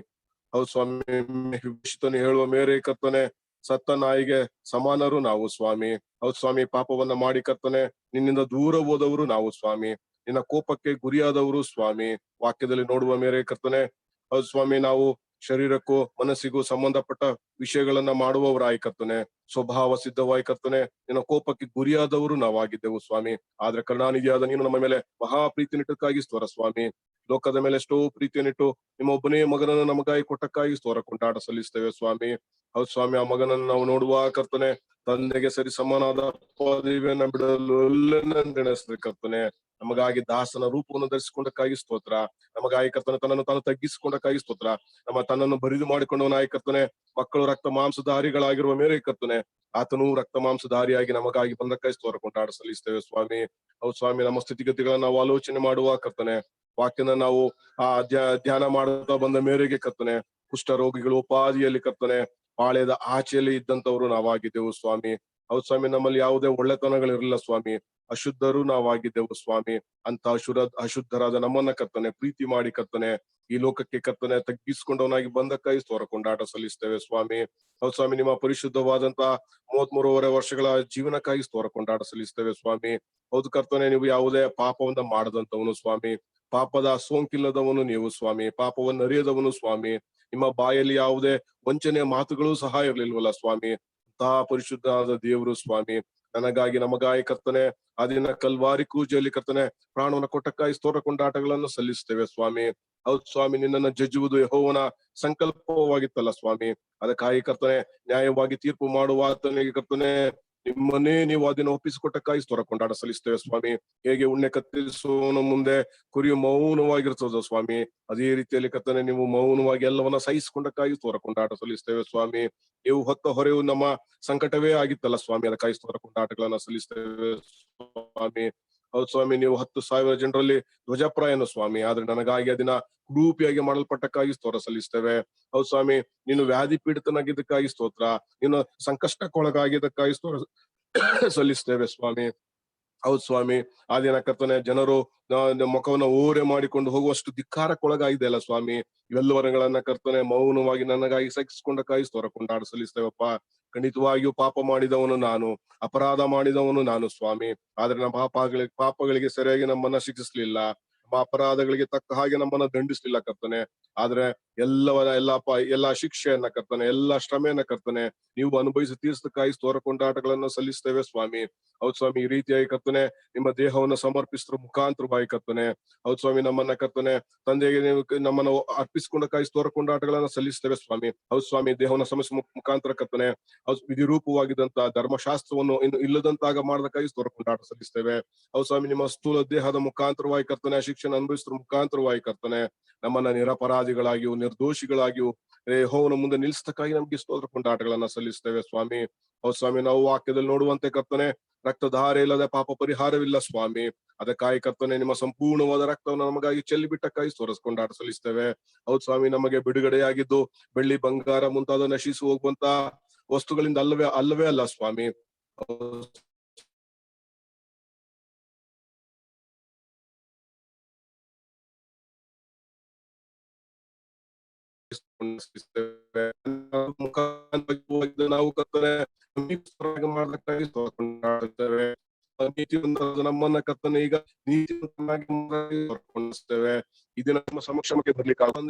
ಹೌದು ಸ್ವಾಮಿ, ಹೇಳುವ ಮೇರೆ ಕರ್ತನೆ ಸತ್ತ ನಾಯಿಗೆ ಸಮಾನರು ನಾವು ಸ್ವಾಮಿ. ಹೌದು ಸ್ವಾಮಿ, ಪಾಪವನ್ನ ಮಾಡಿ ಕರ್ತನೆ ನಿನ್ನಿಂದ ದೂರ ಹೋದವರು ನಾವು ಸ್ವಾಮಿ. ನಿನ್ನ ಕೋಪಕ್ಕೆ ಗುರಿಯಾದವರು ಸ್ವಾಮಿ. ವಾಕ್ಯದಲ್ಲಿ ನೋಡುವ ಮೇರೆ ಕರ್ತನೆ ಹೌದು ಸ್ವಾಮಿ, ನಾವು ಶರೀರಕ್ಕೂ ಮನಸ್ಸಿಗೂ ಸಂಬಂಧಪಟ್ಟ ವಿಷಯಗಳನ್ನ ಮಾಡುವವರಾಯಿ ಕರ್ತನೆ, ಸ್ವಭಾವ ಸಿದ್ಧವಾಯಿ ಕರ್ತನೆ ನಿನ್ನ ಕೋಪಕ್ಕೆ ಗುರಿಯಾದವರು ನಾವಾಗಿದ್ದೆವು ಸ್ವಾಮಿ. ಆದ್ರೆ ಕರುಣಾನಿಧಿಯಾದ ನೀನು ನಮ್ಮ ಮೇಲೆ ಮಹಾ ಪ್ರೀತಿ ನಿಟ್ಟಕ್ಕಾಗಿ ಸ್ತೋರ ಸ್ವಾಮಿ. ಲೋಕದ ಮೇಲೆ ಎಷ್ಟೋ ಪ್ರೀತಿಯನ್ನಿಟ್ಟು ನಿಮ್ಮ ಒಬ್ಬನೇ ಮಗನನ್ನು ನಮಗಾಗಿ ಕೊಟ್ಟಕ್ಕಾಗಿ ಸ್ತೋರ ಕೊಂಡಾಟ ಸಲ್ಲಿಸ್ತೇವೆ ಸ್ವಾಮಿ. ಹೌದು ಸ್ವಾಮಿ, ಆ ಮಗನನ್ನು ನಾವು ನೋಡುವ ಕರ್ತನೆ ತಂದೆಗೆ ಸರಿ ಸಮಾನಾದ ಪದವಿಯನ್ನ ಬಿಡಲು ನೆನೆಸ್ತದೆ ಕರ್ತನೆ. ನಮಗಾಗಿ ದಾಸನ ರೂಪವನ್ನು ಧರಿಸಿಕೊಂಡಕ್ಕಾಗಿ ಸ್ತೋತ್ರ. ನಮಗಾಗಿ ಕರ್ತನೆ ತನ್ನನ್ನು ತಾನು ತಗ್ಗಿಸಿಕೊಂಡಕ್ಕಾಗಿ ಸ್ತೋತ್ರ. ನಮ್ಮ ತನ್ನನ್ನು ಬರಿದು ಮಾಡಿಕೊಂಡವನಾಗಿ ಕರ್ತನೆ ಮಕ್ಕಳು ರಕ್ತ ಮಾಂಸಧಾರಿಗಳಾಗಿರುವ ಮೇಲೆ ಕರ್ತನೆ ಆತನು ರಕ್ತ ಮಾಂಸಧಾರಿಯಾಗಿ ನಮಗಾಗಿ ಬಂದಕ್ಕಾಗಿ ಸ್ತೋತ್ರ ಕೊಂಡಾಟ ಸಲ್ಲಿಸ್ತೇವೆ ಸ್ವಾಮಿ. ಹೌದು ಸ್ವಾಮಿ, ನಮ್ಮ ಸ್ಥಿತಿಗತಿಗಳನ್ನ ನಾವು ಆಲೋಚನೆ ಮಾಡುವ ಕರ್ತನೆ ವಾಕ್ಯನ ನಾವು ಧ್ಯಾನ ಮಾಡುತ್ತಾ ಬಂದ ಮೇರೆಗೆ ಕರ್ತನೆ ಕುಷ್ಠ ರೋಗಿಗಳು ಉಪಾಧಿಯಲ್ಲಿ ಕರ್ತನೆ ಪಾಳ್ಯದ ಆಚೆಯಲ್ಲಿ ಇದ್ದಂತವ್ರು ನಾವಾಗಿದ್ದೆವು ಸ್ವಾಮಿ. ಹೌದು ಸ್ವಾಮಿ, ನಮ್ಮಲ್ಲಿ ಯಾವುದೇ ಒಳ್ಳೆತನಗಳಿರಲಿಲ್ಲ ಸ್ವಾಮಿ. ಅಶುದ್ಧರು ನಾವಾಗಿದ್ದೆವು ಸ್ವಾಮಿ. ಅಂತ ಅಶುದ್ಧರಾದ ನಮ್ಮನ್ನ ಕರ್ತನೆ ಪ್ರೀತಿ ಮಾಡಿ ಕರ್ತನೆ ಈ ಲೋಕಕ್ಕೆ ಕರ್ತನೆ ತಗ್ಗಿಸಿಕೊಂಡವನಾಗಿ ಬಂದಕ್ಕಾಗಿ ಸ್ತೋತ್ರ ಕೊಂಡಾಟ ಸಲ್ಲಿಸ್ತೇವೆ ಸ್ವಾಮಿ. ಹೌದು ಸ್ವಾಮಿ, ನಿಮ್ಮ ಪರಿಶುದ್ಧವಾದಂತ 33 ವರ್ಷಗಳ ಜೀವನಕ್ಕಾಗಿ ಸ್ತೋತ್ರ ಕೊಂಡಾಟ ಸಲ್ಲಿಸ್ತೇವೆ ಸ್ವಾಮಿ. ಹೌದು ಕರ್ತನೆ, ನೀವು ಯಾವುದೇ ಪಾಪವನ್ನ ಮಾಡದಂತವನು ಸ್ವಾಮಿ. ಪಾಪದ ಸೋಂಕಿಲ್ಲದವನು ನೀವು ಸ್ವಾಮಿ. ಪಾಪವನ್ನು ಅರಿಯದವನು ಸ್ವಾಮಿ. ನಿಮ್ಮ ಬಾಯಲ್ಲಿ ಯಾವುದೇ ವಂಚನೆಯ ಮಾತುಗಳು ಸಹ ಇರ್ಲಿಲ್ವಲ್ಲ ಸ್ವಾಮಿ. ಅಂತಹ ಪರಿಶುದ್ಧವಾದ ದೇವರು ಸ್ವಾಮಿ. ನನಗಾಗಿ ನಮಗಾಗಿ ಕರ್ತನೆ ಆ ದಿನ ಕಲ್ವಾರಿ ಕೂಜೆಯಲ್ಲಿ ಕರ್ತನೆ ಪ್ರಾಣವನ್ನ ಕೊಟ್ಟಕ್ಕಾಗಿ ಸ್ತೋತ್ರ ಕೊಂಡಾಟಗಳನ್ನು ಸಲ್ಲಿಸ್ತೇವೆ ಸ್ವಾಮಿ. ಹೌದು ಸ್ವಾಮಿ, ನಿನ್ನನ್ನು ಜಜ್ಜುವುದು ಯೆಹೋವನ ಸಂಕಲ್ಪವಾಗಿತ್ತಲ್ಲ ಸ್ವಾಮಿ. ಅದಕ್ಕಾಗಿ ಕರ್ತನೆ ನ್ಯಾಯವಾಗಿ ತೀರ್ಪು ಮಾಡುವ ಆತನಿಗೆ ಕರ್ತನೆ ನಿಮ್ಮನ್ನೇ ನೀವು ಅದನ್ನು ಒಪ್ಪಿಸಿಕೊಟ್ಟಕ್ಕಾಗಿ ಸ್ತೋತ್ರ ಕೊಂಡಾಟ ಸಲ್ಲಿಸ್ತೇವೆ ಸ್ವಾಮಿ. ಹೇಗೆ ಉಣ್ಣೆ ಕತ್ತರಿಸುವವನ ಮುಂದೆ ಕುರಿಯು ಮೌನವಾಗಿರ್ತದ ಸ್ವಾಮಿ, ಅದೇ ರೀತಿಯಲ್ಲಿ ಕರ್ತನೆ ನೀವು ಮೌನವಾಗಿ ಎಲ್ಲವನ್ನ ಸಹಿಸಿಕೊಂಡಕ್ಕಾಗಿ ಸ್ತೋತ್ರ ಕೊಂಡಾಟ ಸಲ್ಲಿಸ್ತೇವೆ ಸ್ವಾಮಿ. ನೀವು ಹೊತ್ತ ಹೊರೆಯು ನಮ್ಮ ಸಂಕಟವೇ ಆಗಿತ್ತಲ್ಲ ಸ್ವಾಮಿ. ಅದಕ್ಕಾಗಿ ಸ್ತೋತ್ರ ಕೊಂಡಾಟಗಳನ್ನ ಸಲ್ಲಿಸ್ತೇವೆ ಸ್ವಾಮಿ. ಹೌದು ಸ್ವಾಮಿ, ನೀವು 10,000 ಜನರಲ್ಲಿ ಧ್ವಜಪ್ರಾಯನು ಸ್ವಾಮಿ. ಆದ್ರೆ ನನಗಾಗಿ ಅದನ್ನ ಕುರೂಪಿಯಾಗಿ ಮಾಡಲ್ಪಟ್ಟಕ್ಕಾಗಿ ಸ್ತೋತ್ರ ಸಲ್ಲಿಸ್ತೇವೆ. ಹೌದು ಸ್ವಾಮಿ, ನೀನು ವ್ಯಾಧಿ ಪೀಡಿತನಾಗಿದ್ದಕ್ಕಾಗಿ ಸ್ತೋತ್ರ. ನೀನು ಸಂಕಷ್ಟಕ್ಕೊಳಗಾಗಿದ್ದಕ್ಕಾಗಿ ಸ್ತೋತ್ರ ಸಲ್ಲಿಸ್ತೇವೆ ಸ್ವಾಮಿ. ಹೌದು ಸ್ವಾಮಿ, ಆ ದಿನ ಕರ್ತನೆ ಜನರು ಮುಖವನ್ನ ಓರೆ ಮಾಡಿಕೊಂಡು ಹೋಗುವಷ್ಟು ಧಿಕ್ಕಾರಕ್ಕೊಳಗಾಗಿದೆ ಅಲ್ಲ ಸ್ವಾಮಿ. ಇವೆಲ್ಲವರಗಳನ್ನ ಕರ್ತನೆ ಮೌನವಾಗಿ ನನಗಾಗಿ ಸಹಿಸಿಕೊಂಡಕ್ಕಾಗಿ ಸ್ತೋತ್ರ ಕೊಂಡಾಟ ಸಲ್ಲಿಸ್ತೇವಪ್ಪ. ಖಂಡಿತವಾಗಿಯೂ ಪಾಪ ಮಾಡಿದವನು ನಾನು, ಅಪರಾಧ ಮಾಡಿದವನು ನಾನು ಸ್ವಾಮಿ. ಆದ್ರೆ ನಮ್ಮ ಪಾಪಗಳಿಗೆ ಸರಿಯಾಗಿ ನಮ್ಮನ್ನ ಶಿಕ್ಷಿಸ್ಲಿಲ್ಲ, ನಮ್ಮ ಅಪರಾಧಗಳಿಗೆ ತಕ್ಕ ಹಾಗೆ ನಮ್ಮನ್ನ ದಂಡಿಸ್ಲಿಲ್ಲ ಕರ್ತನೆ. ಆದ್ರೆ ಎಲ್ಲಾ ಶಿಕ್ಷೆಯನ್ನ ಕರ್ತನೆ, ಎಲ್ಲಾ ಶ್ರಮೆಯನ್ನ ಕರ್ತನೆ ನೀವು ಅನುಭವಿಸಿ ತೀರ್ಸಕ್ಕಾಗಿ ಸ್ತೋತ್ರ ಕೊಂಡಾಟಗಳನ್ನ ಸಲ್ಲಿಸ್ತೇವೆ ಸ್ವಾಮಿ. ಹೌದು ಸ್ವಾಮಿ, ಈ ರೀತಿಯಾಗಿ ಕರ್ತನೆ ನಿಮ್ಮ ದೇಹವನ್ನು ಸಮರ್ಪಿಸಿದ್ರ ಮುಖಾಂತರವಾಗಿ ಕರ್ತನೆ ಹೌದು ಸ್ವಾಮಿ ನಮ್ಮನ್ನ ಕರ್ತನೆ ತಂದೆಗೆ ನೀವು ನಮ್ಮನ್ನು ಅರ್ಪಿಸಿಕೊಂಡಕ್ಕಾಗಿ ಸ್ತೋತ್ರ ಕೊಂಡಾಟಗಳನ್ನ ಸಲ್ಲಿಸ್ತೇವೆ ಸ್ವಾಮಿ. ಹೌದು ಸ್ವಾಮಿ, ದೇಹವನ್ನು ಸಮಸ್ಯೆ ಮುಖಾಂತರ ಕರ್ತನೆ ವಿಧಿರೂಪವಾಗಿದ್ದಂತ ಧರ್ಮಶಾಸ್ತ್ರವನ್ನು ಇನ್ನು ಇಲ್ಲದಂತಾಗ ಮಾಡದಕ್ಕಾಗಿ ಸ್ತೋತ್ರ ಕೊಂಡಾಟ ಸಲ್ಲಿಸ್ತೇವೆ. ಹೌದು ಸ್ವಾಮಿ, ನಿಮ್ಮ ಸ್ಥೂಲ ದೇಹದ ಮುಖಾಂತರವಾಗಿ ಕರ್ತನೆ ಶಿಕ್ಷಣ ಅನುಭವಿಸಿದ್ರ ಮುಖಾಂತರವಾಗಿ ಕರ್ತನೆ ನಮ್ಮನ್ನ ನಿರಪರಾಧಿಗಳಾಗಿಯೂ ನಿರ್ದೋಷಿಗಳಾಗಿಯೂ ಯೆಹೋವನ ಮುಂದೆ ನಿಲ್ಲಿಸತಕ್ಕಾಗಿ ನಮ್ಗೆ ಸ್ತೋತ್ರ ಕೊಂಡಾಟಗಳನ್ನ ಸಲ್ಲಿಸ್ತೇವೆ ಸ್ವಾಮಿ. ಹೌದು ಸ್ವಾಮಿ, ನಾವು ವಾಕ್ಯದಲ್ಲಿ ನೋಡುವಂತೆ ಕರ್ತನೆ ರಕ್ತಧಾರೆ ಇಲ್ಲದೆ ಪಾಪ ಪರಿಹಾರವಿಲ್ಲ ಸ್ವಾಮಿ. ಅದಕ್ಕಾಗಿ ಕರ್ತನೆ ನಿಮ್ಮ ಸಂಪೂರ್ಣವಾದ ರಕ್ತವನ್ನು ನಮಗಾಗಿ ಚೆಲ್ಲಿ ಬಿಟ್ಟಕ್ಕಾಗಿ ಕೊಂಡಾಟ ಸಲ್ಲಿಸ್ತೇವೆ. ಹೌದು ಸ್ವಾಮಿ, ನಮಗೆ ಬಿಡುಗಡೆಯಾಗಿದ್ದು ಬೆಳ್ಳಿ ಬಂಗಾರ ಮುಂತಾದ ನಶಿಸಿ ಹೋಗುವಂತ ವಸ್ತುಗಳಿಂದ ಅಲ್ಲವೇ ಅಲ್ಲ ಸ್ವಾಮಿ. ನಾವು ಕರ್ತನೆ ಮಾಡಕ್ಕಾಗಿ ಕೊಂಡಾಡುತ್ತೇವೆ. ನೀತಿವಂತರಾದ ನಮ್ಮನ್ನ ಕರ್ತನೆ ಈಗ ನೀತಿವಂತನಾಗಿ ಈ ದಿನ ನಮ್ಮ ಸಮಕ್ಷಮಕ್ಕೆ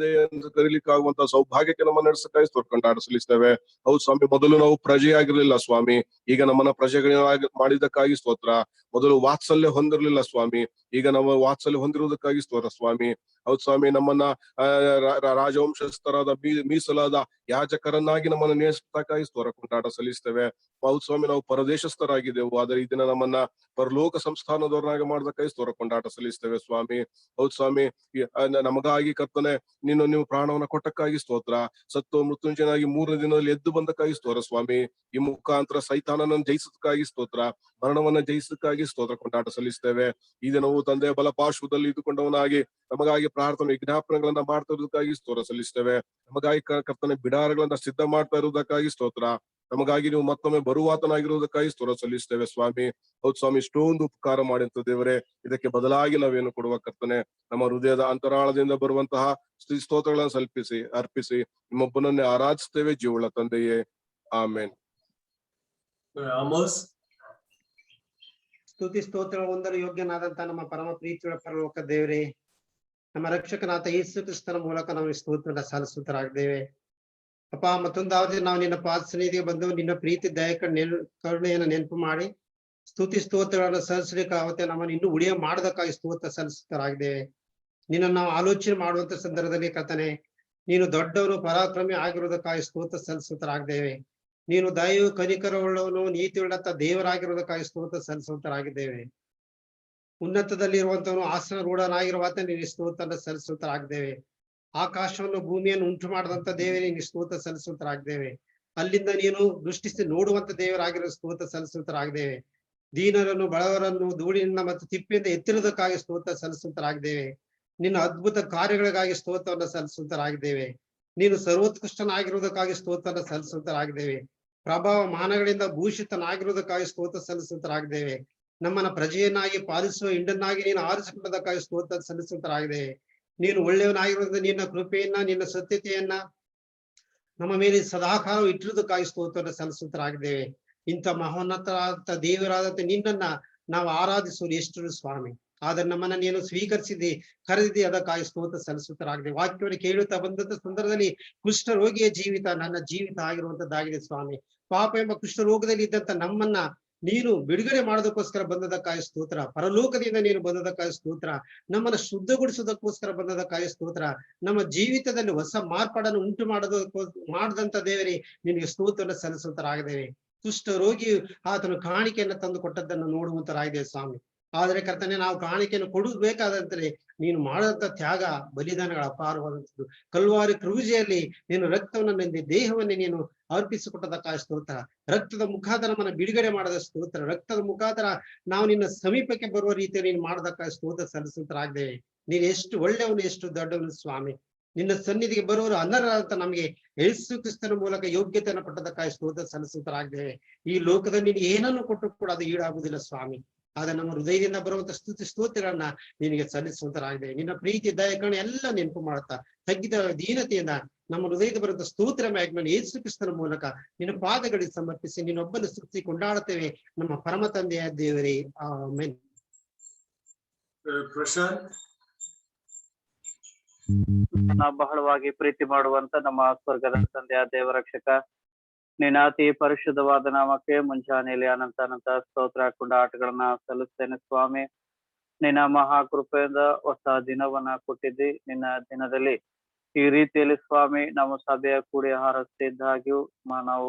ಕರೀಲಿಕ್ಕಾಗುವಂತಹ ಸೌಭಾಗ್ಯಕ್ಕೆ ನಮ್ಮ ನಡೆಸಕ್ಕಾಗಿ ಕೊಂಡಾಡ ಸಲ್ಲಿಸ್ತೇವೆ. ಹೌದು ಸ್ವಾಮಿ, ಮೊದಲು ನಾವು ಪ್ರಜೆಯಾಗಿರ್ಲಿಲ್ಲ ಸ್ವಾಮಿ, ಈಗ ನಮ್ಮನ್ನ ಪ್ರಜೆಗಳಾಗಿ ಮಾಡಿದ್ದಕ್ಕಾಗಿ ಸ್ತೋತ್ರ. ಮೊದಲು ವಾತ್ಸಲ್ಯ ಹೊಂದಿರ್ಲಿಲ್ಲ ಸ್ವಾಮಿ, ಈಗ ನಮ್ಮ ವಾತ್ಸಲ್ಯ ಹೊಂದಿರುವುದಕ್ಕಾಗಿ ಸ್ತೋತ್ರ ಸ್ವಾಮಿ. ಹೌದು ಸ್ವಾಮಿ, ನಮ್ಮನ್ನ ರಾಜವಂಶಸ್ಥರಾದ ಮೀಸಲಾದ ಯಾಜಕರನ್ನಾಗಿ ನಮ್ಮನ್ನ ನೇಮಿಸಕ್ಕಾಗಿ ಸ್ತೋತ್ರ ಕೊಂಡಾಟ ಸಲ್ಲಿಸ್ತೇವೆ. ಹೌದು ಸ್ವಾಮಿ, ನಾವು ಪರದೇಶಸ್ಥರಾಗಿದ್ದೆವು, ಆದರೆ ಈ ದಿನ ನಮ್ಮನ್ನ ಪರಲೋಕ ಸಂಸ್ಥಾನದವರನ್ನಾಗಿ ಮಾಡೋದಕ್ಕಾಗಿ ಸ್ತೋತ್ರ ಕೊಂಡಾಟ ಸಲ್ಲಿಸ್ತೇವೆ ಸ್ವಾಮಿ. ಹೌದು ಸ್ವಾಮಿ, ನಮಗಾಗಿ ಕರ್ತನೆ ನೀವು ಪ್ರಾಣವನ್ನ ಕೊಟ್ಟಕ್ಕಾಗಿ ಸ್ತೋತ್ರ. ಸತ್ತು ಮೃತ್ಯುಂಜಯನಾಗಿ 3ನೇ ದಿನದಲ್ಲಿ ಎದ್ದು ಬಂದಕ್ಕಾಗಿ ಸ್ತೋತ್ರ ಸ್ವಾಮಿ. ಈ ಮುಖಾಂತರ ಸೈತಾನನನ್ನು ಜಯಿಸೋದಕ್ಕಾಗಿ ಸ್ತೋತ್ರ, ಮರಣವನ್ನ ಜಯಿಸೋದಕ್ಕಾಗಿ ಸ್ತೋತ್ರ ಕೊಂಡಾಟ ಸಲ್ಲಿಸ್ತೇವೆ. ಈ ದಿನವು ತಂದೆಯ ಬಲಪಾರ್ಶ್ವದಲ್ಲಿ ಇದ್ದುಕೊಂಡವನಾಗಿ ನಮಗಾಗಿ ಪ್ರಾರ್ಥನೆ ವಿಜ್ಞಾಪನೆಗಳನ್ನ ಮಾಡ್ತಾ ಇರುವುದಕ್ಕಾಗಿ ಸ್ತೋತ್ರ ಸಲ್ಲಿಸ್ತೇವೆ. ನಮಗಾಗಿ ಕರ್ತನೆ ಬಿಡಾರಗಳನ್ನ ಸಿದ್ಧ ಮಾಡ್ತಾ ಇರುವುದಕ್ಕಾಗಿ ಸ್ತೋತ್ರ. ನಮಗಾಗಿ ನೀವು ಮತ್ತೊಮ್ಮೆ ಬರುವಾತನಾಗಿರುವುದಕ್ಕಾಗಿ ಸ್ತೋತ್ರ ಸಲ್ಲಿಸ್ತೇವೆ ಸ್ವಾಮಿ. ಹೌದು ಸ್ವಾಮಿ, ಇಷ್ಟೊಂದು ಉಪಕಾರ ಮಾಡಿದಂತ ದೇವರೇ, ಇದಕ್ಕೆ ಬದಲಾಗಿ ನಾವೇನು ಕೊಡುವ ಕರ್ತನೆ, ನಮ್ಮ ಹೃದಯದ ಅಂತರಾಳದಿಂದ ಬರುವಂತಹ ಸ್ತೋತ್ರಗಳನ್ನು ಅರ್ಪಿಸಿ ನಿಮ್ಮೊಬ್ಬನನ್ನೇ ಆರಾಧಿಸ್ತೇವೆ ಜೀವಳ ತಂದೆಯೇ. ಆಮೇನ್. ಸ್ತುತಿ ಸ್ತೋತ್ರ ಹೊಂದಲು ಯೋಗ್ಯನಾದಂತ ನಮ್ಮ ಪರಮ ಪ್ರೀತಿಯ ಪರಲೋಕ ದೇವರೇ, ನಮ್ಮ ರಕ್ಷಕನಾಥ ಯೇಸು ಕ್ರಿಸ್ತನ ಮೂಲಕ ನಾವು ಸ್ತೋತ್ರ ಸಲ್ಲಿಸುತ್ತರಾಗಿದ್ದೇವೆ. ಅಪ್ಪ, ಮತ್ತೊಂದಾವಧಿ ನಾವು ನಿನ್ನ ಪಾದ ಸನ್ನಿಧಿಗೆ ಬಂದು ನಿನ್ನ ಪ್ರೀತಿ ಕರುಣೆಯನ್ನು ನೆನಪು ಮಾಡಿ ಸ್ತುತಿ ಸ್ತೋತ್ರಗಳನ್ನು ಸಲ್ಲಿಸಲಿಕ್ಕೆ ಅವತ್ತೆ ನಮ್ಮನ್ನು ಇನ್ನೂ ಉಳಿಯ ಮಾಡೋದಕ್ಕಾಗಿ ಸ್ತೋತ್ರ ಸಲ್ಲಿಸುತ್ತರಾಗಿದ್ದೇವೆ. ನಿನ್ನನ್ನು ನಾವು ಆಲೋಚನೆ ಮಾಡುವಂತ ಸಂದರ್ಭದಲ್ಲಿ ಕರ್ತನೆ, ನೀನು ದೊಡ್ಡವನು ಪರಾಕ್ರಮಿ ಆಗಿರುವುದಕ್ಕಾಗಿ ಸ್ತೋತ್ರ ಸಲ್ಲಿಸುತ್ತರಾಗಿದ್ದೇವೆ. ನೀನು ದಯವು ಕನಿಕರವುಳ್ಳವನು ನೀತಿಯುಳ್ಳಂತ ದೇವರಾಗಿರುವುದಕ್ಕಾಗಿ ಸ್ತೋತ್ರ ಸಲ್ಲಿಸುತ್ತರಾಗಿದ್ದೇವೆ. ಉನ್ನತದಲ್ಲಿರುವಂತವನು ಆಸನರೂಢನಾಗಿರುವಂತ ನಿನ್ನ ಸ್ತೋತ್ರ ಸಲ್ಲಿಸುತ್ತರಾಗಿದ್ದೇವೆ. ಆಕಾಶವನ್ನು ಭೂಮಿಯನ್ನು ಉಂಟು ಮಾಡದಂತ ದೇವರೇ ನಿನ್ನ ಸ್ತೋತ್ರ ಸಲ್ಲಿಸುತ್ತರಾಗಿದ್ದೇವೆ. ಅಲ್ಲಿಂದ ನೀನು ದೃಷ್ಟಿಸಿ ನೋಡುವಂತ ದೇವರಾಗಿರೋ ಸ್ತೋತ್ರ ಸಲ್ಲಿಸುತ್ತರಾಗಿದ್ದೇವೆ. ದೀನರನ್ನು ಬಡವರನ್ನು ಧೂಳಿನಿಂದ ಮತ್ತು ತಿಪ್ಪಿಯಿಂದ ಎತ್ತಿರುವುದಕ್ಕಾಗಿ ಸ್ತೋತ್ರ ಸಲ್ಲಿಸುತ್ತರಾಗಿದ್ದೇವೆ. ನಿನ್ನ ಅದ್ಭುತ ಕಾರ್ಯಗಳಿಗಾಗಿ ಸ್ತೋತ್ರವನ್ನು ಸಲ್ಲಿಸುತ್ತರಾಗಿದ್ದೇವೆ. ನೀನು ಸರ್ವೋತ್ಕೃಷ್ಟನಾಗಿರುವುದಕ್ಕಾಗಿ ಸ್ತೋತ್ರ ಸಲ್ಲಿಸುತ್ತರಾಗಿದ್ದೇವೆ. ಪ್ರಭಾವ ಮಾನಗಳಿಂದ ಭೂಷಿತನಾಗಿರುವುದಕ್ಕಾಗಿ ಸ್ತೋತ್ರ ಸಲ್ಲಿಸುತ್ತರಾಗಿದ್ದೇವೆ. ನಮ್ಮನ್ನ ಪ್ರಜೆಯನ್ನಾಗಿ ಪಾಲಿಸುವ ಹಿಂಡನ್ನಾಗಿ ನೀನು ಆರಿಸಿಕೊಂಡದಕ್ಕಾಗಿ ಸ್ತೋತ್ರ ಸಲ್ಲಿಸುತ್ತರಾಗಿದ್ದೇವೆ. ನೀನು ಒಳ್ಳೆಯವನಾಗಿರುವುದರಿಂದ ನಿನ್ನ ಕೃಪೆಯನ್ನ ನಿನ್ನ ಸತ್ಯತೆಯನ್ನ ನಮ್ಮ ಮೇಲೆ ಸದಾಕಾಲ ಇಟ್ಟಿರುವುದಕ್ಕಾಗಿ ಸ್ತೋತ್ರ ಸಲ್ಲಿಸುತ್ತರಾಗಿದ್ದೇವೆ. ಇಂಥ ಮಹೋನ್ನತರಾದ ದೇವರಾದಂತ ನಿನ್ನನ್ನ ನಾವು ಆರಾಧಿಸುವುದು ಎಷ್ಟು ಸ್ವಾಮಿ. ಆದ್ರೆ ನಮ್ಮನ್ನ ನೀನು ಸ್ವೀಕರಿಸಿದಿ, ಕರೆದಿದ್ದಿ, ಅದಕ್ಕಾಗಿ ಸ್ತೋತ್ರ ಸಲ್ಲಿಸುತ್ತರಾಗಿದೆ. ವಾಕ್ಯವನ್ನು ಕೇಳುತ್ತಾ ಬಂದಂತ ಸಂದರ್ಭದಲ್ಲಿ ಕುಷ್ಠ ರೋಗಿಯ ಜೀವಿತ ನನ್ನ ಜೀವಿತ ಆಗಿರುವಂತದ್ದಾಗಿದೆ ಸ್ವಾಮಿ. ಪಾಪ ಎಂಬ ಕುಷ್ಠ ರೋಗದಲ್ಲಿ ಇದ್ದಂತ ನಮ್ಮನ್ನ ನೀನು ಬಿಡುಗಡೆ ಮಾಡೋದಕ್ಕೋಸ್ಕರ ಬಂದದಕ್ಕಾಗಿ ಸ್ತೋತ್ರ. ಪರಲೋಕದಿಂದ ನೀನು ಬಂದದಕ್ಕಾಗಿ ಸ್ತೋತ್ರ. ನಮ್ಮನ್ನ ಶುದ್ಧಗೊಳಿಸೋದಕ್ಕೋಸ್ಕರ ಬಂದದಕ್ಕಾಗಿ ಸ್ತೋತ್ರ. ನಮ್ಮ ಜೀವಿತದಲ್ಲಿ ಹೊಸ ಮಾರ್ಪಾಡನ್ನು ಉಂಟು ಮಾಡದಂತ ದೇವರೇ ನಿನಗೆ ಸ್ತೋತ್ರವನ್ನು ಸಲ್ಲಿಸುತ್ತರಾಗಿದ್ದೇವೆ. ಕುಷ್ಠ ರೋಗಿಯು ಆತನು ಕಾಣಿಕೆಯನ್ನು ತಂದು ಕೊಟ್ಟದ್ದನ್ನು ನೋಡುವಂತರಾಗಿದೆ ಸ್ವಾಮಿ. ಆದರೆ ಕರ್ತನೆ, ನಾವು ಕಾಣಿಕೆಯನ್ನು ಕೊಡಬೇಕಾದಂತಲೇ ನೀನು ಮಾಡದಂತ ತ್ಯಾಗ ಬಲಿದಾನಗಳ ಅಪಾರವಾದಂಥದ್ದು. ಕಲ್ವಾರಿ ಕ್ರೂಜೆಯಲ್ಲಿ ನೀನು ರಕ್ತವನ್ನು ನಿಂದ ದೇಹವನ್ನೇ ನೀನು ಅರ್ಪಿಸಿಕೊಟ್ಟದಕ್ಕಾಗಿ ಸ್ತೋತ್ರ. ರಕ್ತದ ಮುಖಾಂತರ ನಮ್ಮನ್ನ ಬಿಡುಗಡೆ ಮಾಡದ ಸ್ತೋತ್ರ. ರಕ್ತದ ಮುಖಾಂತರ ನಾವು ನಿನ್ನ ಸಮೀಪಕ್ಕೆ ಬರುವ ರೀತಿಯಲ್ಲಿ ನೀನು ಮಾಡದಕ್ಕಾಗಿ ಸ್ತೋತ್ರ ಸಲ್ಲಿಸುತ್ತರಾಗಿದ್ದೇವೆ. ನೀನು ಎಷ್ಟು ಒಳ್ಳೆಯವನು, ಎಷ್ಟು ದೊಡ್ಡವನು ಸ್ವಾಮಿ. ನಿನ್ನ ಸನ್ನಿಧಿಗೆ ಬರುವವರು ಅನರ್ಹರಂತ ನಮಗೆ ಯೇಸು ಕ್ರಿಸ್ತನ ಮೂಲಕ ಯೋಗ್ಯತೆಯನ್ನು ಕೊಟ್ಟದಕ್ಕಾಗಿ ಸ್ತೋತ್ರ ಸಲ್ಲಿಸುತ್ತರಾಗಿದ್ದೇವೆ. ಈ ಲೋಕದಲ್ಲಿ ನೀನು ಏನನ್ನು ಕೊಟ್ಟರು ಕೂಡ ಅದು ಈಡಾಗುವುದಿಲ್ಲ ಸ್ವಾಮಿ. ಆದ್ರೆ ನಮ್ಮ ಹೃದಯದಿಂದ ಬರುವಂತ ಸ್ತುತಿ ಸ್ತೋತ್ರಗಳನ್ನ ನಿನಗೆ ಸಲ್ಲಿಸುವಂತರಾಗಿದೆ. ನಿನ್ನ ಪ್ರೀತಿ ದಯಕರಣ ಎಲ್ಲ ನೆನಪು ಮಾಡುತ್ತಾ ತಗ್ಗಿದ ದೀನತೆಯಿಂದ ನಮ್ಮ ಹೃದಯದ ಬರುವಂತ ಸ್ತೋತ್ರ ಮ್ಯಾಗ್ನಲ್ಲಿ ಯೇಸು ಕ್ರಿಸ್ತನ ಮೂಲಕ ನಿನ್ನ ಪಾದಗಳಿಗೆ ಸಮರ್ಪಿಸಿ ನಿನ್ನೊಬ್ಬನ ಸ್ತುತಿ ಕೊಂಡಾಡುತ್ತೇವೆ ನಮ್ಮ ಪರಮ ತಂದೆಯ ದೇವರೇ, ಆಮೆನ್. ಪ್ರಶಾಂತ್, ಬಹಳವಾಗಿ ಪ್ರೀತಿ ಮಾಡುವಂತ ನಮ್ಮ ಸ್ವರ್ಗದ ತಂದೆಯ ದೇವರಕ್ಷಕ, ನಿನ್ನ ಅತಿ ಪರಿಶುದ್ಧವಾದ ನಾಮಕ್ಕೆ ಮುಂಜಾನೆಯಲ್ಲಿ ಅನಂತ ಸ್ತೋತ್ರ ಕೊಂಡಾಟಗಳನ್ನ ಸಲ್ಲಿಸ್ತೇನೆ ಸ್ವಾಮಿ. ನಿನ್ನ ಮಹಾಕೃಪೆಯಿಂದ ಹೊಸ ದಿನವನ್ನ ಕೊಟ್ಟಿದ್ದಿ. ನಿನ್ನ ದಿನದಲ್ಲಿ ಈ ರೀತಿಯಲ್ಲಿ ಸ್ವಾಮಿ ನಾವು ಸಭೆಯ ಕೂಡಿ ಹಾರಸ್ತಿದ್ದಾಗ್ಯೂ ನಾವು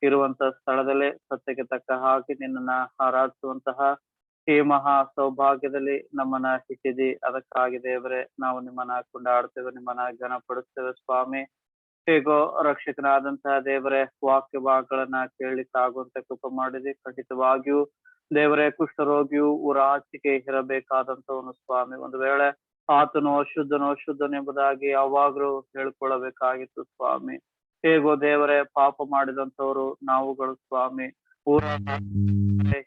ಇರುವಂತ ಸ್ಥಳದಲ್ಲೇ ಸತ್ಯಕ್ಕೆ ತಕ್ಕ ಹಾಕಿ ನಿನ್ನನ್ನ ಆರಾಧಿಸುವಂತಹ ಈ ಮಹಾ ಸೌಭಾಗ್ಯದಲ್ಲಿ ನಮ್ಮನ್ನ ಇಟ್ಟಿದ್ದಿ. ಅದಕ್ಕಾಗಿ ದೇವರೇ ನಾವು ನಿಮ್ಮನ್ನ ಕೊಂಡಾಡ್ತೇವೆ, ನಿಮ್ಮನ್ನ ಘನಪಡಿಸ್ತೇವೆ ಸ್ವಾಮಿ. ಹೇಗೋ ರಕ್ಷಕನಾದಂತಹ ದೇವರೇ ವಾಕ್ಯ ಭಾಗಗಳನ್ನ ಕೇಳಲಿಕ್ಕಾಗುವಂತ ಕೃಪೆ ಮಾಡಿದಿ. ಖಂಡಿತವಾಗಿಯೂ ದೇವರೇ ಕುಷ್ಠರೋಗಿಯು ಊರಾಚಿಕೆ ಇರಬೇಕಾದಂತವನು ಸ್ವಾಮಿ. ಒಂದು ವೇಳೆ ಆತನು ಅಶುದ್ಧನು ಎಂಬುದಾಗಿ ಯಾವಾಗ್ಲೂ ಹೇಳ್ಕೊಳ್ಳಬೇಕಾಗಿತ್ತು ಸ್ವಾಮಿ. ಹೇಗೋ ದೇವರೇ ಪಾಪ ಮಾಡಿದಂತವರು ನಾವುಗಳು ಸ್ವಾಮಿ, ಊರ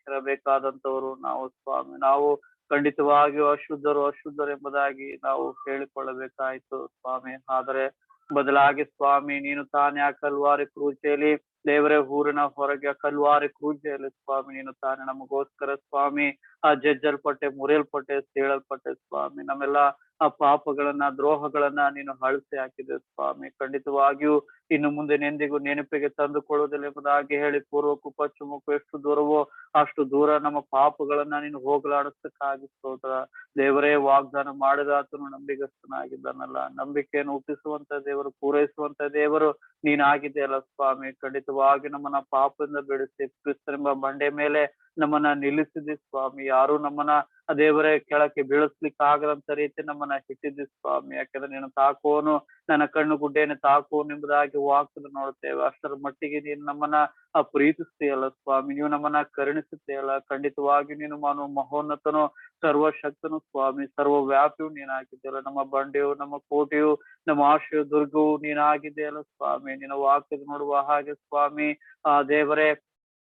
ಇರಬೇಕಾದಂತವರು ನಾವು ಸ್ವಾಮಿ. ನಾವು ಖಂಡಿತವಾಗಿಯೂ ಅಶುದ್ಧರು ಎಂಬುದಾಗಿ ನಾವು ಹೇಳಿಕೊಳ್ಳಬೇಕಾಯ್ತು ಸ್ವಾಮಿ. ಆದರೆ ಬದಲಾಗಿ ಸ್ವಾಮಿ ನೀನು ತಾನೇ ಆ ಕಲ್ವಾರಿ ಕ್ರೂಜೆಯಲ್ಲಿ ದೇವರೇ ಊರಿನ ಹೊರಗೆ ಕಲ್ವಾರಿ ಕ್ರೂಜೆಯಲ್ಲಿ ಸ್ವಾಮಿ ನೀನು ತಾನೇ ನಮಗೋಸ್ಕರ ಸ್ವಾಮಿ ಆ ಜಜ್ಜಲ್ಪಟ್ಟೆ ಮುರಿಯಲ್ಪಟ್ಟೆ ಸೀಳಲ್ಪಟ್ಟೆ ಸ್ವಾಮಿ ನಮ್ಮೆಲ್ಲ ಆ ಪಾಪಗಳನ್ನ ದ್ರೋಹಗಳನ್ನ ನೀನು ಅಳಿಸಿ ಹಾಕಿದೆ ಸ್ವಾಮಿ. ಖಂಡಿತವಾಗಿಯೂ ಇನ್ನು ಮುಂದೆ ನೆಂದಿಗೂ ನೆನಪಿಗೆ ತಂದುಕೊಳ್ಳುವುದಿಲ್ಲ ಎಂಬುದಾಗಿ ಹೇಳಿ ಪೂರ್ವಕ್ಕೂ ಪಶ್ಚಿಮಕ್ಕೂ ಎಷ್ಟು ದೂರವೋ ಅಷ್ಟು ದೂರ ನಮ್ಮ ಪಾಪಗಳನ್ನ ನೀನು ಹೋಗಲಾಡಿಸಕ್ಕಾಗಿ ಸ್ತೋತ್ರ. ದೇವರೇ ವಾಗ್ದಾನ ಮಾಡಿದ ಆತನು ನಂಬಿಗಸ್ತನಾಗಿದ್ದಾನಲ್ಲ, ನಂಬಿಕೆಯನ್ನು ಹುಟ್ಟಿಸುವಂತ ದೇವರು, ಪೂರೈಸುವಂತ ದೇವರು ನೀನಾಗಿದೆಯಲ್ಲ ಸ್ವಾಮಿ. ಖಂಡಿತವಾಗಿ ನಮ್ಮನ್ನ ಪಾಪದಿಂದ ಬಿಡಿಸಿ ಕ್ರಿಸ್ತನೆಂಬ ಬಂಡೆ ಮೇಲೆ ನಮ್ಮನ್ನ ನಿಲ್ಲಿಸಿದಿ ಸ್ವಾಮಿ. ಯಾರು ನಮ್ಮನ್ನ ದೇವರೇ ಕೆಳಕ್ಕೆ ಬೀಳಿಸ್ಲಿಕ್ಕೆ ಆಗದಂತ ರೀತಿ ನಮ್ಮನ್ನ ಇಟ್ಟಿದ್ದಿ ಸ್ವಾಮಿ. ಯಾಕಂದ್ರೆ ನೀನು ತಾಕೋನು ನನ್ನ ಕಣ್ಣು ಗುಡ್ಡೆಯನ್ನು ತಾಕೋನು ಎಂಬುದಾಗಿ ವಾಕ್ಯದಲ್ಲಿ ನೋಡ್ತೇವೆ. ಅಷ್ಟರ ಮಟ್ಟಿಗೆ ನೀನು ನಮ್ಮನ್ನ ಪ್ರೀತಿಸ್ತೀಯಲ್ಲ ಸ್ವಾಮಿ, ನೀವು ನಮ್ಮನ್ನ ಕರುಣಿಸುತ್ತೀಯಲ್ಲ. ಖಂಡಿತವಾಗಿ ನೀನು ಮಹೋನ್ನತನು ಸರ್ವಶಕ್ತನು ಸ್ವಾಮಿ, ಸರ್ವವ್ಯಾಪಿಯು ನೀನಾಗಿದೆಯಲ್ಲ. ನಮ್ಮ ಬಂಡೆಯು, ನಮ್ಮ ಕೋಟೆಯು, ನಮ್ಮ ಆಶ್ರಯ ದುರ್ಗವು ನೀನಾಗಿದೆಯಲ್ಲ ಸ್ವಾಮಿ. ನಿನ್ನ ವಾಕ್ಯದ ನೋಡುವ ಹಾಗೆ ಸ್ವಾಮಿ ಆ ದೇವರೇ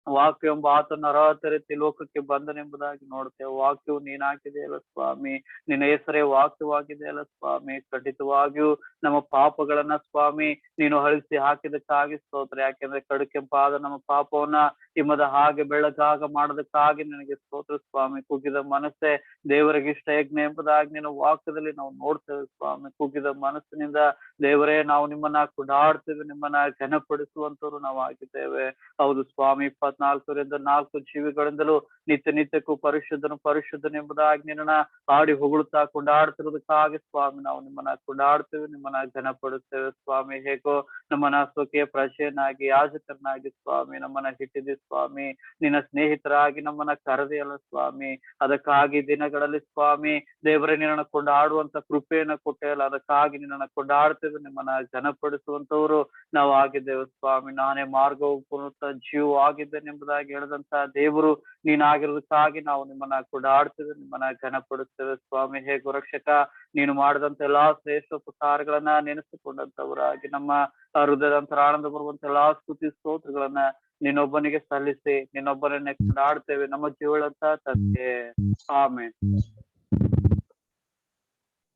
ವಾಕ್ಯ ಎಂಬ ಆತನ ಅರ್ಹತೆ ರೀತಿ ಲೋಕಕ್ಕೆ ಬಂದನೆಂಬುದಾಗಿ ನೋಡ್ತೇವೆ. ವಾಕ್ಯವು ನೀನಾಗಿದೆಯಲ್ಲ ಸ್ವಾಮಿ, ನಿನ್ನ ಹೆಸರೇ ವಾಕ್ಯವಾಗಿದೆಯಲ್ಲ ಸ್ವಾಮಿ. ಖಂಡಿತವಾಗಿಯೂ ನಮ್ಮ ಪಾಪಗಳನ್ನ ಸ್ವಾಮಿ ನೀನು ಅಳಿಸಿ ಹಾಕಿದಕ್ಕಾಗಿ ಸ್ತೋತ್ರ. ಯಾಕೆಂದ್ರೆ ಕಡುಕೆಂಪಾದ ನಮ್ಮ ಪಾಪವನ್ನ ಹಿಮದ ಹಾಗೆ ಬೆಳಗಾಗ ಮಾಡೋದಕ್ಕಾಗಿ ನಿನಗೆ ಸ್ತೋತ್ರ ಸ್ವಾಮಿ. ಕುಗ್ಗಿದ ಮನಸ್ಸೇ ದೇವರಿಗೆ ಇಷ್ಟ ಯಜ್ಞ ಎಂಬುದಾಗಿ ನಿನ್ನ ವಾಕ್ಯದಲ್ಲಿ ನಾವು ನೋಡ್ತೇವೆ ಸ್ವಾಮಿ. ಕುಗ್ಗಿದ ಮನಸ್ಸಿನಿಂದ ದೇವರೇ ನಾವು ನಿಮ್ಮನ್ನ ಕೊಂಡಾಡ್ತೇವೆ, ನಿಮ್ಮನ್ನ ಘನಪಡಿಸುವಂತವ್ರು ನಾವು ಆಗಿದ್ದೇವೆ. ಹೌದು ಸ್ವಾಮಿ, 24ರಿಂದ 4 ಜೀವಿಗಳಿಂದಲೂ ನಿತ್ಯ ನಿತ್ಯಕ್ಕೂ ಪರಿಶುದ್ಧನು ಪರಿಶುದ್ಧನು ಎಂಬುದಾಗಿ ನಿನ್ನ ಹಾಡಿ ಹೊಗಳುತ್ತಾ ಕೊಂಡಾಡ್ತಿರೋದಕ್ಕಾಗಿ ಸ್ವಾಮಿ ನಾವು ನಿಮ್ಮನ್ನ ಕೊಂಡಾಡ್ತೇವೆ, ನಿಮ್ಮನ್ನ ಘನಪಡುತ್ತೇವೆ ಸ್ವಾಮಿ. ಹೇಗೋ ನಮ್ಮನ್ನ ಸ್ವಕೀಯ ಪ್ರಜೆಯನ್ನಾಗಿ ಯಾಜಕರನ್ನಾಗಿ ಸ್ವಾಮಿ ನಮ್ಮನ್ನ ಇಟ್ಟಿದ್ದಿ ಸ್ವಾಮಿ. ನಿನ್ನ ಸ್ನೇಹಿತರಾಗಿ ನಮ್ಮನ್ನ ಕರೆದಿಯಲ್ಲ ಸ್ವಾಮಿ. ಅದಕ್ಕಾಗಿ ದಿನಗಳಲ್ಲಿ ಸ್ವಾಮಿ ದೇವರೇ ನಿನ್ನನ್ನು ಕೊಂಡಾಡುವಂತ ಕೃಪೆಯನ್ನ ಕೊಟ್ಟೆಯಲ್ಲ, ಅದಕ್ಕಾಗಿ ನಿನ್ನನ್ನು ಕೊಂಡಾಡ್ತೇವೆ, ನಿಮ್ಮನ್ನ ಘನಪಡಿಸುವಂತವ್ರು ನಾವು ಆಗಿದ್ದೇವೆ ಸ್ವಾಮಿ. ನಾನೇ ಮಾರ್ಗವು ಪುನರುತ್ತ ಜೀವ ಆಗಿದ್ದೇನೆ ಎಂಬುದಾಗಿ ಹೇಳಿದಂತ ದೇವರು ನೀನಾಗಿರೋದಕ್ಕಾಗಿ ನಾವು ನಿಮ್ಮನ್ನ ಕೊಂಡಾಡ್ತೇವೆ, ನಿಮ್ಮನ್ನ ಘನಪಡುತ್ತೇವೆ ಸ್ವಾಮಿ. ಹೇಗೋ ರಕ್ಷಕ ನೀನು ಮಾಡಿದಂತ ಎಲ್ಲಾ ಶ್ರೇಷ್ಠ ಉಪಕಾರಗಳನ್ನ ನೆನೆಸಿಕೊಂಡಂತವರಾಗಿ ನಮ್ಮ ಹೃದಯದ ಆನಂದ ಬರುವಂತ ಎಲ್ಲಾ ಸ್ತುತಿ ಸ್ತೋತ್ರಗಳನ್ನ ನಿನ್ನೊಬ್ಬನಿಗೆ ಸಲ್ಲಿಸಿ ನಿನ್ನೊಬ್ಬರನ್ನೇ ಕೊಂಡಾಡ್ತೇವೆ ನಮ್ಮ ಜೀವಳಂತ ತಂದೆ. ಆಮೆನ್.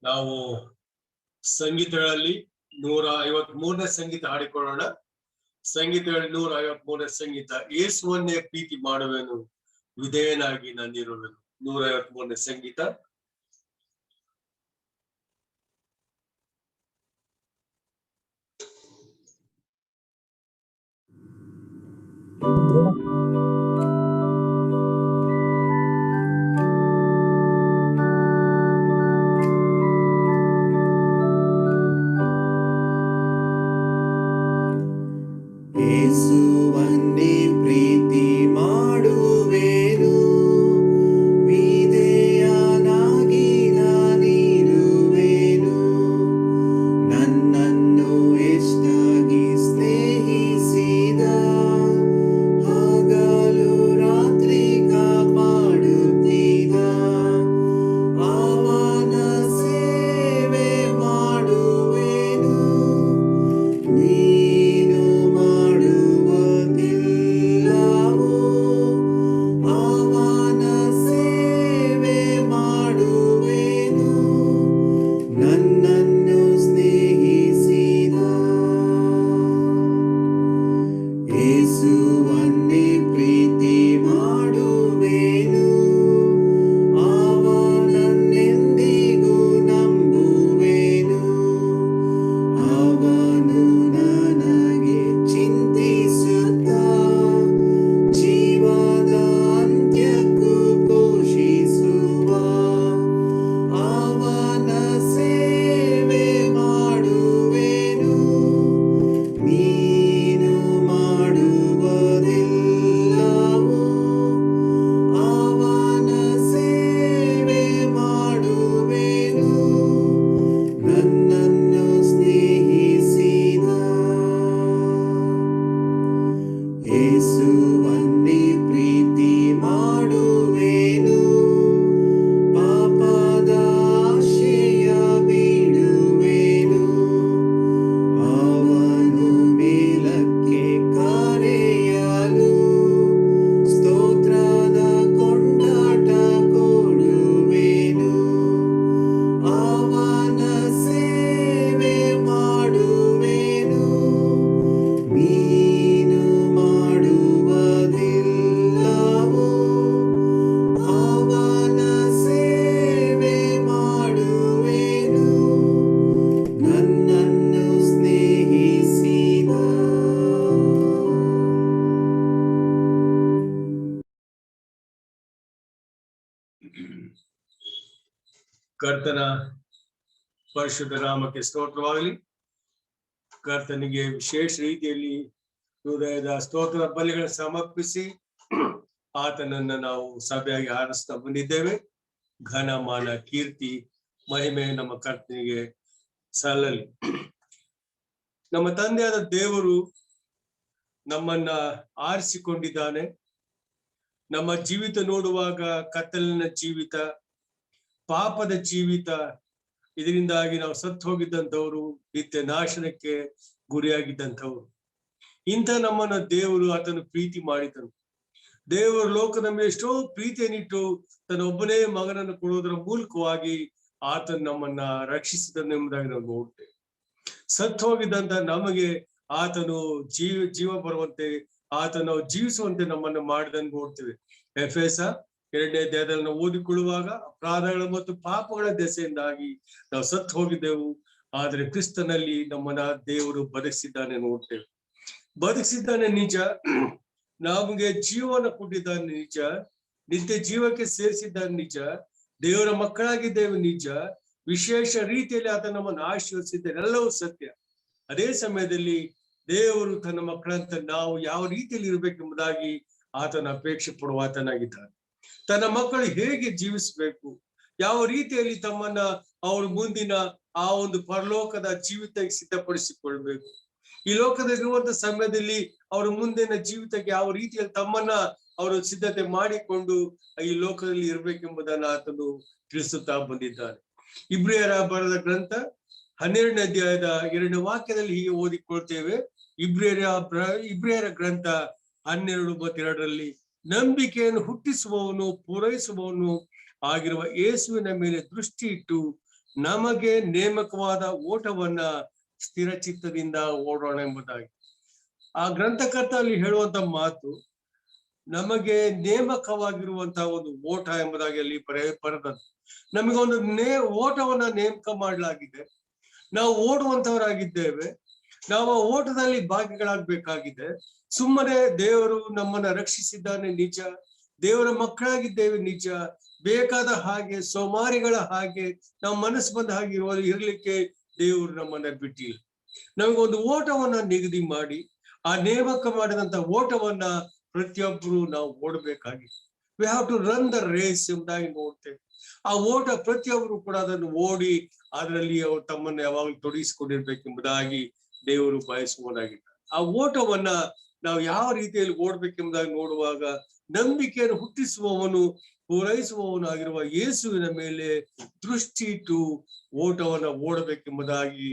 ನಾವು ಸಂಗೀತಗಳಲ್ಲಿ 153ನೇ ಸಂಗೀತ ಹಾಡಿಕೊಳ್ಳೋಣ. ಸಂಗೀತಗಳಲ್ಲಿ 153ನೇ ಸಂಗೀತ, ಯೇಸುವನ್ನೇ ಪ್ರೀತಿ ಮಾಡುವೆನು, ವಿಧೇಯನಾಗಿ ನಾನಿರುವೆನು. 153ನೇ ಸಂಗೀತ. ಯೇಸುವನ್ನೇ ಪ್ರೀತಿ ಮಾಡುವೆನು, ವಿಧೇಯನಾಗಿ ನಾನಿರುವೆನು. ನನ್ನನ್ನು ಎಷ್ಟಾಗಿ ಸ್ನೇಹಿಸಿದ ಹಾಗಲು ಕರ್ತನ ಪರಿಶುದ್ಧ ನಾಮಕ್ಕೆ ಸ್ತೋತ್ರವಾಗಲಿ. ಕರ್ತನಿಗೆ ವಿಶೇಷ ರೀತಿಯಲ್ಲಿ ಹೃದಯದ ಸ್ತೋತ್ರ ಬಲಿಗಳನ್ನು ಸಮರ್ಪಿಸಿ ಆತನನ್ನ ನಾವು ಸಭೆಯಾಗಿ ಆರಿಸ್ತಾ ಬಂದಿದ್ದೇವೆ. ಘನ ಮಾನ ಕೀರ್ತಿ ಮಹಿಮೆ ನಮ್ಮ ಕರ್ತನಿಗೆ ಸಲ್ಲಲಿ. ನಮ್ಮ ತಂದೆಯಾದ ದೇವರು ನಮ್ಮನ್ನ ಆರಿಸಿಕೊಂಡಿದ್ದಾನೆ. ನಮ್ಮ ಜೀವಿತ ನೋಡುವಾಗ ಕತ್ತಲಿನ ಜೀವಿತ, ಪಾಪದ ಜೀವಿತ, ಇದರಿಂದಾಗಿ ನಾವು ಸತ್ತು ಹೋಗಿದ್ದಂಥವ್ರು, ನಿತ್ಯ ನಾಶನಕ್ಕೆ ಗುರಿಯಾಗಿದ್ದಂಥವ್ರು. ಇಂಥ ನಮ್ಮನ್ನ ದೇವರು ಆತನು ಪ್ರೀತಿ ಮಾಡಿದನು. ದೇವರು ಲೋಕದ ಮೇಲೆ ಎಷ್ಟೋ ಪ್ರೀತಿಯನ್ನಿಟ್ಟು ತನ್ನ ಒಬ್ಬನೇ ಮಗನನ್ನು ಕೊಡುವುದರ ಮೂಲಕವಾಗಿ ಆತನು ನಮ್ಮನ್ನ ರಕ್ಷಿಸಿದನೆಂಬುದಾಗಿ ನಾವು ನೋಡ್ತೇವೆ. ಸತ್ತು ಹೋಗಿದ್ದಂತ ನಮಗೆ ಆತನು ಜೀವ ಬರುವಂತೆ, ಆತನು ಜೀವಿಸುವಂತೆ ನಮ್ಮನ್ನು ಮಾಡಿದನ್ನು ನೋಡ್ತೇವೆ. ಎಫೆಸ 2ನೇ ಅಧ್ಯಾಯದಲ್ಲಿ ನಾವು ಓದಿಕೊಳ್ಳುವಾಗ ಅಪರಾಧಗಳ ಮತ್ತು ಪಾಪಗಳ ದೆಸೆಯಿಂದಾಗಿ ನಾವು ಸತ್ತು ಹೋಗಿದ್ದೆವು, ಆದ್ರೆ ಕ್ರಿಸ್ತನಲ್ಲಿ ನಮ್ಮನ್ನ ದೇವರು ಬದುಕಿಸಿದ್ದಾನೆ ನೋಡ್ತೇವೆ. ಬದುಕಿಸಿದ್ದಾನೆ ನಿಜ, ನಮಗೆ ಜೀವನ ಕೊಟ್ಟಿದ್ದಾನೆ ನಿಜ, ನಿತ್ಯ ಜೀವಕ್ಕೆ ಸೇರಿಸಿದ್ದಾನೆ ನಿಜ, ದೇವರ ಮಕ್ಕಳಾಗಿದ್ದೇವೆ ನಿಜ, ವಿಶೇಷ ರೀತಿಯಲ್ಲಿ ಆತ ನಮ್ಮನ್ನು ಆಶೀರ್ವದಿಸಿದ್ದಾನೆ, ಎಲ್ಲವೂ ಸತ್ಯ. ಅದೇ ಸಮಯದಲ್ಲಿ ದೇವರು ತನ್ನ ಮಕ್ಕಳಂತ ನಾವು ಯಾವ ರೀತಿಯಲ್ಲಿ ಇರಬೇಕೆಂಬುದಾಗಿ ಆತನ ಅಪೇಕ್ಷೆ ಪಡುವ ಆತನಾಗಿದ್ದಾನೆ. ತನ್ನ ಮಕ್ಕಳು ಹೇಗೆ ಜೀವಿಸಬೇಕು, ಯಾವ ರೀತಿಯಲ್ಲಿ ತಮ್ಮನ್ನ ಅವರು ಮುಂದಿನ ಆ ಒಂದು ಪರಲೋಕದ ಜೀವಿತಕ್ಕೆ ಸಿದ್ಧಪಡಿಸಿಕೊಳ್ಬೇಕು, ಈ ಲೋಕದಲ್ಲಿರುವಂತ ಸಮಯದಲ್ಲಿ ಅವರ ಮುಂದಿನ ಜೀವಿತಕ್ಕೆ ಯಾವ ರೀತಿಯಲ್ಲಿ ತಮ್ಮನ್ನ ಅವರು ಸಿದ್ಧತೆ ಮಾಡಿಕೊಂಡು ಈ ಲೋಕದಲ್ಲಿ ಇರ್ಬೇಕೆಂಬುದನ್ನ ಆತನು ತಿಳಿಸುತ್ತಾ ಬಂದಿದ್ದಾನೆ. ಇಬ್ರಿಯರ ಬರೆದ ಗ್ರಂಥ 12ನೇ ಅಧ್ಯಾಯದ 2ನೇ ವಾಕ್ಯದಲ್ಲಿ ಹೀಗೆ ಓದಿಕೊಳ್ತೇವೆ. ಇಬ್ರಿಯರ ಗ್ರಂಥ 12:2 ನಂಬಿಕೆಯನ್ನು ಹುಟ್ಟಿಸುವವನು ಪೂರೈಸುವವನು ಆಗಿರುವ ಯೇಸುವಿನ ಮೇಲೆ ದೃಷ್ಟಿ ಇಟ್ಟು ನಮಗೆ ನೇಮಕವಾದ ಓಟವನ್ನ ಸ್ಥಿರ ಚಿತ್ತದಿಂದ ಓಡೋಣ ಎಂಬುದಾಗಿ ಆ ಗ್ರಂಥಕರ್ತ ಅಲ್ಲಿ ಹೇಳುವಂತ ಮಾತು, ನಮಗೆ ನೇಮಕವಾಗಿರುವಂತಹ ಒಂದು ಓಟ ಎಂಬುದಾಗಿ ಅಲ್ಲಿ ಬರೆದದ್ದು. ನಮಗೊಂದು ಓಟವನ್ನ ನೇಮಕ ಮಾಡಲಾಗಿದೆ. ನಾವು ಓಡುವಂತವರಾಗಿದ್ದೇವೆ. ನಾವು ಆ ಓಟದಲ್ಲಿ ಭಾಗಿಗಳಾಗಬೇಕಾಗಿದೆ. ಸುಮ್ಮನೆ ದೇವರು ನಮ್ಮನ್ನ ರಕ್ಷಿಸಿದ್ದಾನೆ ನಿಜ, ದೇವರ ಮಕ್ಕಳಾಗಿದ್ದೇವೆ ನಿಜ, ಬೇಕಾದ ಹಾಗೆ ಸೋಮಾರಿಗಳ ಹಾಗೆ ನಾವು ಮನಸ್ಸು ಬಂದ ಹಾಗೆ ಇರ್ಲಿಕ್ಕೆ ದೇವರು ನಮ್ಮನ್ನ ಬಿಟ್ಟಿಲ್ಲ. ನಮಗೊಂದು ಓಟವನ್ನ ನಿಗದಿ ಮಾಡಿ ಆ ನೇಮಕ ಮಾಡಿದಂತ ಓಟವನ್ನ ಪ್ರತಿಯೊಬ್ಬರು ನಾವು ಓಡಬೇಕಾಗಿದೆ. We have to run the race ಎಂಬುದಾಗಿ ನೋಡ್ತೇವೆ. ಆ ಓಟ ಪ್ರತಿಯೊಬ್ಬರು ಕೂಡ ಅದನ್ನು ಓಡಿ ಅದರಲ್ಲಿ ಅವರು ತಮ್ಮನ್ನು ಯಾವಾಗಲೂ ತೊಡಗಿಸಿಕೊಂಡಿರ್ಬೇಕೆಂಬುದಾಗಿ ದೇವರು ಬಯಸುವನಾಗಿದ್ದಾರೆ. ಆ ಓಟವನ್ನ ನಾವು ಯಾವ ರೀತಿಯಲ್ಲಿ ಓಡ್ಬೇಕೆಂಬುದಾಗಿ ನೋಡುವಾಗ ನಂಬಿಕೆಯನ್ನು ಹುಟ್ಟಿಸುವವನು ಪೂರೈಸುವವನು ಆಗಿರುವ ಯೇಸುವಿನ ಮೇಲೆ ದೃಷ್ಟಿ ಇಟ್ಟು ಓಟವನ್ನ ಓಡಬೇಕೆಂಬುದಾಗಿ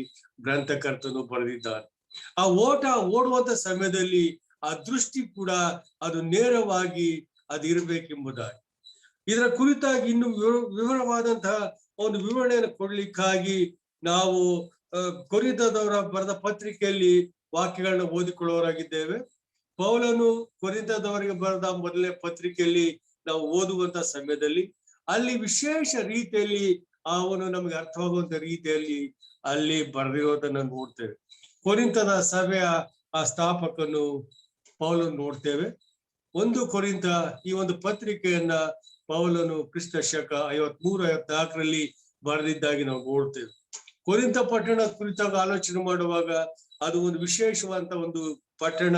ಗ್ರಂಥಕರ್ತನು ಬರೆದಿದ್ದಾನೆ. ಆ ಓಟ ಓಡುವಂತ ಸಮಯದಲ್ಲಿ ಆ ದೃಷ್ಟಿ ಕೂಡ ಅದು ನೇರವಾಗಿ ಅದು ಇರಬೇಕೆಂಬುದಾಗಿ, ಇದರ ಕುರಿತಾಗಿ ಇನ್ನು ವಿವರವಾದಂತಹ ಒಂದು ವಿವರಣೆಯನ್ನು ಕೊಡ್ಲಿಕ್ಕಾಗಿ ನಾವು ಕೊರಿಂಥದವರ ಬರೆದ ಪತ್ರಿಕೆಯಲ್ಲಿ ವಾಕ್ಯಗಳನ್ನ ಓದಿಕೊಳ್ಳುವವರಾಗಿದ್ದೇವೆ. ಪೌಲನು ಕೊರಿಂಥದವರಿಗೆ ಬರೆದ ಮೊದಲನೇ ಪತ್ರಿಕೆಯಲ್ಲಿ ನಾವು ಓದುವಂತ ಸಮಯದಲ್ಲಿ ಅಲ್ಲಿ ವಿಶೇಷ ರೀತಿಯಲ್ಲಿ ಅವನು ನಮಗೆ ಅರ್ಥವಾಗುವಂತ ರೀತಿಯಲ್ಲಿ ಅಲ್ಲಿ ಬರೆದಿರೋದನ್ನ ನೋಡ್ತೇವೆ. ಕೊರಿಂಥದ ಸಭೆಯ ಆ ಸ್ಥಾಪಕನು ಪೌಲನು ನೋಡ್ತೇವೆ. 1 ಕೊರಿಂಥ ಈ ಒಂದು ಪತ್ರಿಕೆಯನ್ನ ಪೌಲನು ಕ್ರಿಸ್ತ ಶಕ 53-54 ಬರೆದಿದ್ದಾಗಿ ನಾವು ನೋಡ್ತೇವೆ. ಕೊರಿಂಥ ಪಟ್ಟಣ ಕುರಿತಾಗ ಆಲೋಚನೆ ಮಾಡುವಾಗ ಅದು ಒಂದು ವಿಶೇಷವಾದಂತ ಒಂದು ಪಟ್ಟಣ,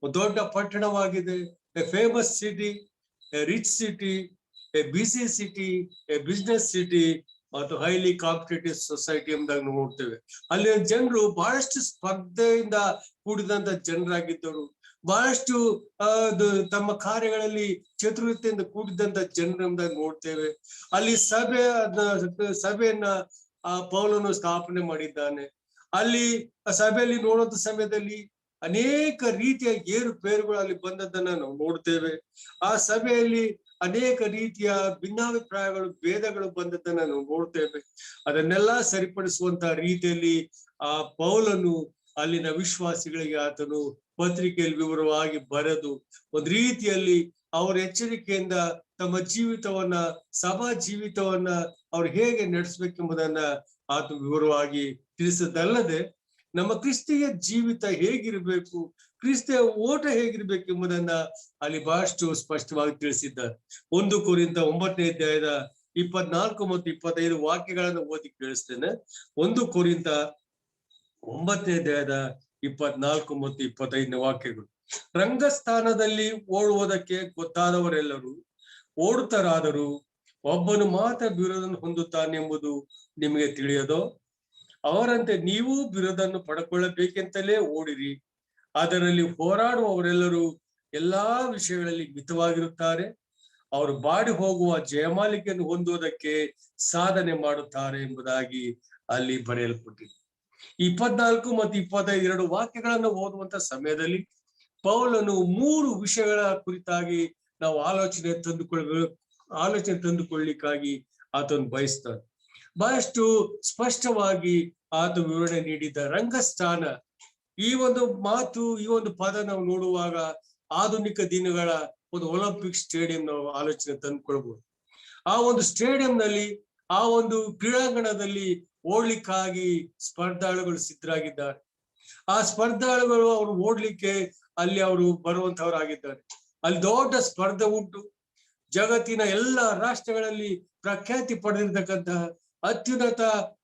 ಒಂದು ದೊಡ್ಡ ಪಟ್ಟಣವಾಗಿದೆ. A famous city, a rich city, a busy city, a business city ಮತ್ತು ಹೈಲಿ ಕಾಂಪಿಟೇಟಿವ್ ಸೊಸೈಟಿ ಎಂಬುದಾಗಿ ನೋಡ್ತೇವೆ. ಅಲ್ಲಿ ಜನರು ಬಹಳಷ್ಟು ಸ್ಪರ್ಧೆಯಿಂದ ಕೂಡಿದಂತ ಜನರಾಗಿದ್ದರು. ಬಹಳಷ್ಟು ತಮ್ಮ ಕಾರ್ಯಗಳಲ್ಲಿ ಚತುರತೆಯಿಂದ ಕೂಡಿದಂತ ಜನರು ಎಂಬುದಾಗಿ ನೋಡ್ತೇವೆ. ಅಲ್ಲಿ ಸಭೆಯನ್ನ ಪೌಲನು ಸ್ಥಾಪನೆ ಮಾಡಿದ್ದಾನೆ. ಅಲ್ಲಿ ಸಭೆಯಲ್ಲಿ ನೋಡುವಂತ ಸಮಯದಲ್ಲಿ ಅನೇಕ ರೀತಿಯ ಏರುಪೇರುಗಳು ಅಲ್ಲಿ ಬಂದದ್ದನ್ನ ನಾವು ನೋಡ್ತೇವೆ. ಆ ಸಭೆಯಲ್ಲಿ ಅನೇಕ ರೀತಿಯ ಭಿನ್ನಾಭಿಪ್ರಾಯಗಳು, ಭೇದಗಳು ಬಂದದ್ದನ್ನ ನಾವು ನೋಡ್ತೇವೆ. ಅದನ್ನೆಲ್ಲ ಸರಿಪಡಿಸುವಂತ ರೀತಿಯಲ್ಲಿ ಆ ಪೌಲನು ಅಲ್ಲಿನ ವಿಶ್ವಾಸಿಗಳಿಗೆ ಆತನು ಪತ್ರಿಕೆಯಲ್ಲಿ ವಿವರವಾಗಿ ಬರೆದು ಒಂದು ರೀತಿಯಲ್ಲಿ ಅವರ ಎಚ್ಚರಿಕೆಯಿಂದ ತಮ್ಮ ಜೀವಿತವನ್ನ, ಸಭಾ ಜೀವಿತವನ್ನ ಅವ್ರು ಹೇಗೆ ನಡೆಸ್ಬೇಕೆಂಬುದನ್ನ ಆತ ವಿವರವಾಗಿ ತಿಳಿಸದಲ್ಲದೆ ನಮ್ಮ ಕ್ರಿಸ್ತಿಯ ಜೀವಿತ ಹೇಗಿರ್ಬೇಕು, ಕ್ರಿಸ್ತಿಯ ಓಟ ಹೇಗಿರ್ಬೇಕು ಎಂಬುದನ್ನ ಅಲ್ಲಿ ಬಹಳಷ್ಟು ಸ್ಪಷ್ಟವಾಗಿ ತಿಳಿಸಿದ್ದಾರೆ. 1 ಕೊರಿಂಥ 9ನೇ ಅಧ್ಯಾಯದ 24 ಮತ್ತು 25 ವಾಕ್ಯಗಳನ್ನು ಓದಿ ಕೇಳಿಸ್ತೇನೆ. 1 ಕೊರಿಂಥ 9ನೇ ಅಧ್ಯಾಯದ 24 ಮತ್ತು 25ನೇ ವಾಕ್ಯಗಳು. ರಂಗಸ್ಥಾನದಲ್ಲಿ ಓಡುವುದಕ್ಕೆ ಗೊತ್ತಾದವರೆಲ್ಲರೂ ಓಡುತ್ತರಾದರೂ ಒಬ್ಬನು ಮಾತ್ರ ಬಿರುದನ್ನು ಹೊಂದುತ್ತಾನೆಂಬುದು ನಿಮಗೆ ತಿಳಿಯದೋ? ಅವರಂತೆ ನೀವು ಬಿರುದನ್ನು ಪಡ್ಕೊಳ್ಳಬೇಕೆಂತಲೇ ಓಡಿರಿ. ಅದರಲ್ಲಿ ಹೋರಾಡುವವರೆಲ್ಲರೂ ಎಲ್ಲಾ ವಿಷಯಗಳಲ್ಲಿ ಮಿತವಾಗಿರುತ್ತಾರೆ. ಅವರು ಬಾಡಿ ಹೋಗುವ ಜಯಮಾಲಿಕೆಯನ್ನು ಹೊಂದುವುದಕ್ಕೆ ಸಾಧನೆ ಮಾಡುತ್ತಾರೆ ಎಂಬುದಾಗಿ ಅಲ್ಲಿ ಬರೆಯಲ್ಪಟ್ಟಿದೆ. 24 ಮತ್ತು 25 2 ವಾಕ್ಯಗಳನ್ನು ಓದುವಂತ ಸಮಯದಲ್ಲಿ ಪೌಲನು 3 ವಿಷಯಗಳ ಕುರಿತಾಗಿ ನಾವು ಆಲೋಚನೆ ತಂದುಕೊಳ್ಳಿಕ್ಕಾಗಿ ಆತನು ಬಯಸ್ತಾನೆ. ಬಹಳಷ್ಟು ಸ್ಪಷ್ಟವಾಗಿ ಆತ ವಿವರಣೆ ನೀಡಿದ್ದ ರಂಗಸ್ಥಾನ, ಈ ಒಂದು ಮಾತು, ಈ ಒಂದು ಪದ ನಾವು ನೋಡುವಾಗ ಆಧುನಿಕ ದಿನಗಳ ಒಂದು ಒಲಿಂಪಿಕ್ ಸ್ಟೇಡಿಯಂ ನಾವು ಆಲೋಚನೆ ತಂದುಕೊಳ್ಬಹುದು. ಆ ಒಂದು ಸ್ಟೇಡಿಯಂನಲ್ಲಿ, ಆ ಒಂದು ಕ್ರೀಡಾಂಗಣದಲ್ಲಿ ಓಡ್ಲಿಕ್ಕಾಗಿ ಸ್ಪರ್ಧಾಳುಗಳು ಸಿದ್ಧರಾಗಿದ್ದಾರೆ. ಆ ಸ್ಪರ್ಧಾಳುಗಳು ಅವರು ಓಡ್ಲಿಕ್ಕೆ ಅಲ್ಲಿ ಅವರು ಬರುವಂತವರಾಗಿದ್ದಾರೆ. ಅಲ್ಲಿ ದೊಡ್ಡ ಸ್ಪರ್ಧೆ ಉಂಟು. ಜಗತ್ತಿನ ಎಲ್ಲ ರಾಷ್ಟ್ರಗಳಲ್ಲಿ ಪ್ರಖ್ಯಾತಿ ಪಡೆದಿರ್ತಕ್ಕಂತಹ ಅತ್ಯುನ್ನತ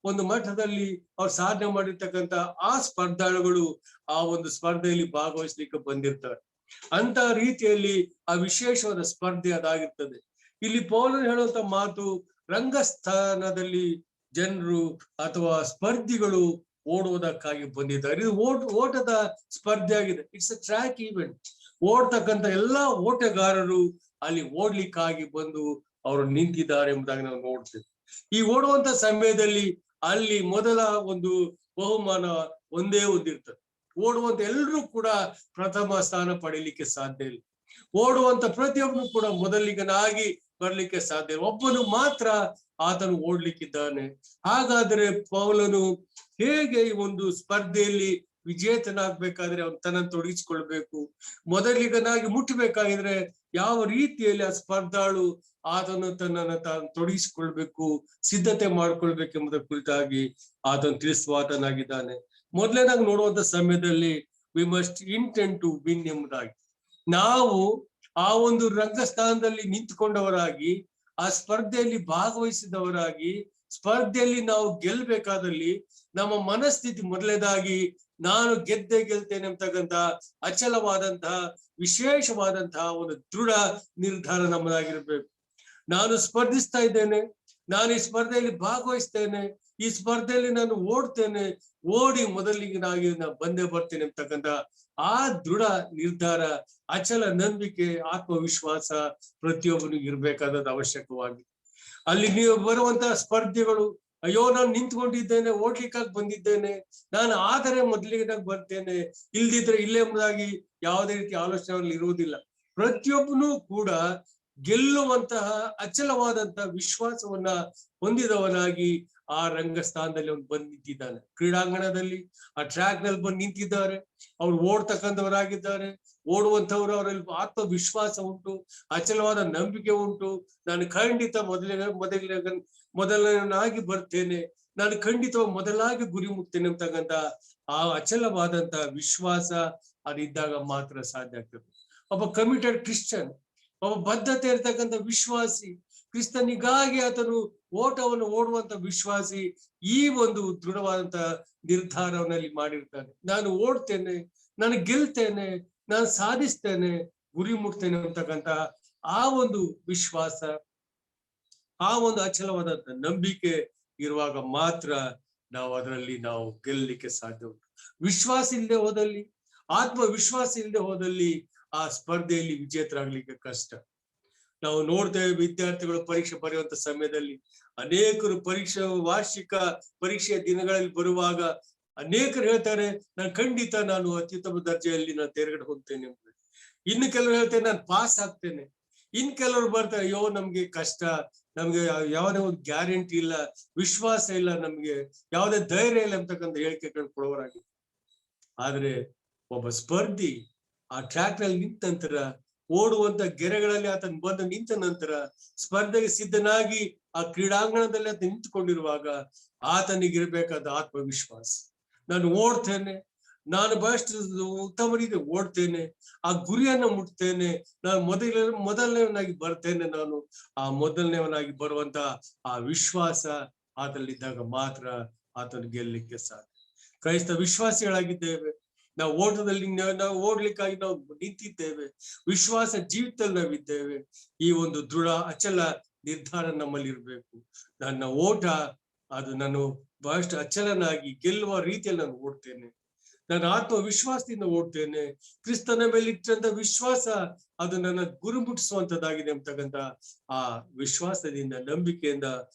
ಒಂದು ಮಟ್ಟದಲ್ಲಿ ಅವ್ರು ಸಾಧನೆ ಮಾಡಿರ್ತಕ್ಕಂಥ ಆ ಸ್ಪರ್ಧಾಳುಗಳು ಆ ಒಂದು ಸ್ಪರ್ಧೆಯಲ್ಲಿ ಭಾಗವಹಿಸ್ಲಿಕ್ಕೆ ಬಂದಿರ್ತಾರೆ. ಅಂತ ರೀತಿಯಲ್ಲಿ ಆ ವಿಶೇಷವಾದ ಸ್ಪರ್ಧೆ ಅದಾಗಿರ್ತದೆ. ಇಲ್ಲಿ ಪೌಲನು ಹೇಳುವಂತ ಮಾತು, ರಂಗಸ್ಥಾನದಲ್ಲಿ ಜನರು ಅಥವಾ ಸ್ಪರ್ಧಿಗಳು ಓಡುವುದಕ್ಕಾಗಿ ಬಂದಿದ್ದಾರೆ. ಇದು ಓಟದ ಸ್ಪರ್ಧೆ ಆಗಿದೆ. It's a track event. ಓಡ್ತಕ್ಕಂಥ ಎಲ್ಲಾ ಓಟಗಾರರು ಅಲ್ಲಿ ಓಡ್ಲಿಕ್ಕಾಗಿ ಬಂದು ಅವರು ನಿಂತಿದ್ದಾರೆ ಎಂಬುದಾಗಿ ನಾವು ನೋಡ್ತೇವೆ. ಈ ಓಡುವಂತ ಸಮಯದಲ್ಲಿ ಅಲ್ಲಿ ಮೊದಲ ಒಂದು ಬಹುಮಾನ ಒಂದೇ ಒಂದಿರ್ತದೆ. ಓಡುವಂತ ಎಲ್ಲರೂ ಕೂಡ ಪ್ರಥಮ ಸ್ಥಾನ ಪಡೀಲಿಕ್ಕೆ ಸಾಧ್ಯ ಇಲ್ಲ. ಓಡುವಂತ ಪ್ರತಿಯೊಬ್ಬನು ಕೂಡ ಮೊದಲಿಗನಾಗಿ ಬರ್ಲಿಕ್ಕೆ ಸಾಧ್ಯ ಇಲ್ಲ. ಒಬ್ಬನು ಮಾತ್ರ ಆತನು ಓಡ್ಲಿಕ್ಕಿದ್ದಾನೆ. ಹಾಗಾದ್ರೆ ಪೌಲನು ಹೇಗೆ ಈ ಒಂದು ಸ್ಪರ್ಧೆಯಲ್ಲಿ ವಿಜೇತನಾಗ್ಬೇಕಾದ್ರೆ ಅವನು ತನ್ನನ್ನು ತೊಡಗಿಸಿಕೊಳ್ಬೇಕು, ಮೊದಲಿಗನಾಗಿ ಮುಟ್ಟಬೇಕಾಗಿದ್ರೆ ಯಾವ ರೀತಿಯಲ್ಲಿ ಆ ಸ್ಪರ್ಧಾಳು ಆತನು ತನ್ನನ್ನು ತಾನು ತೊಡಗಿಸಿಕೊಳ್ಬೇಕು, ಸಿದ್ಧತೆ ಮಾಡ್ಕೊಳ್ಬೇಕೆಂಬುದರ ಕುರಿತಾಗಿ ಆತನು ತಿಳಿಸುವಾತನಾಗಿದ್ದಾನೆ. ಮೊದಲನೇದಾಗಿ ನೋಡುವಂತ ಸಮಯದಲ್ಲಿ we must intent to win ಎಂಬುದಾಗಿ, ನಾವು ಆ ಒಂದು ರಂಗಸ್ಥಾನದಲ್ಲಿ ನಿಂತುಕೊಂಡವರಾಗಿ, ಆ ಸ್ಪರ್ಧೆಯಲ್ಲಿ ಭಾಗವಹಿಸಿದವರಾಗಿ, ಸ್ಪರ್ಧೆಯಲ್ಲಿ ನಾವು ಗೆಲ್ಬೇಕಾದಲ್ಲಿ ನಮ್ಮ ಮನಸ್ಥಿತಿ ಮೊದಲನೇದಾಗಿ ನಾನು ಗೆಲ್ತೇನೆ ಅಂತಕ್ಕಂಥ ಅಚಲವಾದಂತಹ ವಿಶೇಷವಾದಂತಹ ಒಂದು ದೃಢ ನಿರ್ಧಾರ ನಮ್ಮದಾಗಿರ್ಬೇಕು. ನಾನು ಸ್ಪರ್ಧಿಸ್ತಾ ಇದ್ದೇನೆ, ನಾನು ಈ ಸ್ಪರ್ಧೆಯಲ್ಲಿ ಭಾಗವಹಿಸ್ತೇನೆ, ಈ ಸ್ಪರ್ಧೆಯಲ್ಲಿ ನಾನು ಓಡ್ತೇನೆ, ಓಡಿ ಮೊದಲಿಗೆ ನಾನು ಬಂದೇ ಬರ್ತೇನೆ ಅಂತಕ್ಕಂಥ ಆ ದೃಢ ನಿರ್ಧಾರ, ಅಚಲ ನಂಬಿಕೆ, ಆತ್ಮವಿಶ್ವಾಸ ಪ್ರತಿಯೊಬ್ಬನಿಗೆ ಇರ್ಬೇಕಾದದ್ದು ಅವಶ್ಯಕವಾಗಿ. ಅಲ್ಲಿ ನೀವು ಬರುವಂತಹ ಸ್ಪರ್ಧಿಗಳು, ಅಯ್ಯೋ ನಾನು ನಿಂತ್ಕೊಂಡಿದ್ದೇನೆ, ಓಡ್ಲಿಕ್ಕಾಗಿ ಬಂದಿದ್ದೇನೆ, ನಾನು ಆದರೆ ಮೊದಲಿಗೆ ಬರ್ತೇನೆ, ಇಲ್ದಿದ್ರೆ ಇಲ್ಲೇ ಎಂಬುದಾಗಿ ಯಾವುದೇ ರೀತಿ ಆಲೋಚನೆ ಇರುವುದಿಲ್ಲ. ಪ್ರತಿಯೊಬ್ಬನೂ ಕೂಡ ಗೆಲ್ಲುವಂತಹ ಅಚಲವಾದಂತಹ ವಿಶ್ವಾಸವನ್ನ ಹೊಂದಿದವನಾಗಿ ಆ ರಂಗಸ್ಥಾನದಲ್ಲಿ ಅವ್ನು ಬಂದು ನಿಂತಿದ್ದಾನೆ. ಕ್ರೀಡಾಂಗಣದಲ್ಲಿ ಆ ಟ್ರ್ಯಾಕ್ ನಲ್ಲಿ ಬಂದು ನಿಂತಿದ್ದಾರೆ. ಅವ್ರು ಓಡ್ತಕ್ಕಂಥವರಾಗಿದ್ದಾರೆ. ಓಡುವಂಥವ್ರು, ಅವರಲ್ಲಿ ಆತ್ಮವಿಶ್ವಾಸ ಉಂಟು, ಅಚಲವಾದ ನಂಬಿಕೆ ಉಂಟು. ನಾನು ಖಂಡಿತ ಮೊದಲನಾಗಿ ಬರ್ತೇನೆ, ನಾನು ಖಂಡಿತವಾಗಿ ಮೊದಲಾಗಿ ಗುರಿ ಮುಟ್ತೇನೆ ಅಂತಕ್ಕಂಥ ಆ ಅಚಲವಾದಂತಹ ವಿಶ್ವಾಸ ಅದಿದ್ದಾಗ ಮಾತ್ರ ಸಾಧ್ಯ ಆಗ್ತದೆ. ಒಬ್ಬ ಕಮಿಟೆಡ್ ಕ್ರಿಶ್ಚಿಯನ್, ಒಬ್ಬ ಬದ್ಧತೆ ಇರ್ತಕ್ಕಂಥ ವಿಶ್ವಾಸಿ, ಕ್ರಿಸ್ತನಿಗಾಗಿ ಆತನು ಓಟವನ್ನು ಓಡುವಂತ ವಿಶ್ವಾಸಿ ಈ ಒಂದು ದೃಢವಾದಂತಹ ನಿರ್ಧಾರವನ್ನಲ್ಲಿ ಮಾಡಿರ್ತಾನೆ. ನಾನು ಓಡ್ತೇನೆ, ನಾನು ಗೆಲ್ತೇನೆ, ನಾನು ಸಾಧಿಸ್ತೇನೆ, ಗುರಿ ಮುಟ್ತೇನೆ ಅಂತಕ್ಕಂಥ ಆ ಒಂದು ವಿಶ್ವಾಸ, ಆ ಒಂದು ಅಚಲವಾದಂತ ನಂಬಿಕೆ ಇರುವಾಗ ಮಾತ್ರ ನಾವು ಅದರಲ್ಲಿ ನಾವು ಗೆಲ್ಲಲಿಕ್ಕೆ ಸಾಧ್ಯ ಉಂಟು. ವಿಶ್ವಾಸ ಇಲ್ಲದೆ ಹೋದಲ್ಲಿ, ಆತ್ಮವಿಶ್ವಾಸ ಇಲ್ಲದೆ ಹೋದಲ್ಲಿ ಆ ಸ್ಪರ್ಧೆಯಲ್ಲಿ ವಿಜೇತರಾಗ್ಲಿಕ್ಕೆ ಕಷ್ಟ. ನಾವು ನೋಡ್ತೇವೆ, ವಿದ್ಯಾರ್ಥಿಗಳು ಪರೀಕ್ಷೆ ಬರೆಯುವಂತ ಸಮಯದಲ್ಲಿ ಅನೇಕರು ವಾರ್ಷಿಕ ಪರೀಕ್ಷೆಯ ದಿನಗಳಲ್ಲಿ ಬರುವಾಗ ಅನೇಕರು ಹೇಳ್ತಾರೆ, ನಾನು ಖಂಡಿತ ನಾನು ಅತ್ಯುತ್ತಮ ದರ್ಜೆಯಲ್ಲಿ ನಾನು ತೇರ್ಗಡೆ ಹೋಗ್ತೇನೆ ಎಂಬುದು. ಇನ್ನು ಕೆಲವರು ಹೇಳ್ತೇನೆ ನಾನು ಪಾಸ್ ಆಗ್ತೇನೆ. ಇನ್ ಕೆಲವರು ಬರ್ತಾರೆ, ಅಯ್ಯೋ ನಮ್ಗೆ ಕಷ್ಟ, ನಮ್ಗೆ ಯಾವುದೇ ಒಂದು ಗ್ಯಾರಂಟಿ ಇಲ್ಲ, ವಿಶ್ವಾಸ ಇಲ್ಲ, ನಮ್ಗೆ ಯಾವುದೇ ಧೈರ್ಯ ಇಲ್ಲ ಅಂತಕ್ಕಂಥ ಹೇಳಿಕೆಗಳು ಕೊಡುವರಾಗಿ. ಆದ್ರೆ ಒಬ್ಬ ಸ್ಪರ್ಧಿ ಆ ಟ್ರ್ಯಾಕ್ ನಲ್ಲಿ ನಿಂತ ನಂತರ, ಓಡುವಂತ ಗೆರೆಗಳಲ್ಲಿ ಆತನ ಬಂದು ನಿಂತ ನಂತರ, ಸ್ಪರ್ಧೆಗೆ ಸಿದ್ಧನಾಗಿ ಆ ಕ್ರೀಡಾಂಗಣದಲ್ಲಿ ಆತ ನಿಂತುಕೊಂಡಿರುವಾಗ ಆತನಿಗಿರ್ಬೇಕಾದ ಆತ್ಮವಿಶ್ವಾಸ, ನಾನು ಓಡ್ತೇನೆ, ನಾನು ಬಹಳಷ್ಟು ಉತ್ತಮ ರೀತಿ ಓಡ್ತೇನೆ, ಆ ಗುರಿಯನ್ನ ಮುಟ್ತೇನೆ, ನಾನು ಮೊದಲನೇವನಾಗಿ ಬರ್ತೇನೆ. ನಾನು ಆ ಮೊದಲನೇವನಾಗಿ ಬರುವಂತ ಆ ವಿಶ್ವಾಸ ಆತನಲ್ಲಿದ್ದಾಗ ಮಾತ್ರ ಆತನ ಗೆಲ್ಲಲಿಕ್ಕೆ ಸಾಧ್ಯ. ಕ್ರೈಸ್ತ ವಿಶ್ವಾಸಿಗಳಾಗಿದ್ದೇವೆ, ನಾವು ಓಟದಲ್ಲಿ ನಾವು ಓಡ್ಲಿಕ್ಕಾಗಿ ನಾವು ನಿಂತಿದ್ದೇವೆ, ವಿಶ್ವಾಸ ಜೀವಿತದಲ್ಲಿ ನಾವಿದ್ದೇವೆ. ಈ ಒಂದು ದೃಢ ಅಚಲ ನಿರ್ಧಾರ ನಮ್ಮಲ್ಲಿ ಇರ್ಬೇಕು. ನನ್ನ ಓಟ ಅದು ನಾನು ಬಹಳಷ್ಟು ಅಚಲನಾಗಿ ಗೆಲ್ಲುವ ರೀತಿಯಲ್ಲಿ ನಾನು ಓಡ್ತೇನೆ, ನಾನು ಆತ್ಮವಿಶ್ವಾಸದಿಂದ ಓಡ್ತೇನೆ. ಕ್ರಿಸ್ತನ ಮೇಲೆ ಇಟ್ಟಂತ ವಿಶ್ವಾಸ ಅದು ನನ್ನ ಗುರಿ ಮುಟ್ಟಿಸುವಂತದ್ದಾಗಿದೆ ಅಂತಕ್ಕಂಥ ಆ ವಿಶ್ವಾಸದಿಂದ ನಂಬಿಕೆಯಿಂದ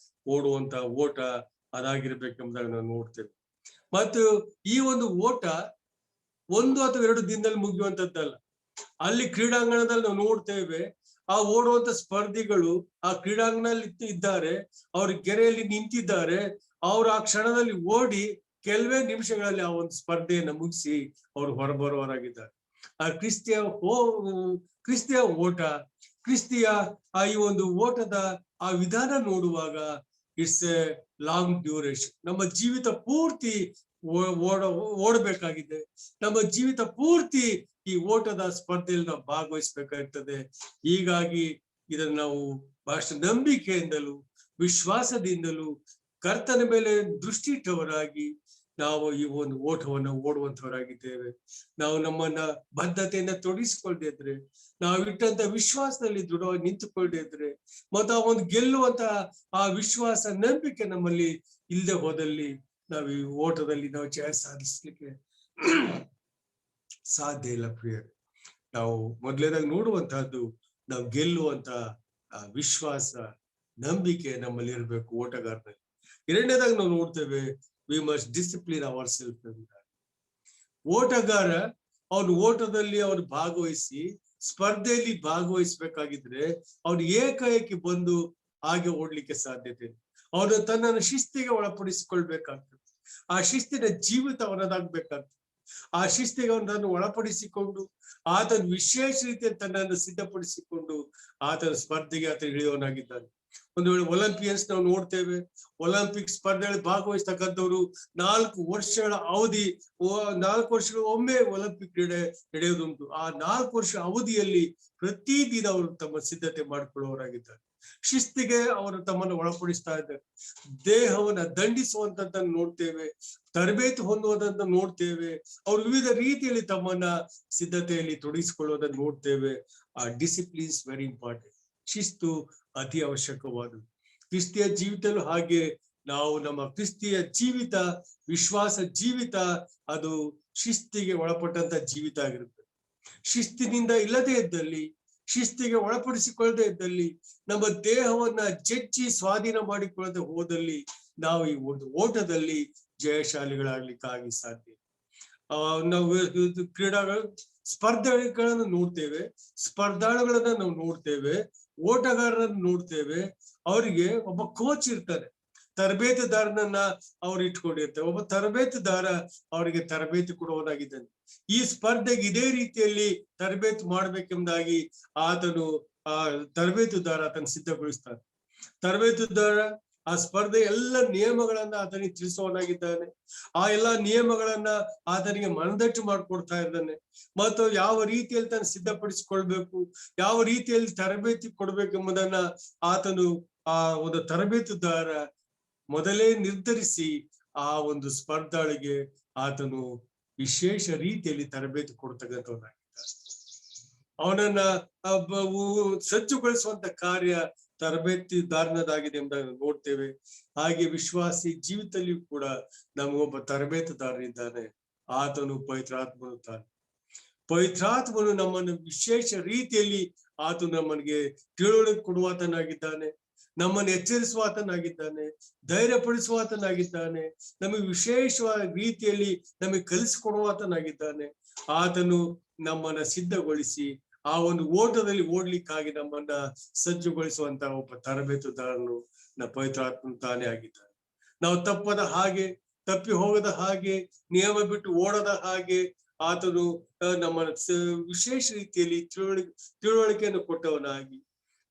ಓಡುವಂತ ಓಟ ಅದಾಗಿರ್ಬೇಕೆಂಬುದಾಗಿ ನಾವು ನೋಡ್ತೇವೆ. ಮತ್ತು ಈ ಒಂದು ಓಟ 1 ಅಥವಾ 2 ದಿನದಲ್ಲಿ ಮುಗಿಯುವಂತದ್ದಲ್ಲ. ಅಲ್ಲಿ ಕ್ರೀಡಾಂಗಣದಲ್ಲಿ ನಾವು ನೋಡ್ತೇವೆ, ಆ ಓಡುವಂತ ಸ್ಪರ್ಧಿಗಳು ಆ ಕ್ರೀಡಾಂಗಣದಲ್ಲಿ ಇದ್ದಾರೆ, ಅವ್ರ ಗೆರೆಯಲ್ಲಿ ನಿಂತಿದ್ದಾರೆ, ಅವ್ರು ಆ ಕ್ಷಣದಲ್ಲಿ ಓಡಿ ಕೆಲವೇ ನಿಮಿಷಗಳಲ್ಲಿ ಆ ಒಂದು ಸ್ಪರ್ಧೆಯನ್ನ ಮುಗಿಸಿ ಅವ್ರು ಹೊರಬರುವವರಾಗಿದ್ದಾರೆ. ಆ ಕ್ರಿಸ್ತಿಯ ಓಟ, ಕ್ರಿಸ್ತಿಯ ಆ ಈ ಒಂದು ಓಟದ ಆ ವಿಧಾನ ನೋಡುವಾಗ ಇಟ್ಸ್ ಎ ಲಾಂಗ್ ಡ್ಯೂರೇಷನ್. ನಮ್ಮ ಜೀವಿತ ಪೂರ್ತಿ ಓಡಬೇಕಾಗಿದೆ. ನಮ್ಮ ಜೀವಿತ ಪೂರ್ತಿ ಈ ಓಟದ ಸ್ಪರ್ಧೆಯಲ್ಲಿ ನಾವು ಭಾಗವಹಿಸ್ಬೇಕಾಗ್ತದೆ. ಹೀಗಾಗಿ ಇದನ್ನು ನಾವು ಬಹಳಷ್ಟು ನಂಬಿಕೆಯಿಂದಲೂ ವಿಶ್ವಾಸದಿಂದಲೂ ಕರ್ತನ ಮೇಲೆ ದೃಷ್ಟಿ ಇಟ್ಟವರಾಗಿ ನಾವು ಈ ಒಂದು ಓಟವನ್ನು ಓಡುವಂತವರಾಗಿದ್ದೇವೆ. ನಾವು ನಮ್ಮನ್ನ ಬದ್ಧತೆಯಿಂದ ತೊಡಗಿಸಿಕೊಳ್ಳದೆ ಇದ್ರೆ, ನಾವು ಇಟ್ಟಂತ ವಿಶ್ವಾಸದಲ್ಲಿ ದೃಢವಾಗಿ ನಿಂತುಕೊಳ್ಳದೆ ಇದ್ರೆ, ಮತ್ತು ಆ ಒಂದು ಗೆಲ್ಲುವಂತ ಆ ವಿಶ್ವಾಸ ನಂಬಿಕೆ ನಮ್ಮಲ್ಲಿ ಇಲ್ಲದೆ ಹೋದಲ್ಲಿ ನಾವು ಈ ಓಟದಲ್ಲಿ ನಾವು ಜಯ ಸಾಧಿಸ್ಲಿಕ್ಕೆ ಸಾಧ್ಯ ಇಲ್ಲ. ಪ್ರಿಯರೇ, ನಾವು ಮೊದಲನೇದಾಗಿ ನೋಡುವಂತಹದ್ದು ನಾವು ಗೆಲ್ಲುವಂತ ವಿಶ್ವಾಸ ನಂಬಿಕೆ ನಮ್ಮಲ್ಲಿ ಇರಬೇಕು ಓಟಗಾರನಲ್ಲಿ. ಎರಡನೇದಾಗಿ ನಾವು ನೋಡ್ತೇವೆ, we must discipline ourself. ಓಟಗಾರ ಅವನು ಓಟದಲ್ಲಿ ಅವನು ಭಾಗವಹಿಸಿ ಸ್ಪರ್ಧೆಯಲ್ಲಿ ಭಾಗವಹಿಸ್ಬೇಕಾಗಿದ್ರೆ ಅವನು ಏಕಾಏಕಿ ಬಂದು ಹಾಗೆ ಓಡ್ಲಿಕ್ಕೆ ಸಾಧ್ಯತೆ ಇಲ್ಲ. ಅವನು ತನ್ನನ್ನು ಶಿಸ್ತಿಗೆ ಒಳಪಡಿಸಿಕೊಳ್ಬೇಕಾಗ್ತದೆ. ಆ ಶಿಸ್ತಿನ ಜೀವಿತ ಅವನದಾಗ್ಬೇಕಾಗ್ತದೆ. ಆ ಶಿಸ್ತಿಗೆ ಅವನನ್ನು ಒಳಪಡಿಸಿಕೊಂಡು ಆತನ ವಿಶೇಷ ರೀತಿಯಲ್ಲಿ ತನ್ನನ್ನು ಸಿದ್ಧಪಡಿಸಿಕೊಂಡು ಆತನ ಸ್ಪರ್ಧೆಗೆ ಆತ ಇಳಿಯೋನಾಗಿದ್ದಾನೆ. ಒಂದು ವೇಳೆ ಒಲಿಂಪಿಯನ್ಸ್ ನಾವು ನೋಡ್ತೇವೆ, ಒಲಿಂಪಿಕ್ ಸ್ಪರ್ಧೆಗಳಲ್ಲಿ ಭಾಗವಹಿಸ್ತಕ್ಕಂಥವ್ರು 4 ವರ್ಷಗಳ ಅವಧಿ, 4 ವರ್ಷಗಳ ಒಮ್ಮೆ ಒಲಿಂಪಿಕ್ ಕ್ರೀಡೆ ನಡೆಯೋದುಂಟು. ಆ 4 ವರ್ಷ ಅವಧಿಯಲ್ಲಿ ಪ್ರತಿದಿನ ಅವರು ತಮ್ಮ ಸಿದ್ಧತೆ ಮಾಡಿಕೊಳ್ಳುವವರಾಗಿದ್ದಾರೆ. ಶಿಸ್ತಿಗೆ ಅವರು ತಮ್ಮನ್ನು ಒಳಪಡಿಸ್ತಾ ಇದ್ದಾರೆ. ದೇಹವನ್ನ ದಂಡಿಸುವಂತದ್ದನ್ನು ನೋಡ್ತೇವೆ, ತರಬೇತಿ ಹೊಂದುವುದಂತ ನೋಡ್ತೇವೆ. ಅವರು ವಿವಿಧ ರೀತಿಯಲ್ಲಿ ತಮ್ಮನ್ನ ಸಿದ್ಧತೆಯಲ್ಲಿ ತೊಡಗಿಸಿಕೊಳ್ಳುವುದನ್ನು ನೋಡ್ತೇವೆ. ಆ ಡಿಸಿಪ್ಲಿನ್ಸ್ ವೆರಿ ಇಂಪಾರ್ಟೆಂಟ್. ಶಿಸ್ತು ಅತಿ ಅವಶ್ಯಕವಾದದ್ದು. ಕ್ರಿಸ್ತಿಯ ಜೀವಿತಲ್ಲೂ ಹಾಗೆ ನಾವು ನಮ್ಮ ಕ್ರಿಸ್ತಿಯ ಜೀವಿತ, ವಿಶ್ವಾಸ ಜೀವಿತ ಅದು ಶಿಸ್ತಿಗೆ ಒಳಪಟ್ಟಂತ ಜೀವಿತ ಆಗಿರುತ್ತೆ. ಶಿಸ್ತಿನಿಂದ ಇಲ್ಲದೆ ಇದ್ದಲ್ಲಿ, ಶಿಸ್ತಿಗೆ ಒಳಪಡಿಸಿಕೊಳ್ಳದೆ ಇದ್ದಲ್ಲಿ, ನಮ್ಮ ದೇಹವನ್ನ ಜಜ್ಜಿ ಸ್ವಾಧೀನ ಮಾಡಿಕೊಳ್ಳದೆ ಹೋದಲ್ಲಿ ನಾವು ಈ ಒಂದು ಓಟದಲ್ಲಿ ಜಯಶಾಲಿಗಳಾಗ್ಲಿಕ್ಕಾಗಿ ಸಾಧ್ಯ. ನಾವು ಸ್ಪರ್ಧೆಗಳನ್ನು ನೋಡ್ತೇವೆ, ಸ್ಪರ್ಧಾಳುಗಳನ್ನ ನಾವು ನೋಡ್ತೇವೆ, ಓಟಗಾರರನ್ನು ನೋಡ್ತೇವೆ. ಅವರಿಗೆ ಒಬ್ಬ ಕೋಚ್ ಇರ್ತಾರೆ, ತರಬೇತುದಾರನನ್ನ ಅವ್ರು ಇಟ್ಕೊಂಡಿರ್ತಾರೆ. ಒಬ್ಬ ತರಬೇತುದಾರ ಅವರಿಗೆ ತರಬೇತಿ ಕೊಡುವನಾಗಿದ್ದಾನೆ. ಈ ಸ್ಪರ್ಧೆಗೆ ಇದೇ ರೀತಿಯಲ್ಲಿ ತರಬೇತಿ ಮಾಡ್ಬೇಕೆಂಬುದಾಗಿ ಆತನು ಆ ತರಬೇತುದಾರ ಆತನ ಸಿದ್ಧಗೊಳಿಸ್ತಾನೆ. ತರಬೇತುದಾರ ಆ ಸ್ಪರ್ಧೆ ಎಲ್ಲ ನಿಯಮಗಳನ್ನ ಆತನಿಗೆ ತಿಳಿಸುವನಾಗಿದ್ದಾನೆ. ಆ ಎಲ್ಲಾ ನಿಯಮಗಳನ್ನ ಆತನಿಗೆ ಮನದಟ್ಟು ಮಾಡಿಕೊಡ್ತಾ ಇದ್ದಾನೆ. ಮತ್ತು ಯಾವ ರೀತಿಯಲ್ಲಿ ತಾನು ಸಿದ್ಧಪಡಿಸಿಕೊಳ್ಬೇಕು, ಯಾವ ರೀತಿಯಲ್ಲಿ ತರಬೇತಿ ಕೊಡ್ಬೇಕೆಂಬುದನ್ನ ಆತನು ಆ ಒಂದು ತರಬೇತುದಾರ ಮೊದಲೇ ನಿರ್ಧರಿಸಿ ಆ ಒಂದು ಸ್ಪರ್ಧಾಳಿಗೆ ಆತನು ವಿಶೇಷ ರೀತಿಯಲ್ಲಿ ತರಬೇತಿ ಕೊಡ್ತಕ್ಕಂಥವನಾಗಿದ್ದಾನೆ. ಅವನನ್ನ ಸಜ್ಜುಗೊಳಿಸುವಂತ ಕಾರ್ಯ ತರಬೇತಿದಾರನದಾಗಿದೆ ಎಂಬುದನ್ನು ನೋಡ್ತೇವೆ. ಹಾಗೆ ವಿಶ್ವಾಸಿ ಜೀವಿತಲ್ಲಿಯೂ ಕೂಡ ನಮಗೊಬ್ಬ ತರಬೇತುದಾರನಿದ್ದಾನೆ. ಆತನು ಪವಿತ್ರಾತ್ಮನು ತಾನೆ. ಪವಿತ್ರಾತ್ಮನು ನಮ್ಮನ್ನು ವಿಶೇಷ ರೀತಿಯಲ್ಲಿ ಆತನು ನಮ್ಮನಿಗೆ ತಿಳುವಳಿಕೆ ಕೊಡುವಾತನಾಗಿದ್ದಾನೆ, ನಮ್ಮನ್ನು ಎಚ್ಚರಿಸುವಾತನಾಗಿದ್ದಾನೆ, ಧೈರ್ಯಪಡಿಸುವಾತನಾಗಿದ್ದಾನೆ, ನಮಗೆ ವಿಶೇಷವಾದ ರೀತಿಯಲ್ಲಿ ನಮಗೆ ಕಲಿಸಿಕೊಡುವಾತನಾಗಿದ್ದಾನೆ. ಆತನು ನಮ್ಮನ್ನ ಸಿದ್ಧಗೊಳಿಸಿ ಆ ಒಂದು ಓಟದಲ್ಲಿ ಓಡ್ಲಿಕ್ಕಾಗಿ ನಮ್ಮನ್ನ ಸಜ್ಜುಗೊಳಿಸುವಂತ ಒಬ್ಬ ತರಬೇತುದಾರನು ಪವಿತ್ರಾತ್ಮನು ತಾನೇ ಆಗಿದ್ದಾನೆ. ನಾವು ತಪ್ಪದ ಹಾಗೆ, ತಪ್ಪಿ ಹೋಗದ ಹಾಗೆ, ನಿಯಮ ಬಿಟ್ಟು ಓಡದ ಹಾಗೆ ಆತನು ನಮ್ಮ ವಿಶೇಷ ರೀತಿಯಲ್ಲಿ ತಿಳುವಳಿಕೆಯನ್ನು ಕೊಟ್ಟವನಾಗಿ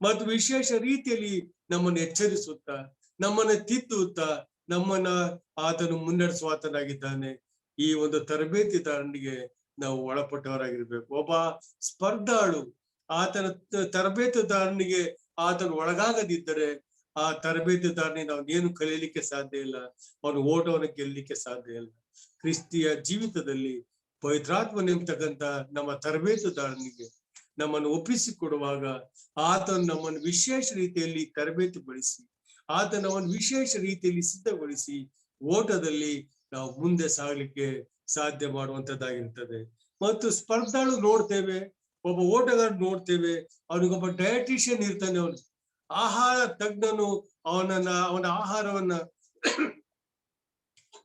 ಮತ್ತು ವಿಶೇಷ ರೀತಿಯಲ್ಲಿ ನಮ್ಮನ್ನು ಎಚ್ಚರಿಸುತ್ತಾ, ನಮ್ಮನ್ನ ತಿದ್ದುತ್ತಾ, ನಮ್ಮನ್ನ ಆತನು ಮುನ್ನಡೆಸುವಾತನಾಗಿದ್ದಾನೆ. ಈ ಒಂದು ತರಬೇತಿದಾರನಿಗೆ ನಾವು ಒಳಪಟ್ಟವರಾಗಿರ್ಬೇಕು. ಒಬ್ಬ ಸ್ಪರ್ಧಾಳು ಆತನ ತರಬೇತುದಾರನಿಗೆ ಆತನ ಒಳಗಾಗದಿದ್ದರೆ ಆ ತರಬೇತುದಾರನಿಗೆ ನಾವು ಏನು ಕಲೀಲಿಕ್ಕೆ ಸಾಧ್ಯ ಇಲ್ಲ, ಅವನು ಓಟವನ್ನು ಗೆಲ್ಲಲಿಕ್ಕೆ ಸಾಧ್ಯ ಇಲ್ಲ. ಕ್ರಿಸ್ತಿಯ ಜೀವಿತದಲ್ಲಿ ಪವಿತ್ರಾತ್ಮನೆಂಬತಕ್ಕಂತ ನಮ್ಮ ತರಬೇತುದಾರನಿಗೆ ನಮ್ಮನ್ನು ಒಪ್ಪಿಸಿಕೊಡುವಾಗ ಆತನು ನಮ್ಮನ್ನು ವಿಶೇಷ ರೀತಿಯಲ್ಲಿ ತರಬೇತಿ ಪಡಿಸಿ, ಆತ ನಮ್ಮನ್ನು ವಿಶೇಷ ರೀತಿಯಲ್ಲಿ ಸಿದ್ಧಗೊಳಿಸಿ ಓಟದಲ್ಲಿ ನಾವು ಮುಂದೆ ಸಾಗಲಿಕ್ಕೆ ಸಾಧ್ಯ ಮಾಡುವಂತದ್ದಾಗಿರ್ತದೆ. ಮತ್ತು ಸ್ಪರ್ಧಾಳು ನೋಡ್ತೇವೆ, ಒಬ್ಬ ಓಟಗಾರ ನೋಡ್ತೇವೆ, ಅವನಿಗೊಬ್ಬ ಡಯಟಿಷಿಯನ್ ಇರ್ತಾನೆ, ಅವನು ಆಹಾರ ತಜ್ಞನು, ಅವನ ಆಹಾರವನ್ನ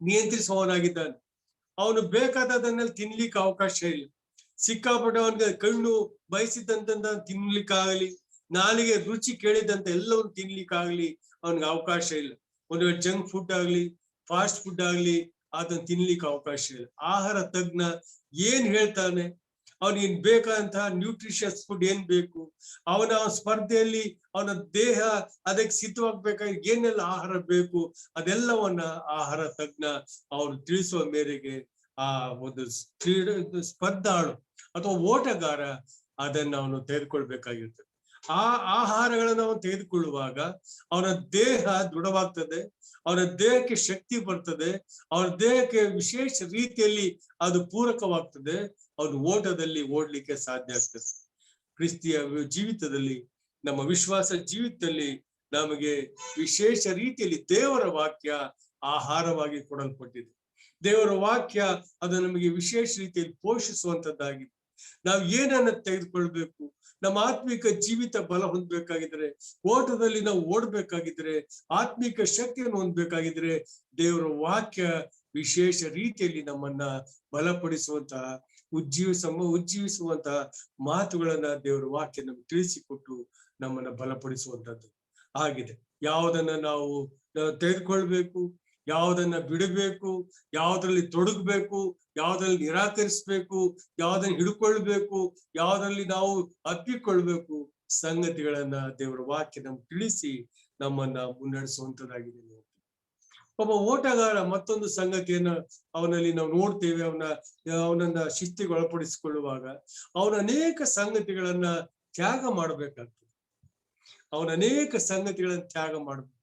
ನಿಯಂತ್ರಿಸುವವನಾಗಿದ್ದಾನೆ. ಅವನು ಬೇಕಾದದನ್ನೆಲ್ಲ ತಿನ್ಲಿಕ್ಕೆ ಅವಕಾಶ ಇಲ್ಲ. ಸಿಕ್ಕಾಪಟ್ಟೆ ಅವನಿಗೆ ಕಣ್ಣು ಬಯಸಿದಂತ ತಿನ್ಲಿಕ್ಕಾಗಲಿ, ನಾಲಿಗೆ ರುಚಿ ಕೇಳಿದಂತ ಎಲ್ಲವನ್ನು ತಿನ್ಲಿಕ್ಕಾಗ್ಲಿ ಅವನಿಗೆ ಅವಕಾಶ ಇಲ್ಲ. ಒಂದು ವೇಳೆ ಜಂಕ್ ಫುಡ್ ಆಗ್ಲಿ, ಫಾಸ್ಟ್ ಫುಡ್ ಆಗ್ಲಿ ಅದನ್ನ ತಿನ್ಲಿಕ್ಕೆ ಅವಕಾಶ ಇಲ್ಲ. ಆಹಾರ ತಜ್ಞ ಏನ್ ಹೇಳ್ತಾನೆ, ಅವನಿಗೆ ಬೇಕಾದಂತಹ ನ್ಯೂಟ್ರಿಷಿಯಸ್ ಫುಡ್ ಏನ್ ಬೇಕು, ಅವನ ಸ್ಪರ್ಧೆಯಲ್ಲಿ ಅವನ ದೇಹ ಅದಕ್ಕೆ ಸಿದ್ಧವಾಗ್ಬೇಕಾಗಿ ಏನೆಲ್ಲ ಆಹಾರ ಬೇಕು ಅದೆಲ್ಲವನ್ನ ಆಹಾರ ತಜ್ಞ ಅವರು ತಿಳಿಸುವ ಮೇರೆಗೆ ಆ ಒಂದು ಸ್ಪರ್ಧಾಳು ಅಥವಾ ಓಟಗಾರ ಅದನ್ನ ಅವನು ತೆಗೆದುಕೊಳ್ಬೇಕಾಗಿರ್ತದೆ. ಆ ಆಹಾರಗಳನ್ನು ಅವನು ತೆಗೆದುಕೊಳ್ಳುವಾಗ ಅವನ ದೇಹ ದೃಢವಾಗ್ತದೆ, ಅವನ ದೇಹಕ್ಕೆ ಶಕ್ತಿ ಬರ್ತದೆ, ಅವನ ದೇಹಕ್ಕೆ ವಿಶೇಷ ರೀತಿಯಲ್ಲಿ ಅದು ಪೂರಕವಾಗ್ತದೆ, ಅವನು ಓಟದಲ್ಲಿ ಓಡ್ಲಿಕ್ಕೆ ಸಾಧ್ಯ ಆಗ್ತದೆ. ಕ್ರಿಸ್ತಿಯ ಜೀವಿತದಲ್ಲಿ, ನಮ್ಮ ವಿಶ್ವಾಸ ಜೀವಿತದಲ್ಲಿ ನಮಗೆ ವಿಶೇಷ ರೀತಿಯಲ್ಲಿ ದೇವರ ವಾಕ್ಯ ಆಹಾರವಾಗಿ ಕೊಡಲ್ಪಟ್ಟಿದೆ. ದೇವರ ವಾಕ್ಯ ಅದು ನಮಗೆ ವಿಶೇಷ ರೀತಿಯಲ್ಲಿ ಪೋಷಿಸುವಂತದ್ದಾಗಿದೆ. ನಾವು ಏನನ್ನ ತೆಗೆದುಕೊಳ್ಬೇಕು, ನಮ್ಮ ಆತ್ಮಿಕ ಜೀವಿತ ಬಲ ಹೊಂದಬೇಕಾಗಿದ್ರೆ, ಓಟದಲ್ಲಿ ನಾವು ಓಡ್ಬೇಕಾಗಿದ್ರೆ, ಆತ್ಮಿಕ ಶಕ್ತಿಯನ್ನು ಹೊಂದಬೇಕಾಗಿದ್ರೆ ದೇವರ ವಾಕ್ಯ ವಿಶೇಷ ರೀತಿಯಲ್ಲಿ ನಮ್ಮನ್ನ ಬಲಪಡಿಸುವಂತಹ ಉಜ್ಜೀವಿಸುವಂತಹ ಮಾತುಗಳನ್ನ ದೇವರ ವಾಕ್ಯ ನಮ್ಗೆ ತಿಳಿಸಿಕೊಟ್ಟು ನಮ್ಮನ್ನ ಬಲಪಡಿಸುವಂತದ್ದು ಆಗಿದೆ. ಯಾವುದನ್ನ ನಾವು ತೆಗೆದುಕೊಳ್ಬೇಕು, ಯಾವುದನ್ನ ಬಿಡಬೇಕು, ಯಾವುದ್ರಲ್ಲಿ ತೊಡಗಬೇಕು, ಯಾವುದ್ರಲ್ಲಿ ನಿರಾಕರಿಸ್ಬೇಕು, ಯಾವುದನ್ನ ಹಿಡ್ಕೊಳ್ಬೇಕು, ಯಾವುದ್ರಲ್ಲಿ ನಾವು ಅಪ್ಪಿಕೊಳ್ಬೇಕು, ಸಂಗತಿಗಳನ್ನ ದೇವರ ವಾಕ್ಯ ನಮ್ಗೆ ತಿಳಿಸಿ ನಮ್ಮನ್ನ ಮುನ್ನಡೆಸುವಂತದ್ದಾಗಿದೆ. ಒಬ್ಬ ಓಟಗಾರ ಮತ್ತೊಂದು ಸಂಗತಿಯನ್ನ ಅವನಲ್ಲಿ ನಾವು ನೋಡ್ತೇವೆ. ಅವನನ್ನ ಶಿಸ್ತಿಗೆ ಒಳಪಡಿಸಿಕೊಳ್ಳುವಾಗ ಅವನ ಅನೇಕ ಸಂಗತಿಗಳನ್ನ ತ್ಯಾಗ ಮಾಡ್ಬೇಕಾಗ್ತದೆ. ಅನೇಕ ಸಂಗತಿಗಳನ್ನ ತ್ಯಾಗ ಮಾಡ್ಬೇಕು.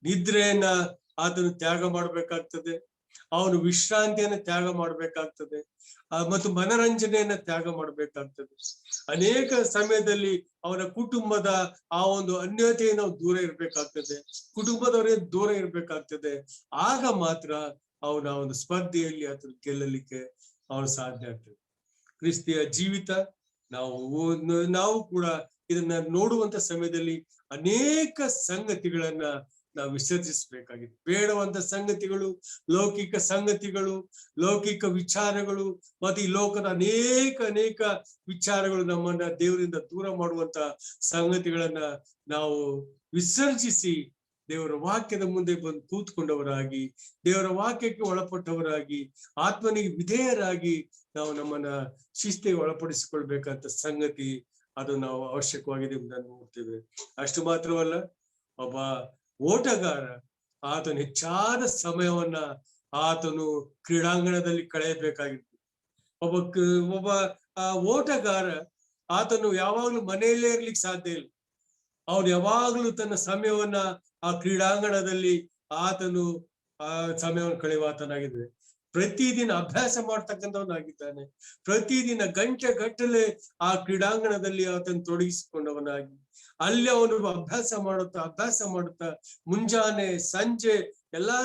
ನಿದ್ರೆಯನ್ನ ಆತನು ತ್ಯಾಗ ಮಾಡ್ಬೇಕಾಗ್ತದೆ, ಅವನು ವಿಶ್ರಾಂತಿಯನ್ನ ತ್ಯಾಗ ಮಾಡ್ಬೇಕಾಗ್ತದೆ, ಮತ್ತು ಮನರಂಜನೆಯನ್ನ ತ್ಯಾಗ ಮಾಡ್ಬೇಕಾಗ್ತದೆ. ಅನೇಕ ಸಮಯದಲ್ಲಿ ಅವನ ಕುಟುಂಬದ ಆ ಒಂದು ಅನ್ಯೋನ್ಯತೆಯನ್ನು ನಾವು ದೂರ ಇರ್ಬೇಕಾಗ್ತದೆ, ಕುಟುಂಬದವರೇ ದೂರ ಇರ್ಬೇಕಾಗ್ತದೆ. ಆಗ ಮಾತ್ರ ಅವನ ಒಂದು ಸ್ಪರ್ಧೆಯಲ್ಲಿ ಆತನು ಗೆಲ್ಲಲಿಕ್ಕೆ ಅವನು ಸಾಧ್ಯ ಆಗ್ತದೆ. ಕ್ರಿಸ್ತಿಯ ಜೀವಿತ ನಾವು ಕೂಡ ಇದನ್ನ ನೋಡುವಂತ ಸಮಯದಲ್ಲಿ ಅನೇಕ ಸಂಗತಿಗಳನ್ನ ನಾವು ವಿಸರ್ಜಿಸಬೇಕಾಗಿದೆ. ಬೇಡವಂತ ಸಂಗತಿಗಳು, ಲೌಕಿಕ ಸಂಗತಿಗಳು, ಲೌಕಿಕ ವಿಚಾರಗಳು, ಮತ್ತೆ ಈ ಲೋಕದ ಅನೇಕ ವಿಚಾರಗಳು ನಮ್ಮನ್ನ ದೇವರಿಂದ ದೂರ ಮಾಡುವಂತ ಸಂಗತಿಗಳನ್ನ ನಾವು ವಿಸರ್ಜಿಸಿ ದೇವರ ವಾಕ್ಯದ ಮುಂದೆ ಬಂದು ಕೂತ್ಕೊಂಡವರಾಗಿ, ದೇವರ ವಾಕ್ಯಕ್ಕೆ ಒಳಪಟ್ಟವರಾಗಿ, ಆತ್ಮನಿಗೆ ವಿಧೇಯರಾಗಿ ನಾವು ನಮ್ಮನ್ನ ಶಿಸ್ತಿಗೆ ಒಳಪಡಿಸಿಕೊಳ್ಬೇಕಂತ ಸಂಗತಿ ಅದು ನಾವು ಅವಶ್ಯಕವಾಗಿದೆ ಎಂಬುದನ್ನು ನೋಡ್ತೇವೆ. ಅಷ್ಟು ಮಾತ್ರವಲ್ಲ, ಒಬ್ಬ ಓಟಗಾರ ಆತನು ಹೆಚ್ಚಾದ ಸಮಯವನ್ನ ಆತನು ಕ್ರೀಡಾಂಗಣದಲ್ಲಿ ಕಳೆಯಬೇಕಾಗಿತ್ತು. ಒಬ್ಬ ಓಟಗಾರ ಆತನು ಯಾವಾಗ್ಲೂ ಮನೆಯಲ್ಲೇ ಇರ್ಲಿಕ್ಕೆ ಸಾಧ್ಯ ಇಲ್ಲ. ಅವನು ಯಾವಾಗ್ಲೂ ತನ್ನ ಸಮಯವನ್ನ ಆ ಕ್ರೀಡಾಂಗಣದಲ್ಲಿ ಆತನು ಸಮಯವನ್ನು ಕಳೆಯುವ ಆತನಾಗಿದ್ದಾನೆ. ಪ್ರತಿದಿನ ಅಭ್ಯಾಸ ಮಾಡ್ತಕ್ಕಂಥವನಾಗಿದ್ದಾನೆ. ಪ್ರತಿದಿನ ಗಂಟೆ ಆ ಕ್ರೀಡಾಂಗಣದಲ್ಲಿ ಆತನು ತೊಡಗಿಸಿಕೊಂಡವನಾಗಿ ಅಲ್ಲಿ ಅವನು ಅಭ್ಯಾಸ ಮಾಡುತ್ತಾ ಮುಂಜಾನೆ ಸಂಜೆ ಎಲ್ಲಾ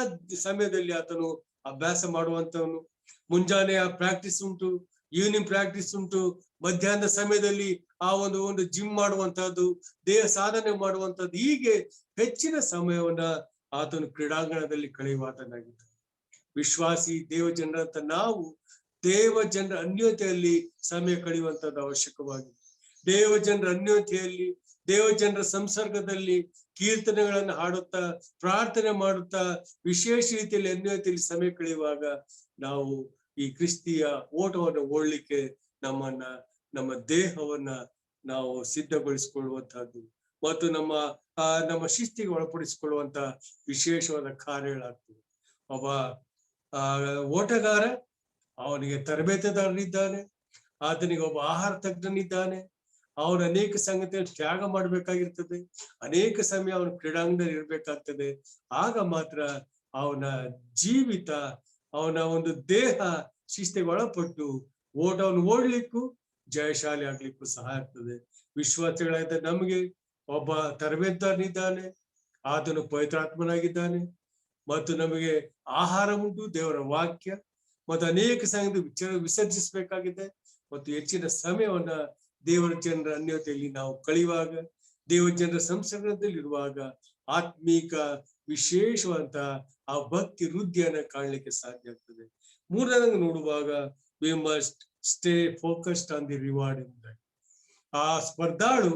ಸಮಯದಲ್ಲಿ ಆತನು ಅಭ್ಯಾಸ ಮಾಡುವಂತವನು. ಮುಂಜಾನೆ ಪ್ರಾಕ್ಟೀಸ್ ಉಂಟು, ಈವ್ನಿಂಗ್ ಪ್ರಾಕ್ಟೀಸ್ ಉಂಟು, ಮಧ್ಯಾಹ್ನದ ಸಮಯದಲ್ಲಿ ಆ ಒಂದು ಜಿಮ್ ಮಾಡುವಂತಹದ್ದು, ದೇಹ ಸಾಧನೆ ಮಾಡುವಂತಹದ್ದು, ಹೀಗೆ ಹೆಚ್ಚಿನ ಸಮಯವನ್ನ ಆತನು ಕ್ರೀಡಾಂಗಣದಲ್ಲಿ ಕಳೆಯುವ ಆತನಾಗಿದ್ದಾನೆ. ವಿಶ್ವಾಸಿ ದೇವಜನರಂತ ನಾವು ದೇವಜನರ ಅನ್ಯೋನ್ಯತೆಯಲ್ಲಿ ಸಮಯ ಕಳೆಯುವಂತದ್ದು ಅವಶ್ಯಕವಾಗಿದೆ. ದೇವಜನರ ಅನ್ಯೋನ್ಯತೆಯಲ್ಲಿ, ದೇವಜನರ ಸಂಸರ್ಗದಲ್ಲಿ ಕೀರ್ತನೆಗಳನ್ನು ಹಾಡುತ್ತಾ, ಪ್ರಾರ್ಥನೆ ಮಾಡುತ್ತಾ, ವಿಶೇಷ ರೀತಿಯಲ್ಲಿ ಅನ್ಯೋನ್ಯತೆಯಲ್ಲಿ ಸಮಯ ಕಳೆಯುವಾಗ ನಾವು ಈ ಕ್ರಿಸ್ತಿಯ ಓಟವನ್ನು ಓಡ್ಲಿಕ್ಕೆ ನಮ್ಮ ದೇಹವನ್ನ ನಾವು ಸಿದ್ಧಗೊಳಿಸಿಕೊಳ್ಳುವಂತಹದ್ದು ಮತ್ತು ನಮ್ಮ ಶಿಸ್ತಿಗೆ ಒಳಪಡಿಸಿಕೊಳ್ಳುವಂತ ವಿಶೇಷವಾದ ಕಾರ್ಯಗಳಾಗ್ತವೆ. ಒಬ್ಬ ಓಟಗಾರ ಅವನಿಗೆ ತರಬೇತುದಾರನಿದ್ದಾನೆ, ಆತನಿಗೆ ಒಬ್ಬ ಆಹಾರ ತಜ್ಞನಿದ್ದಾನೆ. ಅವನು ಅನೇಕ ಸಂಗತಿಯನ್ನು ತ್ಯಾಗ ಮಾಡ್ಬೇಕಾಗಿರ್ತದೆ, ಅನೇಕ ಸಮಯ ಅವನು ಕ್ರೀಡಾಂಗಣದಲ್ಲಿ ಇರ್ಬೇಕಾಗ್ತದೆ. ಆಗ ಮಾತ್ರ ಅವನ ಜೀವಿತ, ಅವನ ಒಂದು ದೇಹ ಶಿಸ್ತಿಗೆ ಒಳಪಟ್ಟು ಓಟವನ್ನು ಓಡ್ಲಿಕ್ಕೂ ಜಯಶಾಲಿ ಆಗ್ಲಿಕ್ಕೂ ಸಹಾಯ ಆಗ್ತದೆ. ವಿಶ್ವಾಸಿಗಳಾದ ನಮಗೆ ಒಬ್ಬ ತರಬೇತುದಾರನಿದ್ದಾನೆ, ಆತನು ಪವಿತ್ರಾತ್ಮನಾಗಿದ್ದಾನೆ, ಮತ್ತು ನಮಗೆ ಆಹಾರ ಉಂಟು, ದೇವರ ವಾಕ್ಯ, ಮತ್ತು ಅನೇಕ ಸಂಗತಿ ವಿಸರ್ಜಿಸಬೇಕಾಗಿದೆ. ಮತ್ತು ಹೆಚ್ಚಿನ ಸಮಯವನ್ನ ದೇವರ ಜನರ ಅನ್ಯೋನ್ಯತೆಯಲ್ಲಿ ನಾವು ಕಳೆಯುವಾಗ, ದೇವರ ಜನರ ಸಂಸರ್ಗದಲ್ಲಿ ಇರುವಾಗ ಆತ್ಮೀಕ ವಿಶೇಷವಂತ ಆ ಭಕ್ತಿ ವೃದ್ಧಿಯನ್ನ ಕಾಣಲಿಕ್ಕೆ ಸಾಧ್ಯ ಆಗ್ತದೆ. ಮೂರನೇದಂಗ ನೋಡುವಾಗ we must stay focused on the reward ಎಂಬುದಾಗಿ. ಆ ಸ್ಪರ್ಧಾಳು,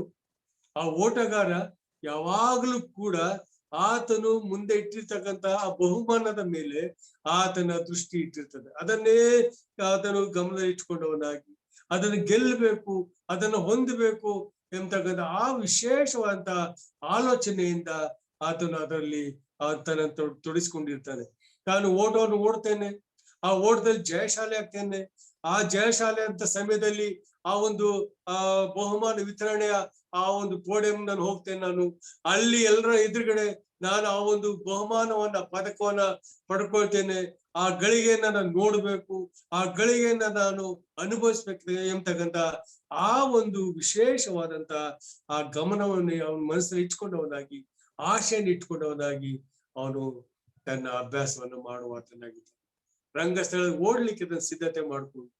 ಆ ಓಟಗಾರ ಯಾವಾಗಲೂ ಕೂಡ ಆತನು ಮುಂದೆ ಇಟ್ಟಿರ್ತಕ್ಕಂತ ಆ ಬಹುಮಾನದ ಮೇಲೆ ಆತನ ದೃಷ್ಟಿ ಇಟ್ಟಿರ್ತದೆ. ಅದನ್ನೇ ಆತನು ಗಮನದಲ್ಲಿ ಇಟ್ಕೊಂಡವನಾಗಿ ಅದನ್ನು ಗೆಲ್ಲಬೇಕು, ಅದನ್ನು ಹೊಂದಬೇಕು ಎಂಬತಕ್ಕಂಥ ಆ ವಿಶೇಷವಾದಂತ ಆಲೋಚನೆಯಿಂದ ಆತನು ಅದರಲ್ಲಿ ಆತನ ತೊಡಗಿಸ್ಕೊಂಡಿರ್ತಾನೆ. ನಾನು ಓಟವನ್ನು ಓಡ್ತೇನೆ, ಆ ಓಟದಲ್ಲಿ ಜಯಶಾಲಿ ಆಗ್ತೇನೆ. ಆ ಜಯಶಾಲಿ ಅಂತ ಸಮಯದಲ್ಲಿ ಆ ಒಂದು ಬಹುಮಾನ ವಿತರಣೆಯ ಆ ಒಂದು ಪೋಡಿಯಂ ನಾನು ಹೋಗ್ತೇನೆ. ನಾನು ಅಲ್ಲಿ ಎಲ್ಲರ ಎದುರುಗಡೆ ನಾನು ಆ ಒಂದು ಬಹುಮಾನವನ್ನ, ಪದಕವನ್ನ ಪಡ್ಕೊಳ್ತೇನೆ. ಆ ಗಳಿಗೆಯನ್ನ ನಾನು ನೋಡ್ಬೇಕು, ಆ ಗಳಿಗೆಯನ್ನ ನಾನು ಅನುಭವಿಸ್ಬೇಕು ಎಂಬತಕ್ಕಂತ ಆ ಒಂದು ವಿಶೇಷವಾದಂತ ಆ ಗಮನವನ್ನು ಅವನ ಮನಸ್ಸಲ್ಲಿ ಇಟ್ಕೊಂಡವನಾಗಿ, ಆಶೆಯನ್ನು ಇಟ್ಕೊಂಡವನಾಗಿ ಅವನು ತನ್ನ ಅಭ್ಯಾಸವನ್ನು ಮಾಡುವಾತನಾಗಿದ್ದಾನೆ. ರಂಗಸ್ಥಳದಲ್ಲಿ ಓಡ್ಲಿಕ್ಕೆ ತನ್ನ ಸಿದ್ಧತೆ ಮಾಡ್ಕೊಂಡು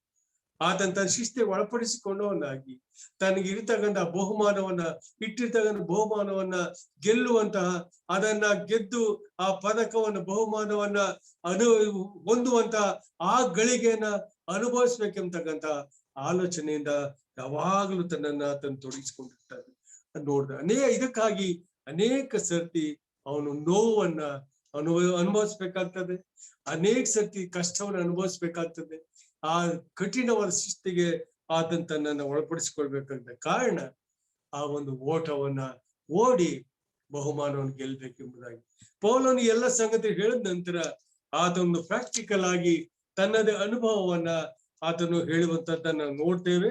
ಆತನ ತನ್ನ ಶಿಸ್ತಿಗೆ ಒಳಪಡಿಸಿಕೊಂಡವನಾಗಿ ತನಗೆ ಇರ್ತಕ್ಕಂಥ ಬಹುಮಾನವನ್ನ, ಇಟ್ಟಿರ್ತಕ್ಕಂಥ ಬಹುಮಾನವನ್ನ ಗೆಲ್ಲುವಂತಹ, ಅದನ್ನ ಗೆದ್ದು ಆ ಪದಕವನ್ನ, ಬಹುಮಾನವನ್ನ ಹೊಂದುವಂತಹ ಆ ಗಳಿಗೆಯನ್ನ ಅನುಭವಿಸ್ಬೇಕೆಂಬತಕ್ಕಂಥ ಆಲೋಚನೆಯಿಂದ ಯಾವಾಗಲೂ ತನ್ನನ್ನ ತೊಡಗಿಸ್ಕೊಂಡಿರ್ತಾನೆ. ನೋಡ್ದ ಇದಕ್ಕಾಗಿ ಅನೇಕ ಸರ್ತಿ ಅವನು ನೋವನ್ನ ಅನುಭವಿಸ್ಬೇಕಾಗ್ತದೆ, ಅನೇಕ ಸರ್ತಿ ಕಷ್ಟವನ್ನು ಅನುಭವಿಸ್ಬೇಕಾಗ್ತದೆ. ಆ ಕಠಿಣವಾದ ಶಿಸ್ತಿಗೆ ಆತನ ತನ್ನನ್ನು ಒಳಪಡಿಸಿಕೊಳ್ಬೇಕಾದ ಕಾರಣ ಆ ಒಂದು ಓಟವನ್ನ ಓಡಿ ಬಹುಮಾನವನ್ನು ಗೆಲ್ಬೇಕೆಂಬುದಾಗಿ ಪೌಲನು ಎಲ್ಲ ಸಂಗತಿ ಹೇಳಿದ ನಂತರ ಆತನು ಪ್ರಾಕ್ಟಿಕಲ್ ಆಗಿ ತನ್ನದೇ ಅನುಭವವನ್ನ ಆತನು ಹೇಳುವಂತದ್ದನ್ನ ನೋಡ್ತೇವೆ.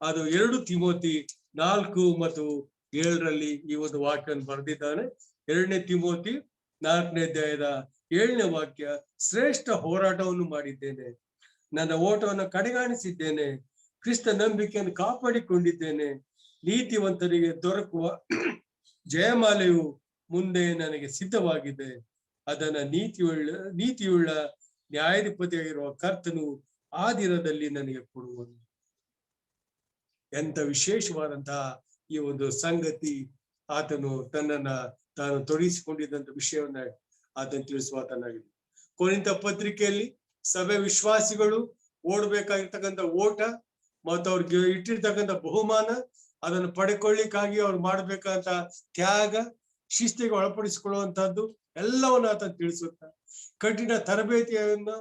ಅದು 2 ತಿಮೋತಿ 4 ಮತ್ತು 7 ಈ ಒಂದು ವಾಕ್ಯವನ್ನು ಬರೆದಿದ್ದಾನೆ. 2 ತಿಮೋತಿ 4ನೇ ಅಧ್ಯಾಯದ 7ನೇ ವಾಕ್ಯ, ಶ್ರೇಷ್ಠ ಹೋರಾಟವನ್ನು ಮಾಡಿದ್ದೇನೆ, ನನ್ನ ಓಟವನ್ನು ಕಡೆಗಾಣಿಸಿದ್ದೇನೆ, ಕ್ರಿಸ್ತ ನಂಬಿಕೆಯನ್ನು ಕಾಪಾಡಿಕೊಂಡಿದ್ದೇನೆ, ನೀತಿವಂತರಿಗೆ ದೊರಕುವ ಜಯಮಾಲೆಯು ಮುಂದೆ ನನಗೆ ಸಿದ್ಧವಾಗಿದೆ, ಅದನ್ನ ನೀತಿಯುಳ್ಳ ನ್ಯಾಯಾಧಿಪತಿಯಾಗಿರುವ ಕರ್ತನು ಆ ದಿನದಲ್ಲಿ ನನಗೆ ಕೊಡುವನು. ಎಂತ ವಿಶೇಷವಾದಂತಹ ಈ ಒಂದು ಸಂಗತಿ ಆತನು ತನ್ನನ್ನ ತಾನು ತೊಡಗಿಸಿಕೊಂಡಿದ್ದಂತ ವಿಷಯವನ್ನ ಆತನು ತಿಳಿಸುವಾತನಾಗಿದೆ. ಕೊರಿಂಥ ಪತ್ರಿಕೆಯಲ್ಲಿ ಸಭೆ ವಿಶ್ವಾಸಿಗಳು ಓಡ್ಬೇಕಾಗಿರ್ತಕ್ಕಂಥ ಓಟ ಮತ್ತು ಅವ್ರಿಗೆ ಇಟ್ಟಿರ್ತಕ್ಕಂಥ ಬಹುಮಾನ, ಅದನ್ನು ಪಡ್ಕೊಳ್ಳಿಕ್ಕಾಗಿ ಅವ್ರು ಮಾಡ್ಬೇಕಂತ ತ್ಯಾಗ, ಶಿಸ್ತಿಗೆ ಒಳಪಡಿಸಿಕೊಳ್ಳುವಂತಹದ್ದು ಎಲ್ಲವನ್ನ ಆತ ತಿಳಿಸುತ್ತ, ಕಠಿಣ ತರಬೇತಿಯನ್ನ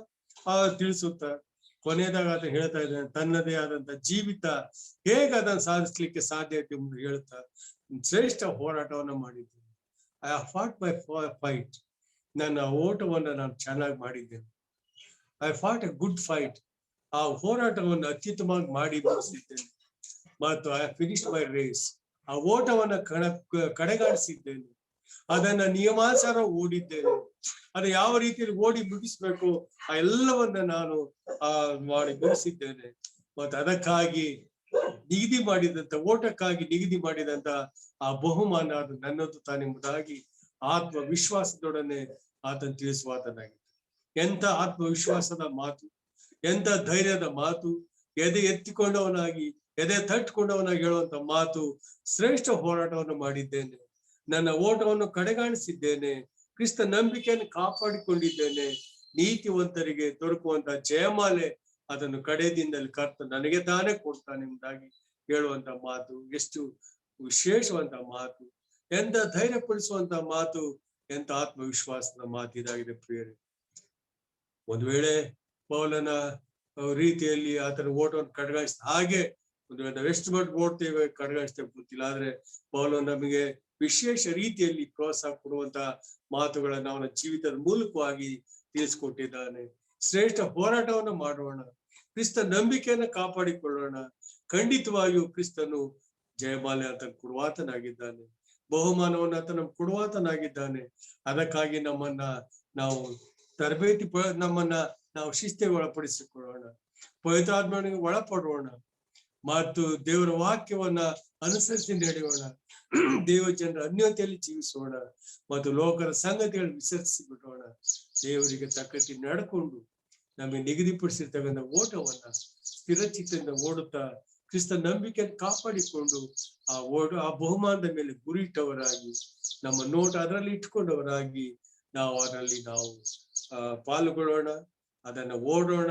ತಿಳಿಸುತ್ತ, ಕೊನೆಯದಾಗ ಆತ ಹೇಳ್ತಾ ಇದ್ದಾನೆ ತನ್ನದೇ ಆದಂತ ಜೀವಿತ ಹೇಗೆ ಅದನ್ನು ಸಾಧಿಸ್ಲಿಕ್ಕೆ ಸಾಧ್ಯತೆ ಎಂದು ಹೇಳ್ತಾ ಶ್ರೇಷ್ಠ ಹೋರಾಟವನ್ನ ಮಾಡಿದ್ದೇನೆ. ಐ ಫಾಟ್ ಮೈ ಫೈಟ್, ನನ್ನ ಓಟವನ್ನ ನಾನು ಚೆನ್ನಾಗಿ ಮಾಡಿದ್ದೇನೆ. I fought a good fight, ಆ ಹೋರಾಟವನ್ನು ಅತ್ಯುತ್ತಮವಾಗಿ ಮಾಡಿ ಮುಗಿಸಿದ್ದೇನೆ. ಮತ್ತು ಐ ಫಿನಿಶ್ ಮೈ ರೇಸ್, ಆ ಓಟವನ್ನ ಕಡೆಗಾಣಿಸಿದ್ದೇನೆ, ಅದನ್ನ ನಿಯಮಾನುಸಾರ ಓಡಿದ್ದೇನೆ. ಅದು ಯಾವ ರೀತಿಯಲ್ಲಿ ಓಡಿ ಮುಗಿಸ್ಬೇಕು ಆ ಎಲ್ಲವನ್ನ ನಾನು ಮಾಡಿ ಮುಗಿಸಿದ್ದೇನೆ. ಮತ್ತು ಅದಕ್ಕಾಗಿ ನಿಗದಿ ಮಾಡಿದಂತ, ಓಟಕ್ಕಾಗಿ ನಿಗದಿ ಮಾಡಿದಂತ ಆ ಬಹುಮಾನ ಅದು ನನ್ನದು ತಾನೆಂಬುದಾಗಿ ಆತ್ಮವಿಶ್ವಾಸದೊಡನೆ ಆತನು ತಿಳಿಸುವಾತನಾಗಿದೆ. ಎಂತ ಆತ್ಮವಿಶ್ವಾಸದ ಮಾತು, ಎಂತ ಧೈರ್ಯದ ಮಾತು, ಎದೆ ಎತ್ತಿಕೊಂಡವನಾಗಿ, ಎದೆ ತಟ್ಟುಕೊಂಡವನಾಗಿ ಹೇಳುವಂತ ಮಾತು, ಶ್ರೇಷ್ಠ ಹೋರಾಟವನ್ನು ಮಾಡಿದ್ದೇನೆ, ನನ್ನ ಓಟವನ್ನು ಕಡೆಗಾಣಿಸಿದ್ದೇನೆ, ಕ್ರಿಸ್ತ ನಂಬಿಕೆಯನ್ನು ಕಾಪಾಡಿಕೊಂಡಿದ್ದೇನೆ, ನೀತಿವಂತರಿಗೆ ದೊರಕುವಂತ ಜಯಮಾಲೆ ಅದನ್ನು ಕಡೆದಿಂದಲೇ ಕರ್ತ ನನಗೆ ತಾನೇ ಕೊಡ್ತಾನೆ ಎಂಬುದಾಗಿ ಹೇಳುವಂತ ಮಾತು ಎಷ್ಟು ವಿಶೇಷವಂತ ಮಾತು, ಎಂತ ಧೈರ್ಯಪಡಿಸುವಂತ ಮಾತು, ಎಂತ ಆತ್ಮವಿಶ್ವಾಸದ ಮಾತು ಇದಾಗಿದೆ ಪ್ರಿಯರೇ. ಒಂದು ವೇಳೆ ಪೌಲನ ರೀತಿಯಲ್ಲಿ ಆತನ ಓಟವನ್ನು ಕಡೆಗಾಣಿಸ್ತ ಹಾಗೆ ಒಂದು ವೇಳೆ ನಾವು ಎಷ್ಟು ಮಟ್ಟಿಗೆ ಓಡ್ತೇವೆ ಕಡೆಗಾಣಿಸ್ತೇವೆ ಗೊತ್ತಿಲ್ಲ, ಆದ್ರೆ ಪೌಲನು ನಮಗೆ ವಿಶೇಷ ರೀತಿಯಲ್ಲಿ ಪ್ರೋತ್ಸಾಹ ಕೊಡುವಂತ ಮಾತುಗಳನ್ನ ಅವನ ಜೀವಿತದ ಮೂಲಕವಾಗಿ ತಿಳಿಸ್ಕೊಟ್ಟಿದ್ದಾನೆ. ಶ್ರೇಷ್ಠ ಹೋರಾಟವನ್ನು ಮಾಡೋಣ, ಕ್ರಿಸ್ತ ನಂಬಿಕೆಯನ್ನ ಕಾಪಾಡಿಕೊಳ್ಳೋಣ. ಖಂಡಿತವಾಗಿಯೂ ಕ್ರಿಸ್ತನು ಜಯಮಾಲೆ ಆತ ಕೊಡುವಾತನಾಗಿದ್ದಾನೆ, ಬಹುಮಾನವನ್ನು ಆತ ನಮ್ಗೆ ಕೊಡುವಾತನಾಗಿದ್ದಾನೆ. ಅದಕ್ಕಾಗಿ ನಮ್ಮನ್ನ ನಾವು ತರಬೇತಿ ನಮ್ಮನ್ನ ನಾವು ಶಿಸ್ತಿಗೆ ಒಳಪಡಿಸಿಕೊಳ್ಳೋಣ, ಪವಿತ್ರಾತ್ಮನಿಗೆ ಒಳಪಡೋಣ ಮತ್ತು ದೇವರ ವಾಕ್ಯವನ್ನ ಅನುಸರಿಸಿ ನಡೆಯೋಣ. ದೇವ ಜನರ ಅನ್ಯೋನ್ಯತೆಯಲ್ಲಿ ಜೀವಿಸೋಣ ಮತ್ತು ಲೋಕದ ಸಂಗತಿಗಳನ್ನು ವಿಸರ್ಜಿಸಿ ಬಿಡೋಣ. ದೇವರಿಗೆ ತಕ್ಕಂತೆ ನಡ್ಕೊಂಡು ನಮಗೆ ನಿಗದಿಪಡಿಸಿರ್ತಕ್ಕಂಥ ಓಟವನ್ನ ಸ್ಥಿರಚಿತ್ತದಿಂದ ಓಡುತ್ತಾ ಕ್ರಿಸ್ತ ನಂಬಿಕೆಯನ್ನು ಕಾಪಾಡಿಕೊಂಡು ಆ ಬಹುಮಾನದ ಮೇಲೆ ಗುರಿ ಇಟ್ಟವರಾಗಿ, ನಮ್ಮ ನೋಟ ಅದರಲ್ಲಿ ಇಟ್ಕೊಂಡವರಾಗಿ ನಾವು ಅದರಲ್ಲಿ ನಾವು ಪಾಲ್ಗೊಳ್ಳೋಣ, ಅದನ್ನ ಓಡೋಣ,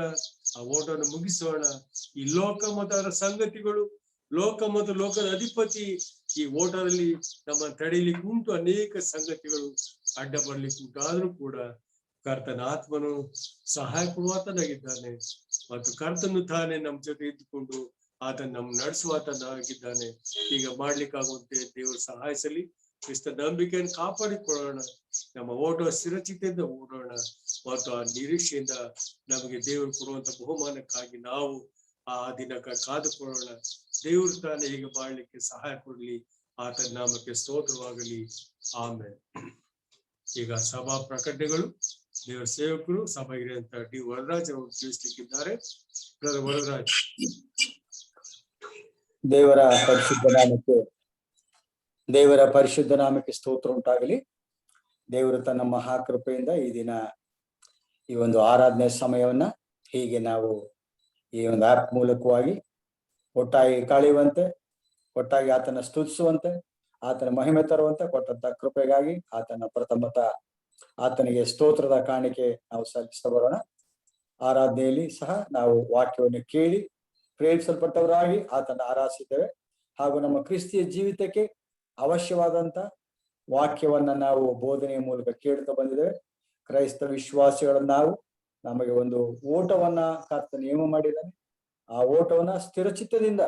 ಆ ಓಟವನ್ನು ಮುಗಿಸೋಣ. ಈ ಲೋಕ ಮತ್ತು ಅದರ ಸಂಗತಿಗಳು, ಲೋಕ ಮತ್ತು ಲೋಕದ ಅಧಿಪತಿ ಈ ಓಟದಲ್ಲಿ ನಮ್ಮ ತಡೆಯಲಿಕ್ಕೆ ಉಂಟು, ಅನೇಕ ಸಂಗತಿಗಳು ಅಡ್ಡ ಬರ್ಲಿಕ್ಕೆ ಉಂಟು. ಆದ್ರೂ ಕೂಡ ಕರ್ತನ ಆತ್ಮನು ಸಹಾಯ ಕೊಡುವಾತನಾಗಿದ್ದಾನೆ ಮತ್ತು ಕರ್ತನು ತಾನೇ ನಮ್ಮ ಜೊತೆ ಇದ್ದುಕೊಂಡು ಆತನ ನಮ್ ನಡೆಸುವಾತನಾಗಿದ್ದಾನೆ. ಈಗ ಮಾಡ್ಲಿಕ್ಕಾಗುವಂತೆ ದೇವರು ಸಹಾಯಿಸಲಿ. ಕ್ರಿಸ್ತ ನಂಬಿಕೆಯನ್ನು ಕಾಪಾಡಿಕೊಳ್ಳೋಣ, ನಮ್ಮ ಓಟೋ ಸ್ಥಿರಚಿತೆಯಿಂದ ಓಡೋಣ ಮತ್ತು ಆ ನಿರೀಕ್ಷೆಯಿಂದ ನಮಗೆ ದೇವರು ಕೊಡುವಂತ ಬಹುಮಾನಕ್ಕಾಗಿ ನಾವು ಆ ದಿನಕ್ಕೆ ಕಾದುಕೊಳ್ಳೋಣ. ದೇವರು ತಾನೇ ಈಗ ಮಾಡ್ಲಿಕ್ಕೆ ಸಹಾಯ ಕೊಡ್ಲಿ. ಆತನ ನಾಮಕ್ಕೆ ಸ್ತೋತ್ರವಾಗಲಿ. ಆಮೇಲೆ ಈಗ ಸಭಾ ಪ್ರಕಟಣೆಗಳು ದೇವರ ಸೇವಕರು ಸಭೆಗೆ ಅಂತ ಡಿ ವರದರಾಜ್ ಅವರು ತಿಳಿಸ್ಲಿಕ್ಕಿದ್ದಾರೆ. ವರದರಾಜ್. ದೇವರ ಪರಿಶುದ್ಧ ನಾಮಕ್ಕೆ ಸ್ತೋತ್ರ ಉಂಟಾಗಲಿ. ದೇವರು ತನ್ನ ಮಹಾಕೃಪೆಯಿಂದ ಈ ದಿನ ಈ ಒಂದು ಆರಾಧನೆ ಸಮಯವನ್ನ ಹೀಗೆ ನಾವು ಈ ಒಂದು ಆಪ್ ಮೂಲಕವಾಗಿ ಒಟ್ಟಾಗಿ ಕಳೆಯುವಂತೆ, ಒಟ್ಟಾಗಿ ಆತನ ಸ್ತುತಿಸುವಂತೆ, ಆತನ ಮಹಿಮೆ ತರುವಂತೆ ಕೊಟ್ಟಂತ ಕೃಪೆಗಾಗಿ ಆತನ ಪ್ರಥಮತ ಆತನಿಗೆ ಸ್ತೋತ್ರದ ಕಾಣಿಕೆ ನಾವು ಸಲ್ಲಿಸ್ತಾ ಬರೋಣ. ಆರಾಧನೆಯಲ್ಲಿ ಸಹ ನಾವು ವಾಕ್ಯವನ್ನು ಕೇಳಿ ಪ್ರೇರಿಸಲ್ಪಟ್ಟವರಾಗಿ ಆತನ ಆರಾಧಿಸಿದ್ದೇವೆ. ಹಾಗೂ ನಮ್ಮ ಕ್ರಿಸ್ತಿಯ ಜೀವಿತಕ್ಕೆ ಅವಶ್ಯವಾದಂತ ವಾಕ್ಯವನ್ನ ನಾವು ಬೋಧನೆಯ ಮೂಲಕ ಕೇಳ್ತಾ ಬಂದಿದ್ದೇವೆ. ಕ್ರೈಸ್ತ ವಿಶ್ವಾಸಿಗಳನ್ನ ನಮಗೆ ಒಂದು ಓಟವನ್ನ ಕರ್ತ ನೇಮ ಮಾಡಿದ್ದಾನೆ. ಆ ಓಟವನ್ನ ಸ್ಥಿರಚಿತ್ತದಿಂದ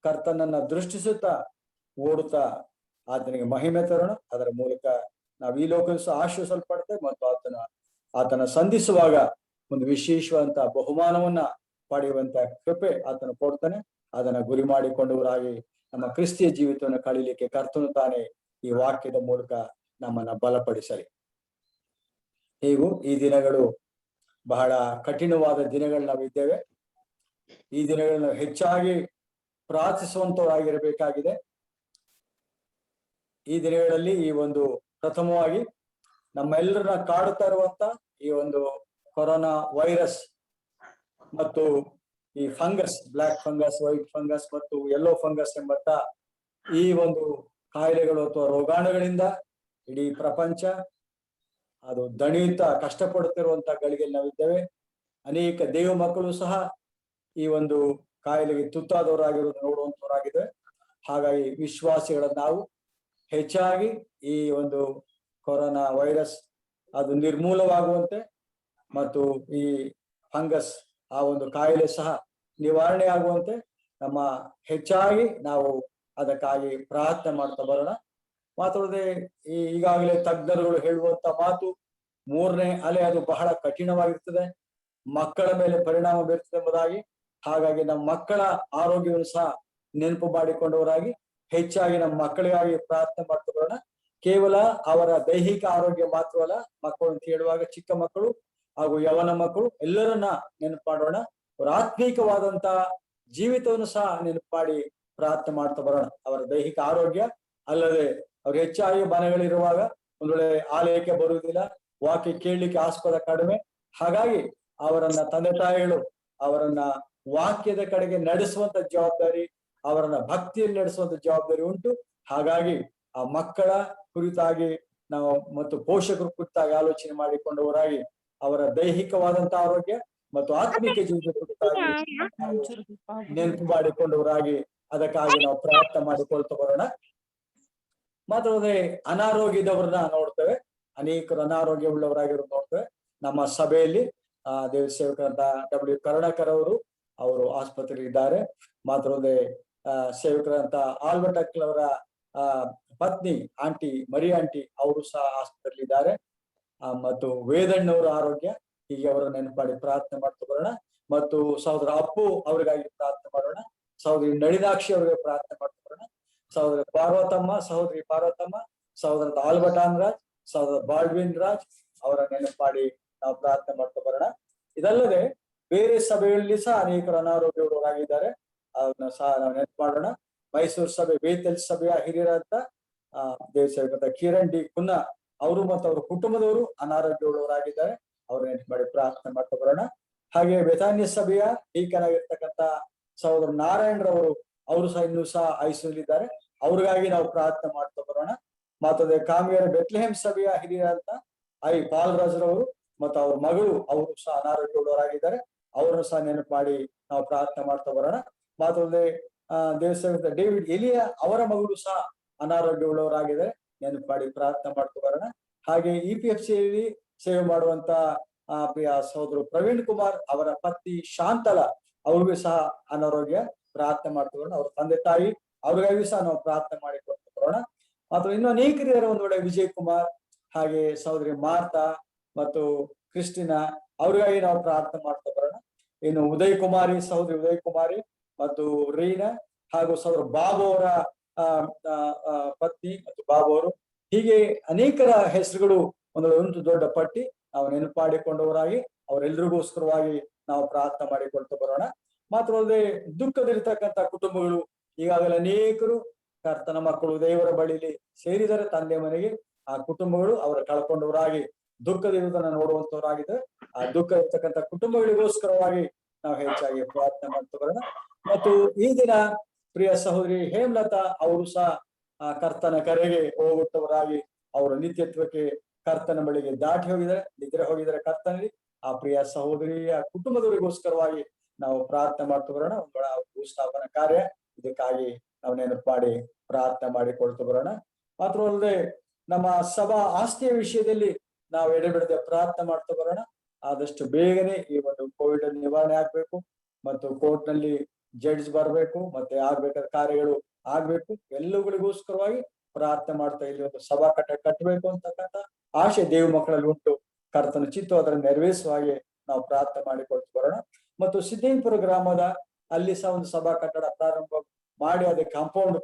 ಕರ್ತನನ್ನ ದೃಷ್ಟಿಸುತ್ತಾ ಓಡುತ್ತಾ ಆತನಿಗೆ ಮಹಿಮೆ ತರೋಣ. ಅದರ ಮೂಲಕ ನಾವು ಈ ಲೋಕ ಆಶ್ವಾಸಲ್ಪಡ್ತೇವೆ ಮತ್ತು ಆತನ ಸಂಧಿಸುವಾಗ ಒಂದು ವಿಶೇಷವಾದಂತ ಬಹುಮಾನವನ್ನ ಪಡೆಯುವಂತ ಕೃಪೆ ಆತನ ಕೊಡ್ತಾನೆ. ಅದನ್ನ ಗುರಿ ಮಾಡಿಕೊಂಡವರಾಗಿ ನಮ್ಮ ಕ್ರಿಸ್ತಿಯ ಜೀವಿತವನ್ನು ಕಳೀಲಿಕ್ಕೆ ಕರ್ತನು ತಾನೇ ಈ ವಾಕ್ಯದ ಮೂಲಕ ನಮ್ಮನ್ನ ಬಲಪಡಿಸಲಿ. ಹೀಗೂ ಈ ದಿನಗಳು ಬಹಳ ಕಠಿಣವಾದ ದಿನಗಳು ನಾವಿದ್ದೇವೆ. ಈ ದಿನಗಳನ್ನು ಹೆಚ್ಚಾಗಿ ಪ್ರಾರ್ಥಿಸುವಂತವರಾಗಿರಬೇಕಾಗಿದೆ. ಈ ದಿನಗಳಲ್ಲಿ ಈ ಒಂದು ಪ್ರಥಮವಾಗಿ ನಮ್ಮೆಲ್ಲರನ್ನ ಕಾಡುತ್ತಾ ಇರುವಂತ ಈ ಒಂದು ಕೊರೋನಾ ವೈರಸ್ ಮತ್ತು ಈ fungus, block fungus, white fungus ಮತ್ತು ಯೆಲ್ಲೋ ಫಂಗಸ್ ಎಂಬಂತ ಈ ಒಂದು ಕಾಯಿಲೆಗಳು ಅಥವಾ ರೋಗಾಣುಗಳಿಂದ ಇಡೀ ಪ್ರಪಂಚ ಅದು ದಣಿಯುತ್ತಾ ಕಷ್ಟಪಡುತ್ತಿರುವಂತ ಗಳಿಗೆಯಲ್ಲಿ ನಾವಿದ್ದೇವೆ. ಅನೇಕ ದೇವ ಮಕ್ಕಳು ಸಹ ಈ ಒಂದು ಕಾಯಿಲೆಗೆ ತುತ್ತಾದವರಾಗಿರೋದು ನೋಡುವಂತವರಾಗಿದೆ. ಹಾಗಾಗಿ ವಿಶ್ವಾಸಿಗಳನ್ನ ನಾವು ಹೆಚ್ಚಾಗಿ ಈ ಒಂದು ಕೊರೋನಾ ವೈರಸ್ ಅದು ನಿರ್ಮೂಲವಾಗುವಂತೆ ಮತ್ತು ಈ ಫಂಗಸ್ ಆ ಒಂದು ಕಾಯಿಲೆ ಸಹ ನಿವಾರಣೆ ಆಗುವಂತೆ ನಮ್ಮ ಹೆಚ್ಚಾಗಿ ನಾವು ಅದಕ್ಕಾಗಿ ಪ್ರಾರ್ಥನೆ ಮಾಡ್ತಾ ಬರೋಣ. ಮಾತ್ರದೇ ಈಗಾಗಲೇ ತಜ್ಞರುಗಳು ಹೇಳುವಂತ ಮಾತು, 3ನೇ ಅಲೆ ಅದು ಬಹಳ ಕಠಿಣವಾಗಿರ್ತದೆ, ಮಕ್ಕಳ ಮೇಲೆ ಪರಿಣಾಮ ಬೀರ್ತದೆ ಎಂಬುದಾಗಿ. ಹಾಗಾಗಿ ನಮ್ಮ ಮಕ್ಕಳ ಆರೋಗ್ಯವನ್ನು ಸಹ ನೆನಪು ಮಾಡಿಕೊಂಡವರಾಗಿ ಹೆಚ್ಚಾಗಿ ನಮ್ಮ ಮಕ್ಕಳಿಗಾಗಿ ಪ್ರಾರ್ಥನೆ ಮಾಡ್ತಾ ಬರೋಣ. ಕೇವಲ ಅವರ ದೈಹಿಕ ಆರೋಗ್ಯ ಮಾತ್ರವಲ್ಲ, ಮಕ್ಕಳು ಅಂತ ಹೇಳುವಾಗ ಚಿಕ್ಕ ಮಕ್ಕಳು ಹಾಗೂ ಯವನ ಮಕ್ಕಳು ಎಲ್ಲರನ್ನ ನೆನಪು ಮಾಡೋಣ. ಅವರ ಆತ್ಮೀಕವಾದಂತ ಜೀವಿತವನ್ನು ಸಹ ನೆನಪು ಮಾಡಿ ಪ್ರಾರ್ಥನೆ ಮಾಡ್ತಾ ಬರೋಣ. ಅವರ ದೈಹಿಕ ಆರೋಗ್ಯ ಅಲ್ಲದೆ ಅವ್ರು ಹೆಚ್ಚಾಗಿ ಮನೆಗಳಿರುವಾಗ ಒಂದ್ ವೇಳೆ ಆಲಯಕ್ಕೆ ಬರುವುದಿಲ್ಲ, ವಾಕ್ಯ ಕೇಳಲಿಕ್ಕೆ ಆಸ್ಪದ ಕಡಿಮೆ. ಹಾಗಾಗಿ ಅವರನ್ನ ತಂದೆ ತಾಯಿಗಳು ಅವರನ್ನ ವಾಕ್ಯದ ಕಡೆಗೆ ನಡೆಸುವಂತ ಜವಾಬ್ದಾರಿ, ಅವರನ್ನ ಭಕ್ತಿಯಲ್ಲಿ ನಡೆಸುವಂತ ಜವಾಬ್ದಾರಿ ಉಂಟು. ಹಾಗಾಗಿ ಆ ಮಕ್ಕಳ ಕುರಿತಾಗಿ ನಾವು ಮತ್ತು ಪೋಷಕರ ಕುರಿತಾಗಿ ಆಲೋಚನೆ ಮಾಡಿಕೊಂಡವರಾಗಿ ಅವರ ದೈಹಿಕವಾದಂತ ಆರೋಗ್ಯ ಮತ್ತು ಆತ್ಮಿಕ ಜೀವಿತ ಕುರಿತಾಗಿ ನೆನಪು ಮಾಡಿಕೊಂಡವರಾಗಿ ಅದಕ್ಕಾಗಿ ನಾವು ಪ್ರಯತ್ನ ಮಾಡಿಕೊಳ್ತಾ ಬರೋಣ. ಮಾತ್ರವೇ ಅನಾರೋಗ್ಯದವ್ರನ್ನ ನೋಡ್ತೇವೆ, ಅನೇಕರು ಅನಾರೋಗ್ಯ ಉಳ್ಳವರಾಗಿರೋದು ನೋಡ್ತೇವೆ. ನಮ್ಮ ಸಭೆಯಲ್ಲಿ ದೇವ ಸೇವಕರಂತ ಡಬ್ಲ್ಯೂ ಕರುಣಾಕರ್ ಅವರು ಆಸ್ಪತ್ರೆಯಲ್ಲಿ ಇದ್ದಾರೆ. ಮಾತ್ರವೇ ಸೇವಕರಂತ ಆಲ್ಬರ್ಟ್ ಅಕ್ಲ್ ಅವರ ಪತ್ನಿ ಆಂಟಿ ಮರಿ ಆಂಟಿ ಅವರು ಸಹ ಆಸ್ಪತ್ರೆಯಲ್ಲಿ ಇದ್ದಾರೆ. ಮತ್ತು ವೇದಣ್ಣವರ ಆರೋಗ್ಯ, ಹೀಗೆ ಅವರ ನೆನಪಾಡಿ ಪ್ರಾರ್ಥನೆ ಮಾಡ್ತಾ ಬರೋಣ. ಮತ್ತು ಸಹೋದರ ಅಪ್ಪು ಅವರಿಗಾಗಿ ಪ್ರಾರ್ಥನೆ ಮಾಡೋಣ. ಸಹೋದರಿ ನಳಿನಾಕ್ಷಿ ಅವರಿಗೆ ಪ್ರಾರ್ಥನೆ ಮಾಡ್ತಾ ಸಹೋದರಿ ಪಾರ್ವತಮ್ಮ, ಸಹೋದರ ಆಲ್ಬಟಾನ್ ರಾಜ್, ಸಹೋದರ ಬಾಲ್ವಿನ್ ರಾಜ್ ಅವರ ನೆನಪು ಮಾಡಿ ನಾವು ಪ್ರಾರ್ಥನೆ ಮಾಡ್ತಾ ಬರೋಣ. ಇದಲ್ಲದೆ ಬೇರೆ ಸಭೆಯಲ್ಲಿ ಸಹ ಅನೇಕರು ಅನಾರೋಗ್ಯರಾಗಿದ್ದಾರೆ, ಅವ್ರನ್ನ ಸಹ ನಾವು ನೆನಪು ಮಾಡೋಣ. ಮೈಸೂರು ಸಭೆ ಬೇತಲ್ ಸಭೆಯ ಹಿರಿಯರಾದ ದೇವ ಸೇವಕ ಕಿರಣ್ ಡಿ ಕುನ್ನ ಅವರು ಮತ್ತು ಅವರ ಕುಟುಂಬದವರು ಅನಾರೋಗ್ಯವುಳ್ಳವರಾಗಿದ್ದಾರೆ, ಅವ್ರ ನೆನಪು ಮಾಡಿ ಪ್ರಾರ್ಥನೆ ಮಾಡ್ತಾ ಬರೋಣ. ಹಾಗೆ ಬೆತಾನ್ಯ ಸಭೆಯ ಟೀಕನಾಗಿರ್ತಕ್ಕಂಥ ಸಹೋದರ ನಾರಾಯಣರವರು ಅವರು ಸಹ ಇನ್ನೂ ಸಹ ಐಸಿಯುಲಿದ್ದಾರೆ, ಅವ್ರಿಗಾಗಿ ನಾವು ಪ್ರಾರ್ಥನೆ ಮಾಡ್ತಾ ಬರೋಣ. ಮಾತದೆ ಕಾಮಿಯರ ಬೆತ್ಲೆಹೇಮ್ ಸಭೆಯ ಹಿರಿಯರಾದ ಪಾಲ್ರಾಜ್ರವರು ಮತ್ತು ಅವ್ರ ಮಗಳು ಅವರು ಸಹ ಅನಾರೋಗ್ಯವುಳ್ಳವರಾಗಿದ್ದಾರೆ, ಅವರನ್ನು ಸಹ ನೆನಪು ಮಾಡಿ ನಾವು ಪ್ರಾರ್ಥನೆ ಮಾಡ್ತಾ ಬರೋಣ. ಮಾತದೆ ದೇವಸ್ಥಾನದ ಡೇವಿಡ್ ಎಲಿಯ ಅವರ ಮಗಳು ಸಹ ಅನಾರೋಗ್ಯವುಳ್ಳವರಾಗಿದ್ದಾರೆ, ನೆನಪು ಮಾಡಿ ಪ್ರಾರ್ಥನೆ ಮಾಡ್ತಾ ಬರೋಣ. ಹಾಗೆ EPFCಯಲ್ಲಿ ಸೇವೆ ಮಾಡುವಂತ ಪ್ರಿಯ ಸಹೋದರು ಪ್ರವೀಣ್ ಕುಮಾರ್ ಅವರ ಪತ್ನಿ ಶಾಂತಲ ಅವ್ರಿಗೂ ಸಹ ಅನಾರೋಗ್ಯ, ಪ್ರಾರ್ಥನೆ ಮಾಡ್ತಾ ಬರೋಣ. ಅವ್ರ ತಂದೆ ತಾಯಿ ಅವ್ರಿಗಾಗಿಯೂ ಸಹ ನಾವು ಪ್ರಾರ್ಥನೆ ಮಾಡಿಕೊಳ್ತಾ ಬರೋಣ. ಮತ್ತು ಇನ್ನು ಅನೇಕರಿದ್ದಾರೆ, ಒಂದು ವೇಳೆ ವಿಜಯ್ ಕುಮಾರ್, ಹಾಗೆ ಸಹೋದರಿ ಮಾರ್ತಾ ಮತ್ತು ಕ್ರಿಸ್ಟಿನಾ ಅವ್ರಿಗಾಗಿ ನಾವು ಪ್ರಾರ್ಥನೆ ಮಾಡ್ತಾ ಬರೋಣ. ಇನ್ನು ಸಹೋದರಿ ಉದಯ್ ಕುಮಾರಿ ಮತ್ತು ರೀನಾ ಹಾಗೂ ಸಹೋದರ ಬಾಬು ಅವರ ಪತ್ನಿ ಮತ್ತು ಬಾಬು ಅವರು, ಹೀಗೆ ಅನೇಕರ ಹೆಸರುಗಳು ಒಂದು ದೊಡ್ಡ ಪಟ್ಟಿ ನಾವು ನೆನಪು ಮಾಡಿಕೊಂಡವರಾಗಿ ಅವರೆಲ್ಲರಿಗೋಸ್ಕರವಾಗಿ ನಾವು ಪ್ರಾರ್ಥನೆ ಮಾಡಿಕೊಳ್ತಾ ಬರೋಣ. ಮಾತ್ರವಲ್ಲದೆ ದುಃಖದಲ್ಲಿರ್ತಕ್ಕಂಥ ಕುಟುಂಬಗಳು, ಈಗಾಗಲೇ ಅನೇಕರು ಕರ್ತನ ಮಕ್ಕಳು ದೇವರ ಬಳಿಲಿ ಸೇರಿದರೆ ತಂದೆ ಮನೆಗೆ, ಆ ಕುಟುಂಬಗಳು ಅವರ ಕಳ್ಕೊಂಡವರಾಗಿ ದುಃಖದಿರುವುದನ್ನು ನೋಡುವಂತವರಾಗಿದ್ದಾರೆ. ಆ ದುಃಖ ಇರ್ತಕ್ಕಂಥ ಕುಟುಂಬಗಳಿಗೋಸ್ಕರವಾಗಿ ನಾವು ಹೆಚ್ಚಾಗಿ ಪ್ರಾರ್ಥನೆ ಮಾಡ್ತಾ ಬರೋಣ. ಮತ್ತು ಈ ದಿನ ಪ್ರಿಯ ಸಹೋದರಿ ಹೇಮಲತಾ ಅವರು ಸಹ ಕರ್ತನ ಕರೆಗೆ ಹೋಗುತ್ತವರಾಗಿ ಅವರು ನಿತ್ಯತ್ವಕ್ಕೆ ಕರ್ತನ ಬಳಿಗೆ ದಾಟಿ ಹೋಗಿದ್ದಾರೆ, ನಿದ್ರೆ ಹೋಗಿದ್ದಾರೆ ಕರ್ತನಲ್ಲಿ. ಆ ಪ್ರಿಯ ಸಹೋದರಿಯ ಕುಟುಂಬದವರಿಗೋಸ್ಕರವಾಗಿ ನಾವು ಪ್ರಾರ್ಥನೆ ಮಾಡ್ತಾ ಬರೋಣ. ಭೂಸ್ಥಾಪನ ಕಾರ್ಯ, ಇದಕ್ಕಾಗಿ ನಾವು ನೆನಪು ಮಾಡಿ ಪ್ರಾರ್ಥನೆ ಮಾಡಿಕೊಳ್ತಾ ಬರೋಣ. ಮಾತ್ರವಲ್ಲದೆ ನಮ್ಮ ಸಭಾ ಆಸ್ತಿಯ ವಿಷಯದಲ್ಲಿ ನಾವು ಎಡೆಬಿಡದೆ ಪ್ರಾರ್ಥನೆ ಮಾಡ್ತಾ ಬರೋಣ. ಆದಷ್ಟು ಬೇಗನೆ ಈ ಒಂದು ಕೋವಿಡ್ ನಿವಾರಣೆ ಆಗ್ಬೇಕು ಮತ್ತು ಕೋರ್ಟ್ ನಲ್ಲಿ ಜಡ್ಜ್ ಬರ್ಬೇಕು, ಮತ್ತೆ ಆಗ್ಬೇಕಾದ ಕಾರ್ಯಗಳು ಆಗ್ಬೇಕು. ಎಲ್ಲವುಗಳಿಗೋಸ್ಕರವಾಗಿ ಪ್ರಾರ್ಥನೆ ಮಾಡ್ತಾ ಇಲ್ಲಿ ಒಂದು ಸಭಾ ಕಟ್ಟಬೇಕು ಅಂತಕ್ಕಂಥ ಆಶೆ ದೇವ ಮಕ್ಕಳಲ್ಲಿ ಉಂಟು. ಕರ್ತನ ಚಿತ್ತ ಅದರ ನೆರವೇರಿಸುವ ಹಾಗೆ ನಾವು ಪ್ರಾರ್ಥನೆ ಮಾಡಿಕೊಳ್ತಾ ಬರೋಣ. ಮತ್ತು ಸಿದ್ದೇಪುರ ಗ್ರಾಮದ ಅಲ್ಲಿ ಸಹ ಒಂದು ಸಭಾ ಕಟ್ಟಡ ಪ್ರಾರಂಭ ಮಾಡಿ ಅದಕ್ಕೆ ಕಾಂಪೌಂಡ್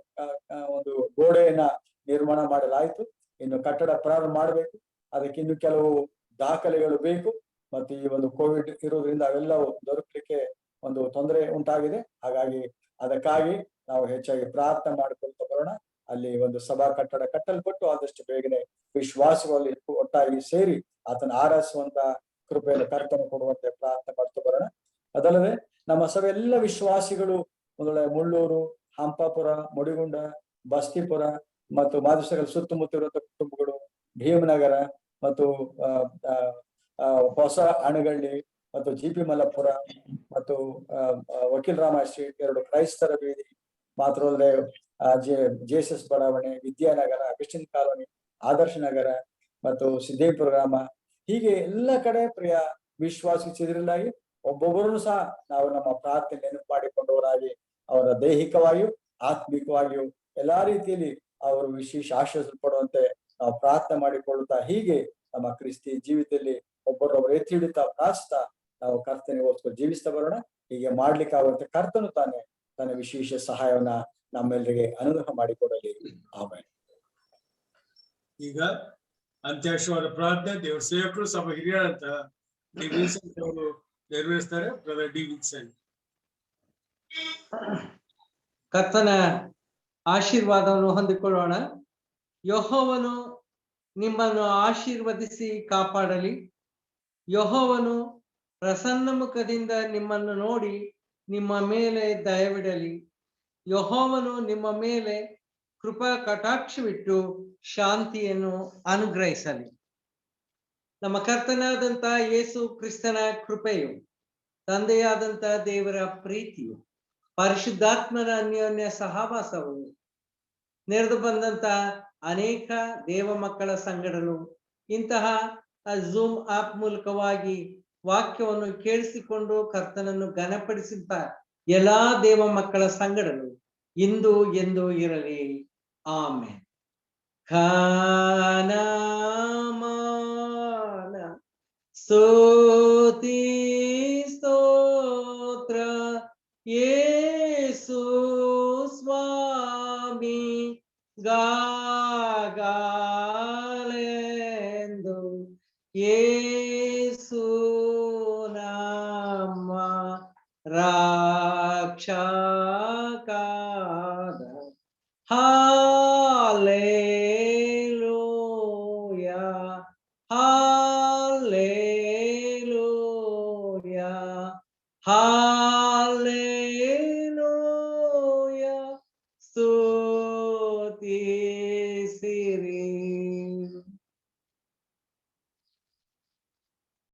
ಒಂದು ಗೋಡೆಯನ್ನ ನಿರ್ಮಾಣ ಮಾಡಲಾಯಿತು. ಇನ್ನು ಕಟ್ಟಡ ಪ್ರಾರಂಭ ಮಾಡಬೇಕು, ಅದಕ್ಕೆ ಇನ್ನು ಕೆಲವು ದಾಖಲೆಗಳು ಬೇಕು. ಮತ್ತು ಈ ಒಂದು ಕೋವಿಡ್ ಇರೋದ್ರಿಂದ ಅವೆಲ್ಲವೂ ದೊರಕಲಿಕ್ಕೆ ಒಂದು ತೊಂದರೆ ಉಂಟಾಗಿದೆ. ಹಾಗಾಗಿ ಅದಕ್ಕಾಗಿ ನಾವು ಹೆಚ್ಚಾಗಿ ಪ್ರಾರ್ಥನೆ ಮಾಡಿಕೊಳ್ತಾ ಬರೋಣ. ಅಲ್ಲಿ ಒಂದು ಸಭಾ ಕಟ್ಟಡ ಕಟ್ಟಲ್ಪಟ್ಟು ಆದಷ್ಟು ಬೇಗನೆ ವಿಶ್ವಾಸಗಳಲ್ಲಿ ಒಟ್ಟಾಗಿ ಸೇರಿ ಆತನ ಆರಾಧಿಸುವಂತ ಕೃಪೆಯನ್ನು ಕರ್ತನ ಕೊಡುವಂತೆ ಪ್ರಾರ್ಥನೆ ಮಾಡ್ತಾ ಬರೋಣ. ಅದಲ್ಲದೆ ನಮ್ಮ ಸಭೆ ಎಲ್ಲ ವಿಶ್ವಾಸಿಗಳು ಒಂದೊಳ್ಳೆ ಮುಳ್ಳೂರು, ಹಂಪಾಪುರ, ಮುಡಿಗುಂಡ, ಬಸ್ತಿಪುರ ಮತ್ತು ಮಾದೇಶ್ವರ ಸುತ್ತಮುತ್ತ ಇರುವಂತಹ ಕುಟುಂಬಗಳು, ಭೀಮನಗರ ಮತ್ತು ಹೊಸ ಅಣಗಳ್ಳಿ ಮತ್ತು GP ಮಲ್ಲಪುರ ಮತ್ತು ವಕೀಲ್ ರಾಮ ಸ್ಟ್ರೀಟ್, 2 ಕ್ರೈಸ್ತರ ಬೀದಿ, ಮಾತ್ರವಲ್ಲದೆ JSS ಬಡಾವಣೆ, ವಿದ್ಯಾನಗರ, ಅಗಸ್ಟಿನ್ ಕಾಲೋನಿ, ಆದರ್ಶ ನಗರ ಮತ್ತು ಸಿದ್ದೇಪುರ ಗ್ರಾಮ, ಹೀಗೆ ಎಲ್ಲ ಕಡೆ ಪ್ರಿಯ ವಿಶ್ವಾಸಿ ಚಿದ್ರಲಾಗಿ ಒಬ್ಬೊಬ್ಬರನ್ನು ಸಹ ನಾವು ನಮ್ಮ ಪ್ರಾರ್ಥನೆ ನೆನಪು ಮಾಡಿಕೊಂಡವರಾಗಿ ಅವರ ದೈಹಿಕವಾಗಿಯೂ ಆತ್ಮಿಕವಾಗಿಯೂ ಎಲ್ಲಾ ರೀತಿಯಲ್ಲಿ ಅವರು ವಿಶೇಷ ಆಶ್ವಾಸಪಡುವಂತೆ ನಾವು ಪ್ರಾರ್ಥನೆ ಮಾಡಿಕೊಳ್ಳುತ್ತಾ, ಹೀಗೆ ನಮ್ಮ ಕ್ರಿಸ್ತಿ ಜೀವಿತದಲ್ಲಿ ಒಬ್ಬರೊಬ್ಬರು ಎತ್ತಿ ಹಿಡಿತಾ ಪ್ರಾರ್ಥಿಸ್ತಾ ನಾವು ಕರ್ತನಿಗೋಸ್ಕರ ಜೀವಿಸ್ತಾ ಬರೋಣ. ಹೀಗೆ ಮಾಡ್ಲಿಕ್ಕೆ ಆಗುವಂತೆ ಕರ್ತನು ತಾನೇ ತನ್ನ ವಿಶೇಷ ಸಹಾಯವನ್ನ ನಮ್ಮೆಲ್ಲರಿಗೆ ಅನುಗ್ರಹ ಮಾಡಿಕೊಡಲಿ. ಆಮೇಲೆ ಈಗ ಅಂತ್ಯಾಕ್ಷವಾದ ಪ್ರಾರ್ಥನೆ ದೇವರ ಸೇವಕರು ಸಭಾ ಹಿರಿಯರಂತ ಡಿ ವಿನ್ಸೆಂಟ್ ಅವರು ನೆರವೇರಿಸ್ತಾರೆ. Brother D Vincent. ಕರ್ತನ ಆಶೀರ್ವಾದವನ್ನು ಹೊಂದಿಕೊಳ್ಳೋಣ. ಯೆಹೋವನು ನಿಮ್ಮನ್ನು ಆಶೀರ್ವದಿಸಿ ಕಾಪಾಡಲಿ. ಯೆಹೋವನು ಪ್ರಸನ್ನ ಮುಖದಿಂದ ನಿಮ್ಮನ್ನು ನೋಡಿ ನಿಮ್ಮ ಮೇಲೆ ದಯವಿಡಲಿ. ಯೆಹೋವನು ನಿಮ್ಮ ಮೇಲೆ ಕೃಪಾ ಕಟಾಕ್ಷವಿಟ್ಟು ಶಾಂತಿಯನ್ನು ಅನುಗ್ರಹಿಸಲಿ. ನಮ್ಮ ಕರ್ತನಾದಂತ ಯೇಸು ಕ್ರಿಸ್ತನ ಕೃಪೆಯು, ತಂದೆಯಾದಂತ ದೇವರ ಪ್ರೀತಿಯು, ಪರಿಶುದ್ಧಾತ್ಮನ ಅನ್ಯೋನ್ಯ ಸಹವಾಸವು, ನೆರೆದು ಬಂದಂತ ಅನೇಕ ದೇವ ಮಕ್ಕಳ ಸಂಗಡಲು ಇಂತಹ ಝೂಮ್ ಆಪ್ ಮೂಲಕವಾಗಿ ವಾಕ್ಯವನ್ನು ಕೇಳಿಸಿಕೊಂಡು ಕರ್ತನನ್ನು ಘನಪಡಿಸಿದ ಎಲ್ಲಾ ದೇವ ಮಕ್ಕಳ ಸಂಗಡಲು ಇಂದು ಎಂದು ಇರಲಿ. ಆಮೆನ್. ಖಾನಮಾನ ಸ್ತುತಿ ಸ್ತೋತ್ರ Hallelujah. Hallelujah. Hallelujah.